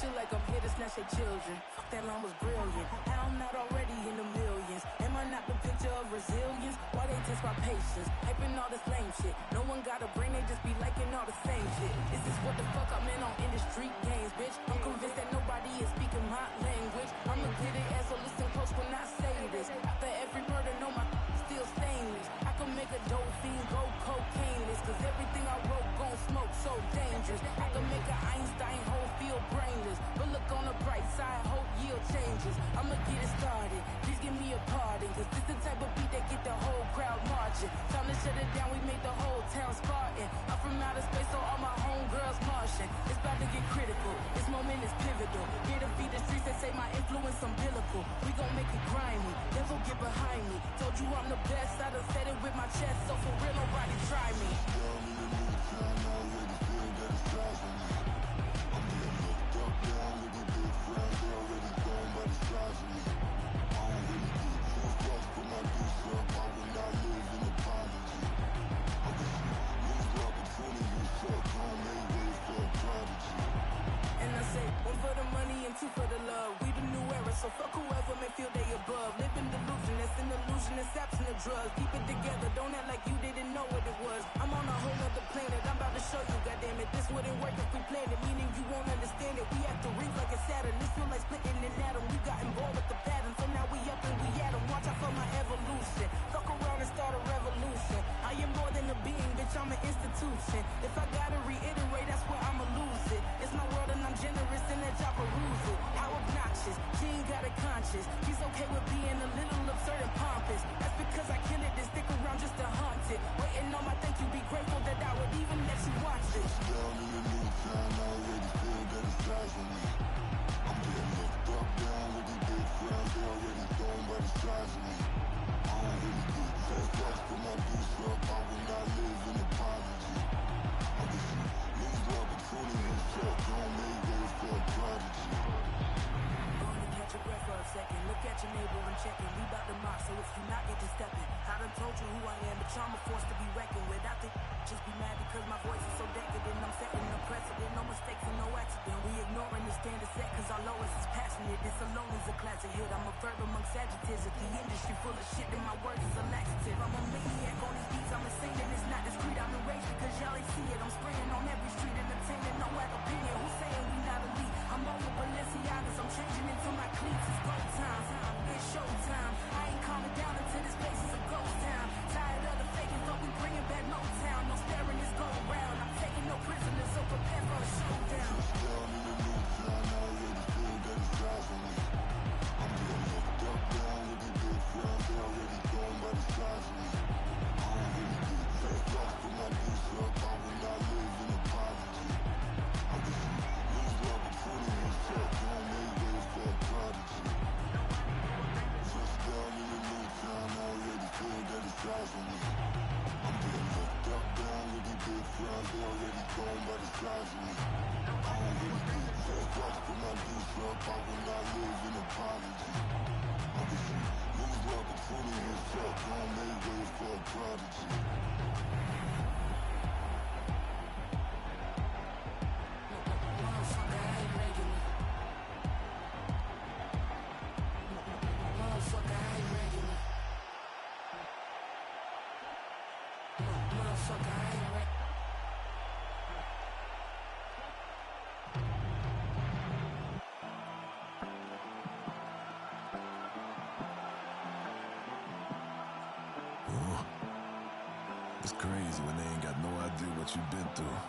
feel like I'm here to snatch their children. Fuck, that line was brilliant. How I'm not already in the millions? Am I not the picture of resilience? Why they test my patience? Hyping all this lame shit. No one got a brain, they just be liking all the same shit. Is this what the fuck I'm in on in the street games, bitch? I'm convinced that nobody is speaking my language. I'ma get it as so listen close when I say this. After every murder, no, my still stainless. I can make a dope fiend go cocaine-less, cause everything I wrote gon' smoke so dangerous. I can make an Einstein whole feel brainless, but look on the bright side, hope yield changes. I'ma get it started, please give me a pardon, cause this the type of beat that get the whole crowd marching. Time to shut it down, we made the whole town Spartan. I'm from outer space, so all my homegirls Martian. It's about to get critical, this moment is pivotal. Here to feed the streets, they say my influence umbilical. We gon' make it grimy, never get behind me. Told you I'm the best, I done said it with my chest, so for real, nobody try me. And I say, one for the money and two for the love. We the new era, so fuck whoever may feel they above. Living delusion, that's an illusion, it's absent of drugs. Keep it together, don't act like you didn't know what it was. I'm on a whole other planet, I'm about to show you, goddammit. This wouldn't work if we planned it, meaning you won't understand it. We have to reach like a Saturn, this feel like splitting an atom. You got involved with the pattern, so now we up and we at 'em. Watch out for my evolution, fuck around and start a revolution. I am more than a being, bitch, I'm an institution. If I gotta reiterate, that's where I'ma lose it. It's my world and I'm generous and let y'all peruse it. How obnoxious, she ain't got a conscience. She's okay with being a little absurd and pompous. That's because I kill it and stick around just to haunt it. Waiting on my thank you, be grateful that I would even let you watch it. Down in the new town, I already feel that it's time for me. I'm getting looked up, down with the big friends, they already thrown by the size of me. I don't really get first class, put my goose up, I will not live in apology. I just lose the opportunity and talk, don't make ways for a prodigy. Gonna catch your breath for a second. Look at your neighbor and check it. We bout to mock, so if you not interstepping, I done told you who I am, but y'all a force to be reckoned with. I think just be mad because my voice is so decadent. I'm setting no precedent, no mistakes and no accident. We ignoring the standard set cause our lowest is passionate. This alone is a classic hit. I'm a verb amongst adjectives. If the industry full of shit, then my words is a laxative. I'm a maniac on these beats. I'm insane and it's not discreet. I'm enraged because y'all ain't see it. I'm spraying on every street, entertaining, no opinion. Who's saying we not elite? I'm over Balenciagas. I'm changing into my cleats. It's go time. It's show time. I ain't calming down until this place is a ghost town. Tired of the faking, but we bringing back Motown. No staring, this go around. I'm taking no prisoners, so prepare for a showdown. Down in the new town, I already feel that it's time for me. I'm getting looked up, down with the big friends, they already thrown by the size of me. I don't really get first class, put my goose up, I will not live in apology. I just lose the opportunity and talk, don't make ways for a prodigy. Just down in the new town, I already feel that it's time for me. I'm getting looked up, down with the big friends, they already thrown by the size of me. I don't really get first class, put my goose up, I will not live in apology. I just lose the opportunity and talk, don't make ways for a prodigy. Motherfucker, I ain't regular. Motherfucker, I ain't regular. Motherfucker, I ain't regular. It's crazy when they ain't got no idea what you've been through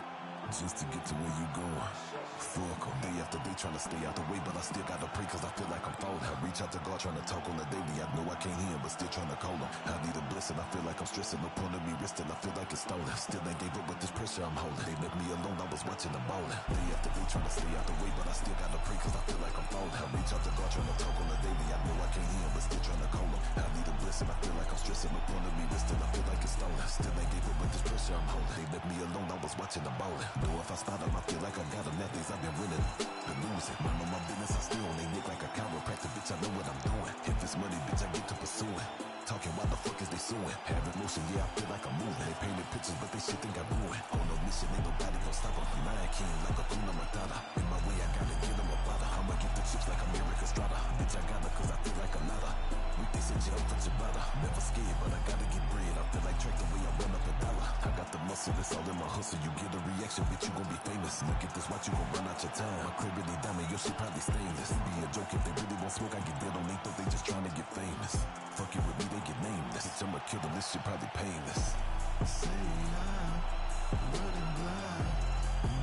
just to get to where you going. Fuck 'em. Day after day trying to stay out the way, but I still gotta pray cause I feel like I'm folding. I reach out to God trying to talk on the daily. I know I can't hear him, but still trying to call him. I need a blessing, I feel like I'm stressing. No point of me resting, I feel like it's stolen. Still ain't gave up with this pressure I'm holding. They left me alone, I was watching them ballin'. Day after day trying to stay out the way, but I still gotta pray cause I feel like I'm folding. I reach out to God trying to talk on the daily. I know I can't hear him, but still trying to call him. I need a blessing, I feel like I'm stressing. No point of me resting, I feel like it's stolen. Still ain't gave up with this pressure I'm holding. They left me alone, I was watching them ballin'. Know if I spot them, I feel like I got them. That days I've been winning, been losing. My on my business, I stay on they neck like a chiropractor, bitch, I know what I'm doing. If it's money, bitch, I get to pursuing. Talking, why the fuck is they suing? Having motion, yeah, I feel like I'm moving. They painted pictures, but they shit think I'm ruined. On no mission, ain't nobody gon' stop them. Lion King, like a Kuna Matata. In my way, I gotta get them a bottle. I'ma get the chips like America Strata. Bitch, I got her cause I feel like a lotta. We they said jump for Ciabatta. Never scared, but I gotta get bread. I feel like track the way I run up a dollar. I got the muscle, it's all in my hustle. You get a reaction, bitch, you gon' be famous. Look at this watch, you gon' run out your time. My crib really diamond, your shit probably stainless. Be a joke if they really won't smoke, I get dead on they thought they just trying to get famous. Fuck it with me, they get nameless. Bitch, I'ma kill them, this shit probably painless. Say I'm running blind,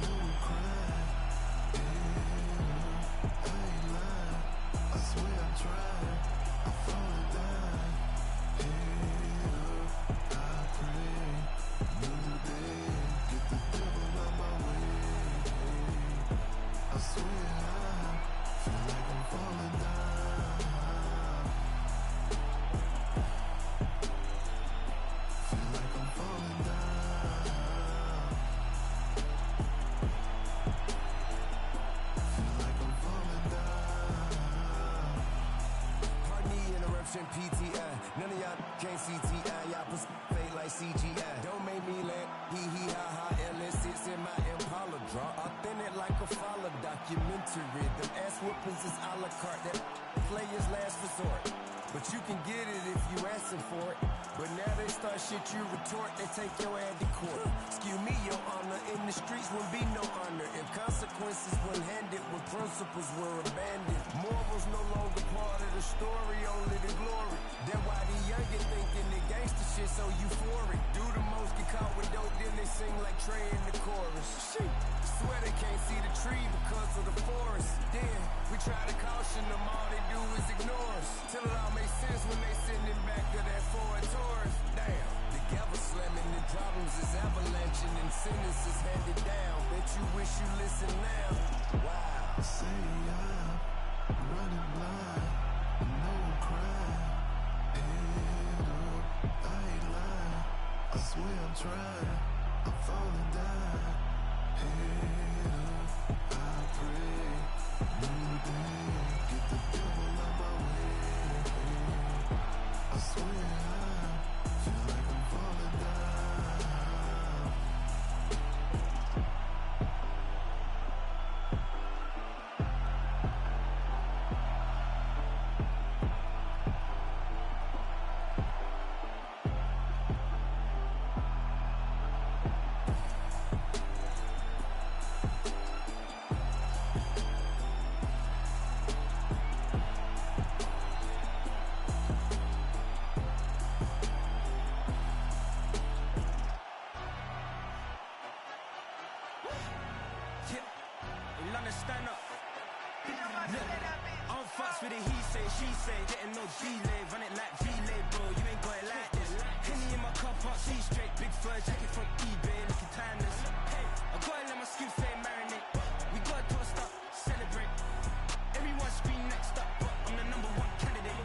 no crime. Yeah, I ain't lying. I swear I'm trying. I'm falling down. Yeah, I pray. New day, get the devil out my way. I swear I feel like I'm falling down. Feel like I'm falling down. Feel like I'm falling down. Pardon the interruption, PTI. None of y'all can't CTI. Y'all pussy fake like CGI. Don't make me laugh. Hee hee ha ha. LS sits in my Impala draw. Authentic like a follow documentary. Them ass whoopings is a la carte. That players last resort. But you can get it if you asking for it. But now they start shit, you retort, they take your ass to court. Excuse me, your honor, in the streets would be no honor if consequences were handed, when principles were abandoned. Morals no longer part of the story, only the glory. That's why the youngin' thinking the gangster shit so euphoric. Do the most, get caught with dope, then they sing like Trey in the chorus. Shit, swear they can't see the tree because of the forest. Then we try to caution them, all they do is ignore us. Till it all makes sense when they sitting back of that Ford Taurus. Damn, together slamming the problems is avalanching and sentences handed down. Bet you wish you listen now. Wow. Say I'm running blind, no crime. Head up, I ain't lying. I swear I'm trying. I'm falling down. Head up, I pray. New day, get the devil out my way. I swear I feel like I'm falling down. Stand up. Look, I don't fucks with it, he say, she say, getting no delay, run it like relay, bro, you ain't got it like this. Henny in my car park, see straight, big fur jacket from eBay, looking timeless. Hey, I gotta let my skin fade marinate. We gotta toast up, celebrate. Everyone scream next up, but I'm the number one candidate.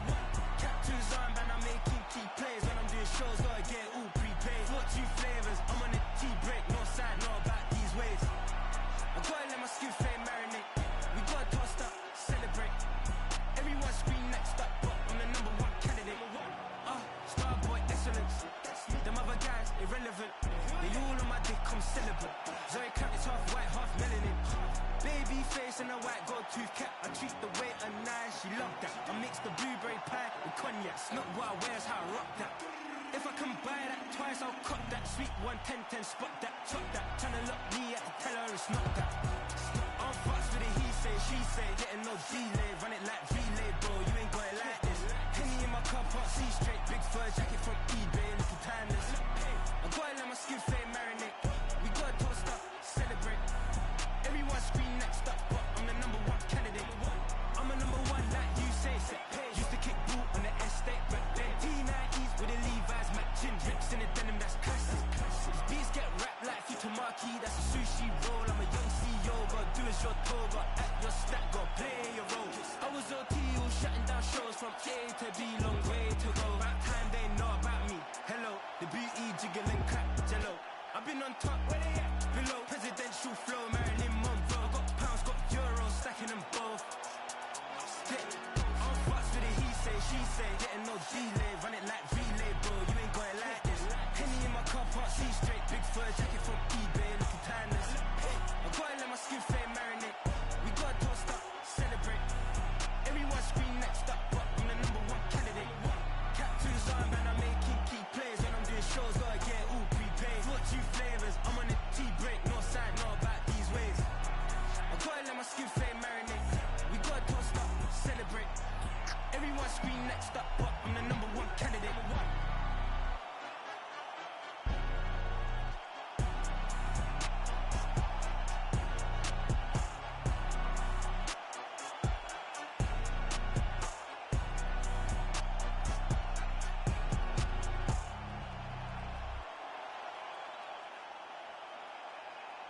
Captain's armband, I'm making key plays. When I'm doing shows, gotta get it all prepaid. 14 flavors, I'm on a tea break, no side, no about these ways. I gotta let my skin fade marinate. We gotta toast up, celebrate. Everyone scream next up, but I'm the number one candidate. Starboy excellence. Them other guys irrelevant. They all on my dick, come celebrate. Zoe Cap is half white, half melanin. Baby face and a white gold tooth cap. I treat the waiter nice, she love that. I mix the blueberry pie with cognac. It's not what I wear, it's how I rock that. If I can buy that twice, I'll cut that. Sweet 110, spot that, chop that. Tryna lock me at the tell her it's not that. I'm fucks with it, he say, she say. Getting no delay, run it like relay, bro. You ain't got it like this. Henny in my car park, see straight. Big fur jacket from eBay, looking timeless. I gotta let my skin fade marinate. We gotta toast up, celebrate. Everyone scream next up, but I'm the number one candidate. I'm a number one like you say. Used to kick boot on the estate back then. T90s with the Levi's matching. Rips in the denim, that's classic. These beats get wrapped like Futamaki, that's a sushi roll. I'm a young CEO, gotta do as you're told. Got at your stack, gotta play your role. she say, getting no delay, run it like relay, bro. You ain't going like this. Henny in my car, can't see straight. Big fur jacket from eBay, looking timeless. I gotta let my skin fade marinate. We gotta toast up, celebrate. Everyone scream next up, but I'm the #1 candidate. Cap to his arm and I'm making key plays. When I'm doing shows, gotta get all prepaid. 42 flavors, I'm on a tea break. No side, no about these ways. I gotta let my skin fade marinate. We gotta toast up, celebrate. Everyone scream next up, but I'm the #1 candidate.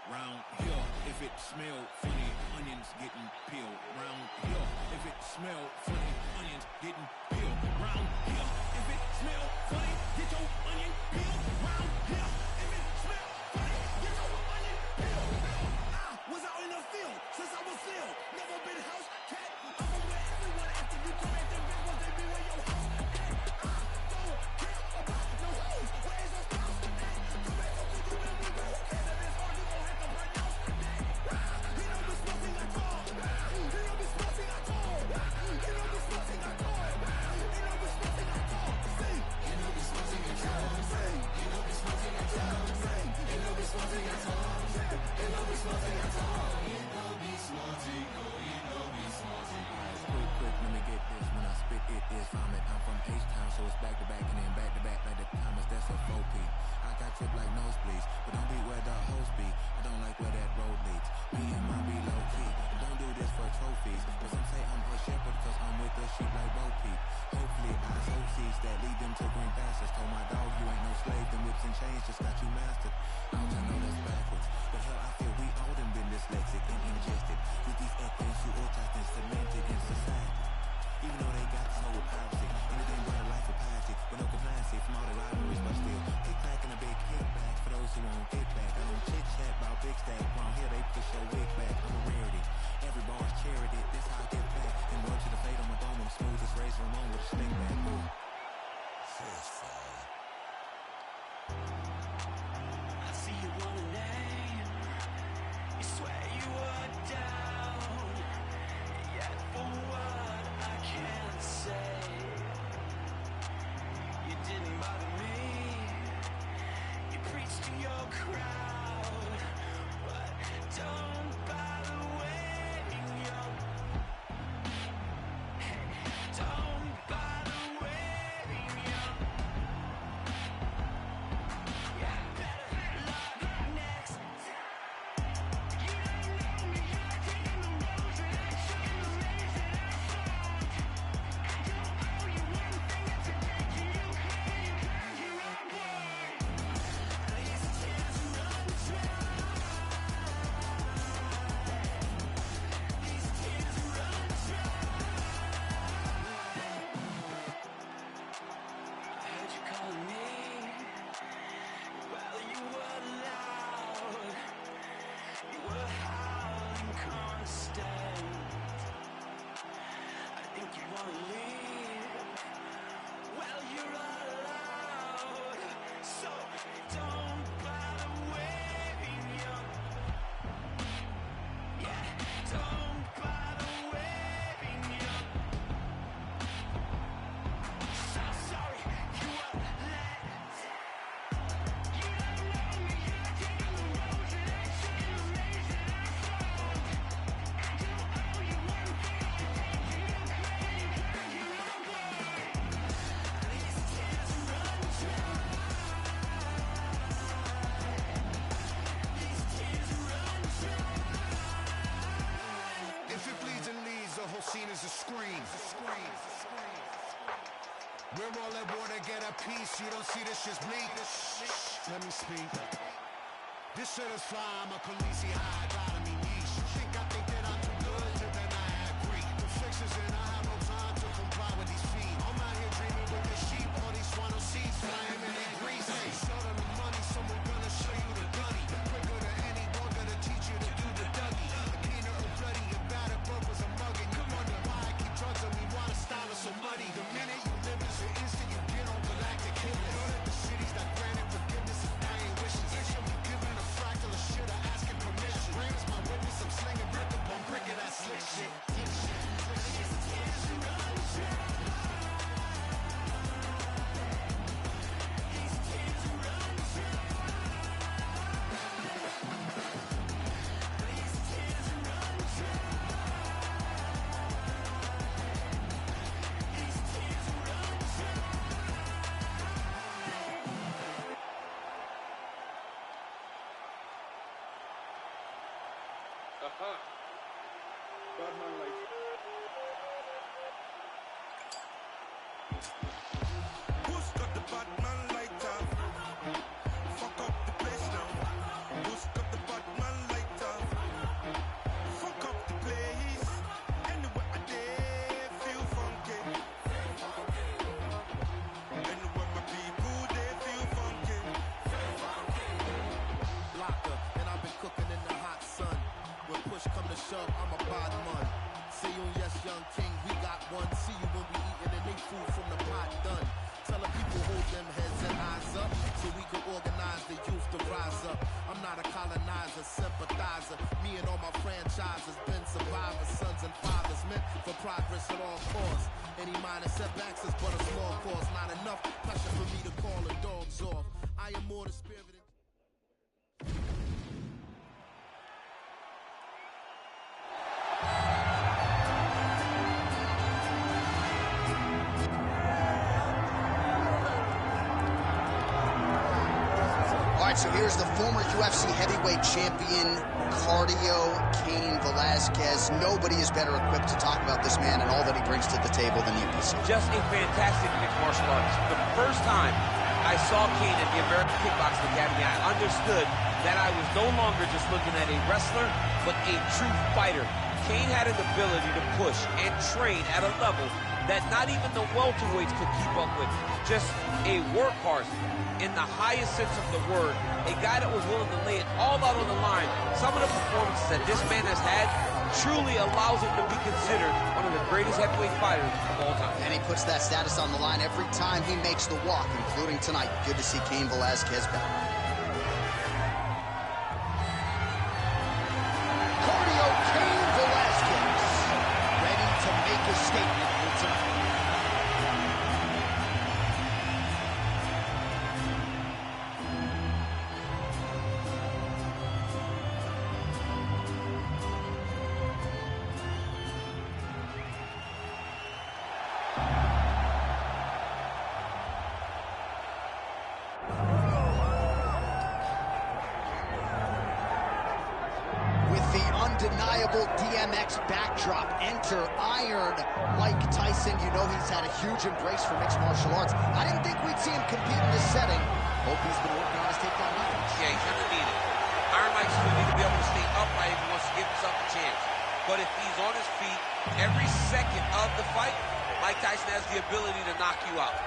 Round here, if it smell funny, onions getting peeled. Round here, if it smell funny, onions getting peeled. Round here, if it smell funny, get your onion peeled. Round here, if it smell funny, get your onion peeled. I was out in the field since I was little. Never been house cat. I'm where everyone after you come at them big ones, they be where your house at. I don't care about no hoes. Where's your spouse at? Come back to you when we go. Okay, that is hard, you gon' have to pronounce that. He don't be smoking at all. He don't be smoking at all. He don't be smoking at all. He don't be smoking at all. See? He don't be smoking at all. See? He don't be smoking at all. See? He don't be smoking at all. He don't be smoking at all. He don't be smoking. He don't be smoking. Quick, let me get this. When I spit, it is vomit. I'm from H-Town, so it's back to back and then back to back like the Thomas. That's a 4P. I got tip like nosebleeds, but don't be where the host be. I don't like where that road leads. Me and mine be low key. Don't do this for trophies, but some say I'm a shepherd cause I'm with the sheep like Bo Peep. Hopefully I sow seeds that lead them to green pastures. Told my dog you ain't no slave, them whips and chains just got you mastered. Ouch, I know that's backwards, but hell I feel we all done been dyslexic and ingested with these FNs who ultras and cemented in society. Even though they got so toxic, anything but a life of plastic with no compliance from all the rivalries, but still kick back and a big kickback for those who won't get back. I don't chit chat about big stack. Around here they push your wig back. I'm a rarity. Every bar's charity. This how I get back. And word to the fate on my dome. I'm smooth as Razor Ramon with a sling back. Ooh. I see you on a name. You swear you were down. Yet for what I can't say. You didn't bother me. You preached to your crowd, but don't bother waiting your. Don't bother waiting your. Yeah, better luck next time. You don't know me, you're taking the road that I took and the ways that I found. I don't owe you one thing, it's a day to you, clear, you're on board. These tears run dry. These tears run dry. I heard you calling me. Well, you were loud. You were howling constant. I think you wanna leave. Well, you're allowed. So don't bother waiting your. Yeah, don't bother waiting your. So sorry you were let down. You don't know me, you're taking the road that I took and the ways that I found. I don't owe you one thing, it's a day to you, clear, you're on board. These tears run dry. These tears run dry. If it bleeds and leads, the whole scene is a scream. We're all at war to get a piece. You don't see this shit's bleak. Let me speak. This shit is fly. I'm a Khaleesi high. Gotta be niche. I think that I'm too good to then I have Greek. The fixes and I have no time to comply with these feet. I'm out here dreaming with the sheep. All these swallow seeds flying in their grease. Hey, show them the money. Someone gonna show you the gunny. Quicker than anyone gonna teach you to do the Dougie. A keener or bloody and bad at was a mugging. You wonder why I keep drugs on me. Why the style is so muddy. The minute Batman lights. Who's got the Batman lighter? Fuck up the place now. Who's got the Batman lighter? Fuck up the place. Anywhere I dare feel funky. Anywhere my people they feel funky. Blocker, and I've been cooking in the hot sun. When push come to shove, I'm a bottom man. See you, yes, young king, we got one. See you when we eating and they food from the pot done. Tell the people hold them heads and eyes up so we can organize the youth to rise up. I'm not a colonizer, sympathizer. Me and all my franchises been survivors, sons and fathers meant for progress at all costs. Any minor setbacks is but a small cause. Not enough pressure for me to call the dogs off. I am more the spirit. So here's the former UFC heavyweight champion, Cardio Cain Velasquez. Nobody is better equipped to talk about this man and all that he brings to the table than you, PC. Just a fantastic mixed martial artist. The first time I saw Cain at the American Kickboxing Academy, I understood that I was no longer just looking at a wrestler, but a true fighter. Cain had an ability to push and train at a level that not even the welterweights could keep up with. Just a workhorse in the highest sense of the word. A guy that was willing to lay it all out on the line. Some of the performances that this man has had truly allows him to be considered one of the greatest heavyweight fighters of all time. And he puts that status on the line every time he makes the walk, including tonight. Good to see Cain Velasquez back. Cardio Cain Velasquez, ready to make a statement here tonight. Undeniable DMX backdrop. Enter Iron Mike Tyson. You know he's had a huge embrace for mixed martial arts. I didn't think we'd see him compete in this setting. Hope he's been working on his takedown defense. Yeah, he's gonna need it. Iron Mike's gonna need to be able to stay upright if he wants to give himself a chance. But if he's on his feet every second of the fight, Mike Tyson has the ability to knock you out.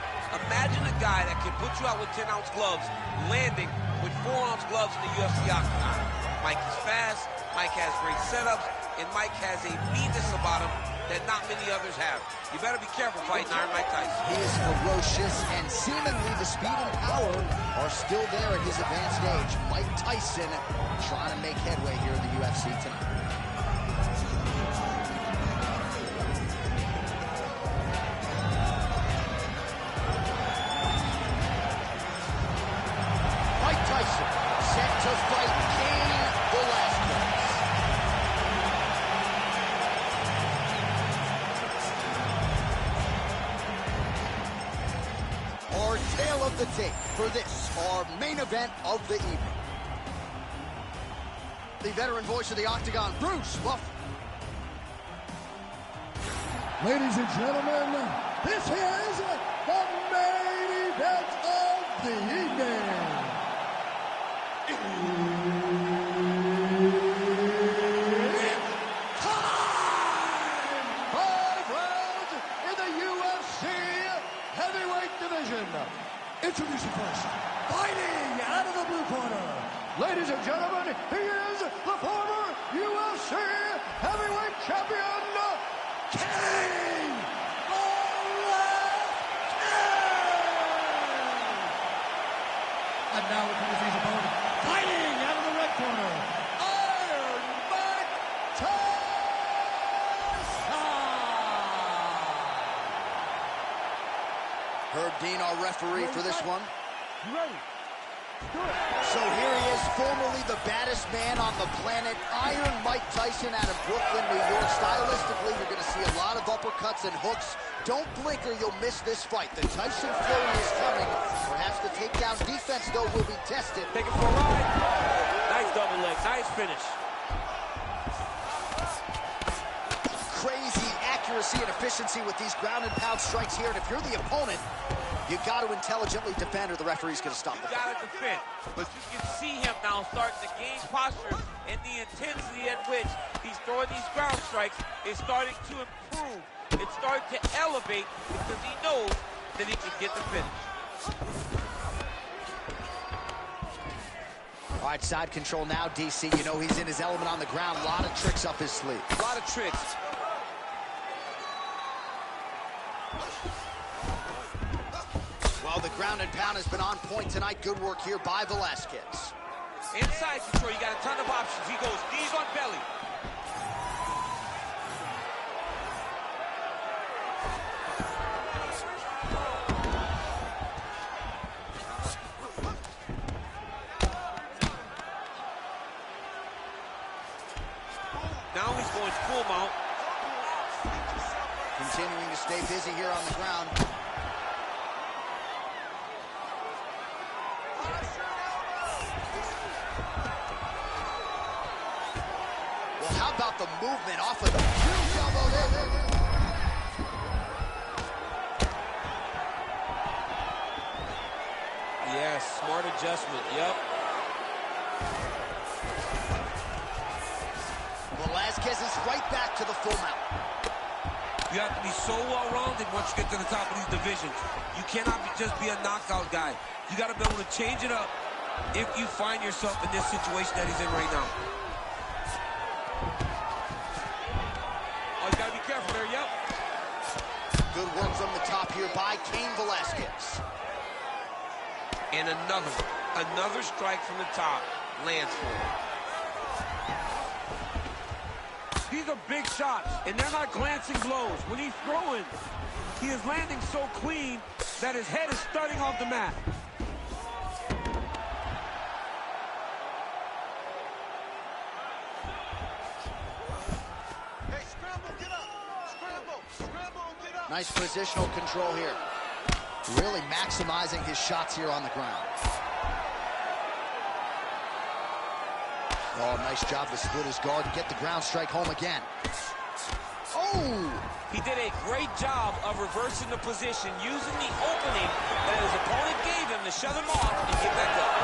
Imagine a guy that can put you out with 10-ounce gloves, landing with 4-ounce gloves in the UFC octagon. Mike is fast, Mike has great setups, and Mike has a meanness about him that not many others have. You better be careful fighting Iron Mike Tyson. He is ferocious, and seemingly the speed and power are still there at his advanced age. Mike Tyson trying to make headway here in the UFC tonight. Mike Tyson set to fight Cain Velasquez. Our tale of the tape for this, our main event of the evening. The veteran voice of the Octagon, Bruce Buffer. Ladies and gentlemen, this is the main event of the evening. It's time! 5 rounds in the UFC heavyweight division. Introducing first, fighting out of the blue corner. Ladies and gentlemen, he is the former UFC heavyweight champion, Cain Velasquez! And now introducing his opponent, fighting out of the red corner, Iron Mike Tyson! Herb Dean, our referee for this one. You ready? So here he is, formerly the baddest man on the planet, Iron Mike Tyson out of Brooklyn, New York. Stylistically, you're going to see a lot of uppercuts and hooks. Don't blink or you'll miss this fight. The Tyson Fury is coming. Perhaps the takedown defense, though, will be tested. Take it for a ride. Nice double leg. Nice finish. accuracy and efficiency with these ground and pound strikes here, and if you're the opponent, you got to intelligently defend or the referee's going to stop the fight. You got to defend, but you can see him now starting to gain posture, and the intensity at which he's throwing these ground strikes is starting to improve. It's starting to elevate because he knows that he can get the finish. All right, side control now, DC. You know he's in his element on the ground. A lot of tricks up his sleeve. A lot of tricks. Well, the ground and pound has been on point tonight. Good work here by Velasquez. Inside control, you got a ton of options. He goes knees on belly. Now he's going full mount. Continuing to stay busy here on the ground. Well, how about the movement off of the huge elbow there? Yes, smart adjustment, yep. Velasquez is right back to the full mount. You have to be so well-rounded once you get to the top of these divisions. You cannot just be a knockout guy. You got to be able to change it up if you find yourself in this situation that he's in right now. Oh, you got to be careful there, yep. Good work from the top here by Cain Velasquez. And another strike from the top lands for him. These are big shots, and they're not glancing blows. When he's throwing, he is landing so clean that his head is studding off the mat. Hey, scramble, get up. Scramble, get up. Nice positional control here. Really maximizing his shots here on the ground. Oh, nice job to split his guard and get the ground strike home again. Oh! He did a great job of reversing the position, using the opening that his opponent gave him to shut him off and get back up.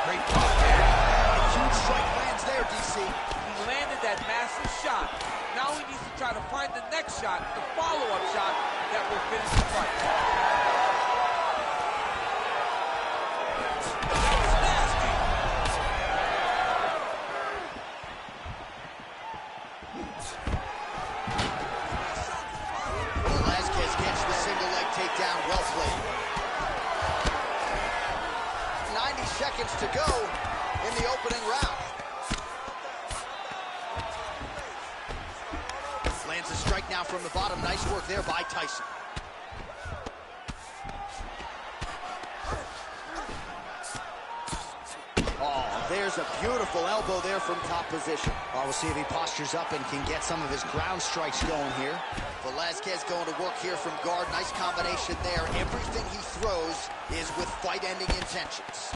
Great pop there. A huge strike lands there, DC. He landed that massive shot. Now he needs to try to find the next shot, the follow-up shot that will finish the fight. Velasquez gets the single leg takedown, well played. 90 seconds to go in the opening round. Lands a strike now from the bottom. Nice work there by Tyson. Oh, there's a beautiful elbow there from top position. Oh, we'll see if he postures up and can get some of his ground strikes going here. Velasquez going to work here from guard. Nice combination there. Everything he throws is with fight-ending intentions.